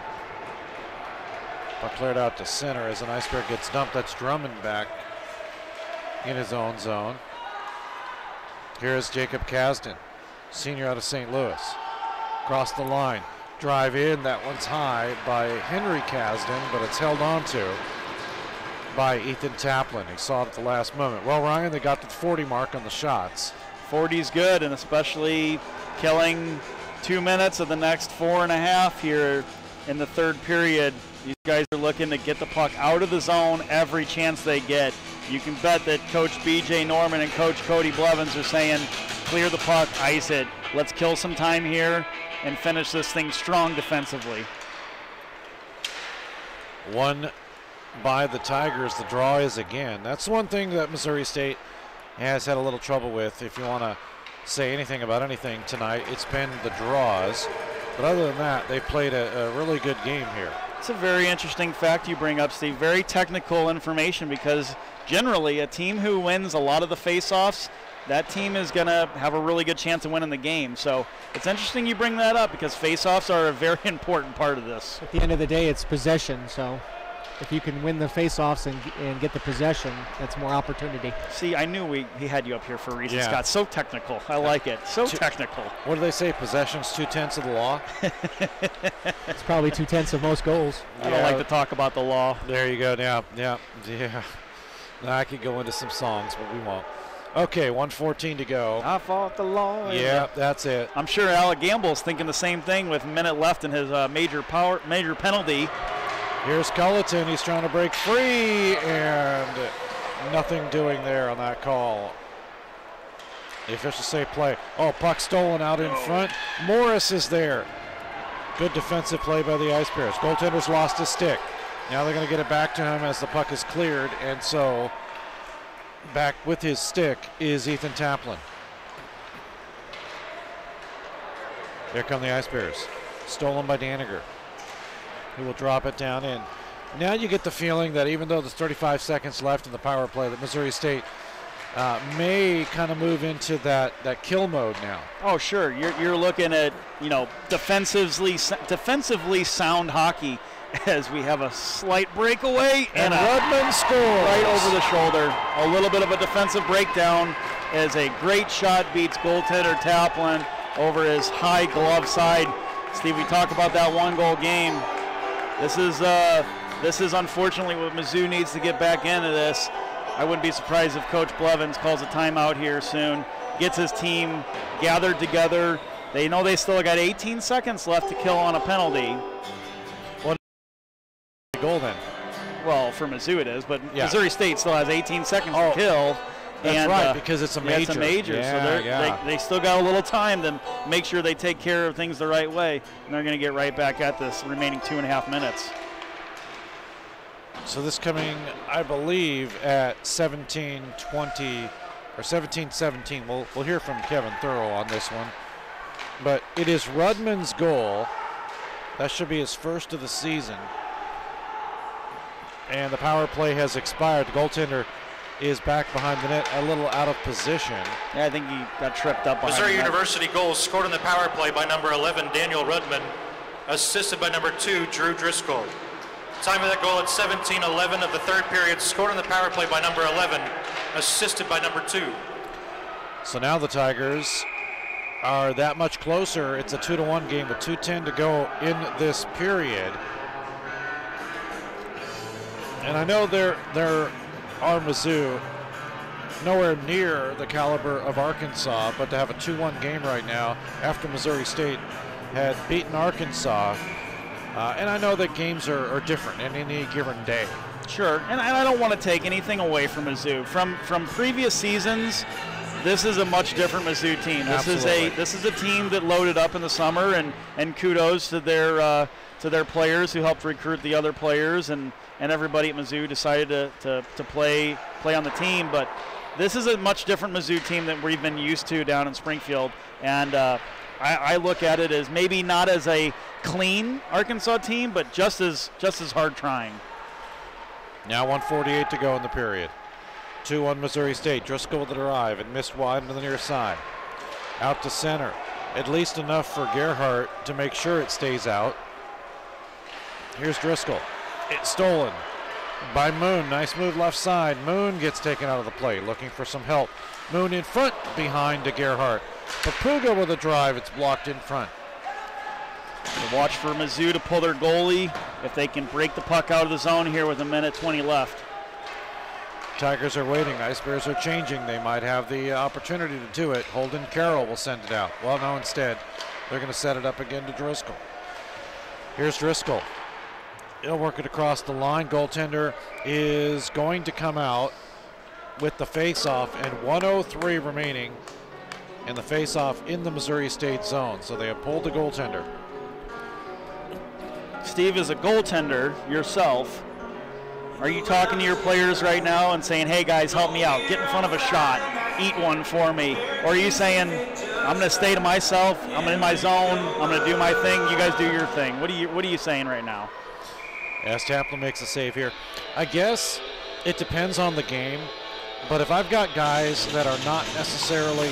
Puck cleared out to center as an Ice Bear gets dumped. That's Drummond back in his own zone. Here's Jacob Kasdan, senior out of St. Louis. Across the line, drive in. That one's high by Henry Kasdan, but it's held on to by Ethan Taplin. He saw it at the last moment. Well, Ryan, they got to the 40 mark on the shots. 40's good, and especially killing 2 minutes of the next 4.5 here in the third period. These guys are looking to get the puck out of the zone every chance they get. You can bet that Coach B.J. Norman and Coach Cody Blevins are saying, clear the puck, ice it. Let's kill some time here. and finish this thing strong defensively. One by the Tigers. The draw is again. That's one thing that Missouri State has had a little trouble with. If you want to say anything about anything tonight, it's been the draws. But other than that, they played a really good game here. It's a very interesting fact you bring up, Steve. Very technical information, because generally a team who wins a lot of the face-offs, that team is going to have a really good chance of winning the game. So it's interesting you bring that up, because face-offs are a very important part of this. At the end of the day, it's possession. So if you can win the face-offs and get the possession, that's more opportunity. See, I knew he had you up here for a reason, Yeah. Scott. So technical. I like it. So technical. What do they say? Possession's 2/10 of the law? It's probably 2/10 of most goals. I don't like to talk about the law. There you go. Yeah. Now I could go into some songs, but we won't. Okay, 1:14 to go. I fought the law. Yeah, that's it. I'm sure Alec Gamble's thinking the same thing with a minute left in his major penalty. Here's Culleton. He's trying to break free, and nothing doing there on that call. The officials say play. Oh, puck stolen out in front. Morris is there. Good defensive play by the Ice Bears. Goaltender's lost his stick. Now they're going to get it back to him as the puck is cleared, and so back with his stick is Ethan Taplin. Here come the Ice Bears. Stolen by Daniger, who will drop it down in. Now you get the feeling that even though there's 35 seconds left in the power play, that Missouri State may kind of move into that kill mode now. Oh, sure. You're looking at, defensively sound hockey, as we have a slight breakaway And Rudman scores right over the shoulder. A little bit of a defensive breakdown as a great shot beats goaltender Taplin over his high glove side. Steve, we talk about that one-goal game. This is unfortunately what Mizzou needs to get back into this. I wouldn't be surprised if Coach Blevins calls a timeout here soon, gets his team gathered together. They know they still got 18 seconds left to kill on a penalty. Goal then. Well, for Mizzou it is, but Yeah. Missouri State still has 18 seconds to kill. That's right, because it's a major. It's a major, Yeah, so they still got a little time to make sure they take care of things the right way, and they're going to get right back at this remaining 2.5 minutes. So this coming, I believe, at 17:20 or 17:17. We'll hear from Kevin Thurl on this one. But it is Rudman's goal. That should be his first of the season. And the power play has expired. The goaltender is back behind the net, a little out of position. Yeah, I think he got tripped up behind Missouri the net. University goals scored on the power play by number 11, Daniel Rudman, assisted by number 2, Drew Driscoll. Time of that goal at 17:11 of the third period, scored on the power play by number 11, assisted by number 2. So now the Tigers are that much closer. It's a 2-1 game with 2:10 to go in this period. And I know there are Mizzou nowhere near the caliber of Arkansas, but to have a 2-1 game right now after Missouri State had beaten Arkansas, and I know that games are different in any given day. Sure, and I don't want to take anything away from Mizzou. From previous seasons, this is a much different Mizzou team. This is a team that loaded up in the summer, and kudos to their players who helped recruit the other players, and everybody at Mizzou decided to play on the team. But this is a much different Mizzou team than we've been used to down in Springfield, and I look at it as maybe not as a clean Arkansas team, but just as hard trying. Now 1:48 to go in the period. 2-1 Missouri State. Driscoll with the drive and missed wide to the near side. Out to center. At least enough for Gerhardt to make sure it stays out. Here's Driscoll. It's stolen by Moon. Nice move left side. Moon gets taken out of the play, looking for some help. Moon in front, behind to Gerhardt. Papuga with a drive. It's blocked in front. Watch for Mizzou to pull their goalie if they can break the puck out of the zone here with 1:20 left. Tigers are waiting. Ice Bears are changing. They might have the opportunity to do it. Holden Carroll will send it out. Well, no, instead, they're going to set it up again to Driscoll. Here's Driscoll. He'll work it across the line. Goaltender is going to come out with the face-off, and 1:03 remaining and the face-off in the Missouri State zone. So they have pulled the goaltender. Steve, as a goaltender yourself, are you talking to your players right now and saying, hey guys, help me out, get in front of a shot, eat one for me? Or are you saying, I'm going to stay to myself, I'm in my zone, I'm going to do my thing, you guys do your thing? What are you saying right now? As Taplin makes a save here. I guess it depends on the game, but if I've got guys that are not necessarily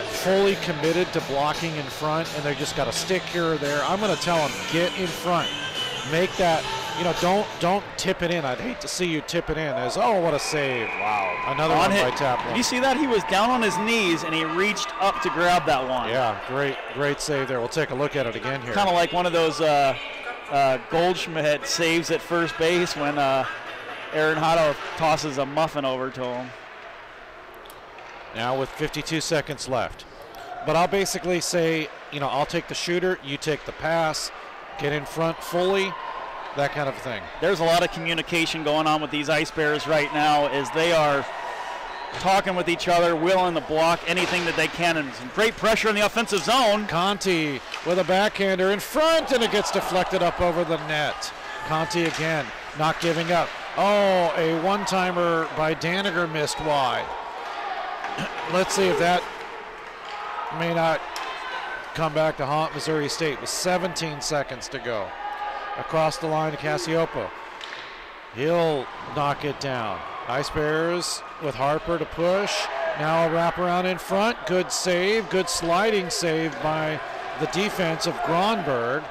fully committed to blocking in front and they just got a stick here or there, I'm going to tell them, get in front. Make that, don't tip it in. I'd hate to see you tip it in as, oh, what a save. Wow. Another one by Taplin. Did you see that? He was down on his knees and he reached up to grab that one. Yeah, great save there. We'll take a look at it again here. Kind of like one of those Goldschmidt saves at first base when Aaron Hotto tosses a muffin over to him. Now with 52 seconds left. But I'll basically say, I'll take the shooter, you take the pass, get in front fully, that kind of thing. There's a lot of communication going on with these Ice Bears right now as they are talking with each other, willing to block anything that they can, and some great pressure in the offensive zone. Conti with a backhander in front, and it gets deflected up over the net. Conti again, not giving up. Oh, a one-timer by Daniger missed wide. Let's see if that may not come back to haunt Missouri State with 17 seconds to go. Across the line to Cassiopo. He'll knock it down. Ice Bears with Harper to push. Now a wraparound in front. Good save, good sliding save by the defense of Gronberg.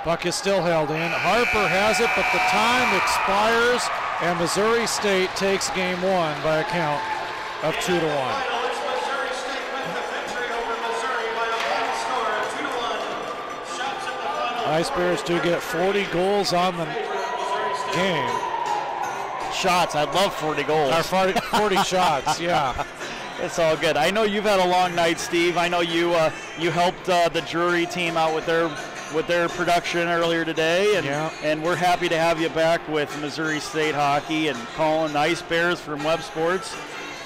Puck is still held in. Harper has it, but the time expires, and Missouri State takes game one by a count of 2-1. Ice Bears do get 40 goals on the game. Shots, I'd love 40 goals. Or 40 shots, yeah. It's all good. I know you've had a long night, Steve. I know you helped the Drury team out with their production earlier today, and we're happy to have you back with Missouri State hockey and calling the Ice Bears from Web Sports.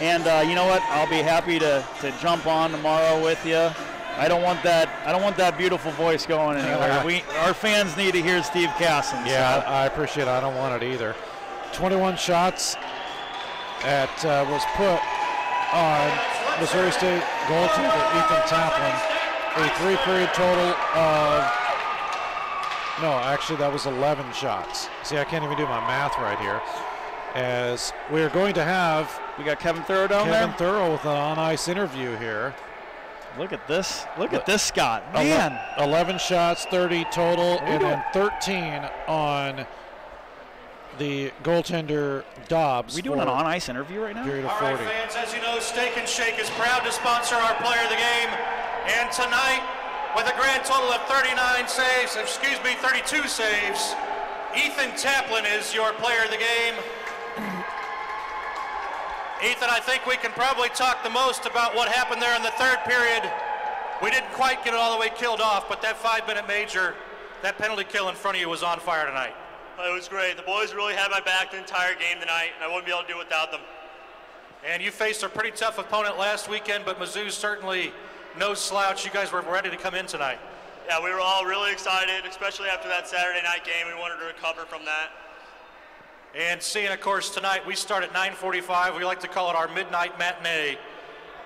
And you know what? I'll be happy to jump on tomorrow with you. I don't want that beautiful voice going anywhere. Our fans need to hear Steve Casson. Yeah, so. I appreciate it. I don't want it either. 21 shots was put on Missouri State goaltender Ethan Taplin. A 3-period total of, no, actually that was 11 shots. See, I can't even do my math right here. As we're going to have, we got Kevin Thurrow down there. Kevin Thurrow with an on-ice interview here. Look at this. Look at this, Scott. Man. 11 shots, 30 total, and then 13 on the goaltender Dobbs. We doing an on-ice interview right now? Period of 40. All right, fans, as you know, Steak and Shake is proud to sponsor our player of the game. And tonight, with a grand total of 32 saves, Ethan Taplin is your player of the game. Ethan, I think we can probably talk the most about what happened there in the third period. We didn't quite get it all the way killed off, but that 5-minute major, that penalty kill in front of you was on fire tonight. It was great. The boys really had my back the entire game tonight, and I wouldn't be able to do it without them. And you faced a pretty tough opponent last weekend, but Mizzou's certainly no slouch. You guys were ready to come in tonight. Yeah, we were all really excited, especially after that Saturday night game. We wanted to recover from that. And seeing, of course, tonight we start at 9:45. We like to call it our midnight matinee,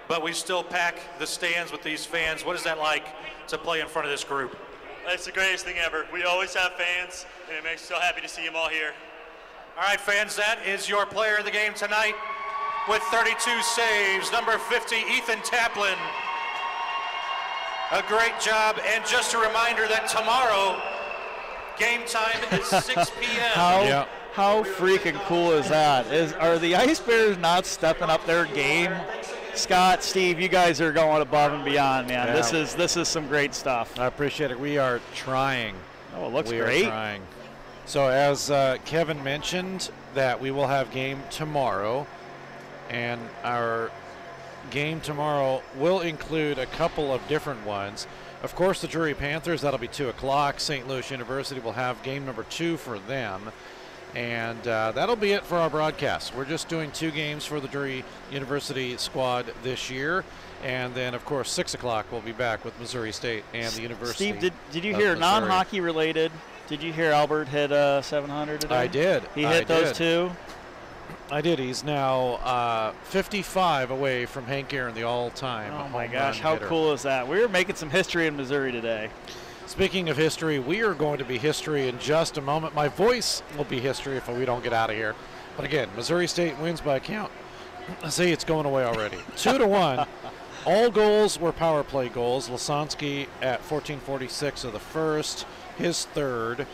but we still pack the stands with these fans. What is that like to play in front of this group? It's the greatest thing ever. We always have fans, and it makes us so happy to see them all here. All right, fans, that is your player of the game tonight with 32 saves, number 50, Ethan Taplin. A great job, and just a reminder that tomorrow, game time is 6 p.m. How freaking cool is that? Are the Ice Bears not stepping up their game? Scott, Steve, you guys are going above and beyond, man. Yeah. This is some great stuff. I appreciate it. We are trying. Oh, it looks great. We are trying. So as Kevin mentioned, that we will have game tomorrow, and our game tomorrow will include a couple of different ones. Of course, the Drury Panthers, that'll be 2 o'clock. St. Louis University will have game number 2 for them. And that'll be it for our broadcast. We're just doing 2 games for the Drury University squad this year. And then, of course, 6 o'clock we'll be back with Missouri State and the University. Steve, did you hear non-hockey related? Did you hear Albert hit 700 today? I did. He hit those 2? I did. He's now 55 away from Hank Aaron, the all-time Oh, my home gosh. run How hitter. cool is that? We were making some history in Missouri today. Speaking of history, we are going to be history in just a moment. My voice will be history if we don't get out of here. But again, Missouri State wins by a count. See, it's going away already. 2-1. All goals were power play goals. Lasansky at 14:46 of the first, his third.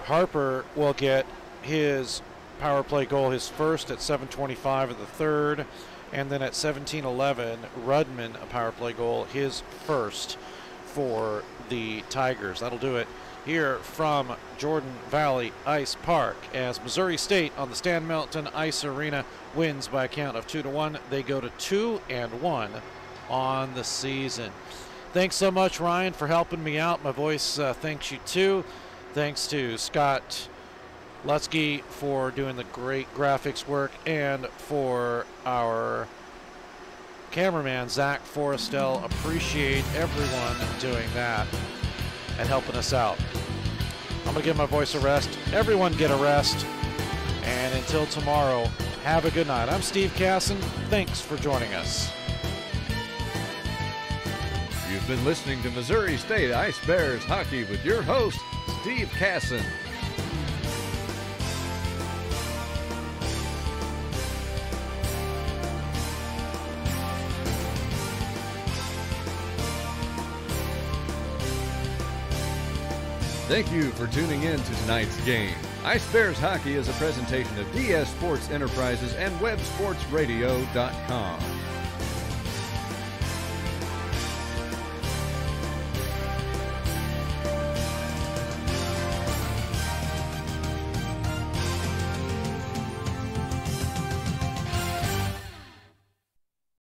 Harper will get his power play goal, his first at 7:25 of the third. And then at 17:11, Rudman, a power play goal, his first for the Tigers. That'll do it here from Jordan Valley Ice Park as Missouri State on the Stan Melton Ice Arena wins by a count of 2-1. They go to 2-1 on the season. Thanks so much, Ryan, for helping me out. My voice thanks you too. Thanks to Scott Lutzke for doing the great graphics work, and for our cameraman, Zach Forrestel. Appreciate everyone doing that and helping us out. I'm going to give my voice a rest. Everyone get a rest. And until tomorrow, have a good night. I'm Steve Casson. Thanks for joining us. You've been listening to Missouri State Ice Bears Hockey with your host, Steve Casson. Thank you for tuning in to tonight's game. Ice Bears Hockey is a presentation of DS Sports Enterprises and WebSportsRadio.com.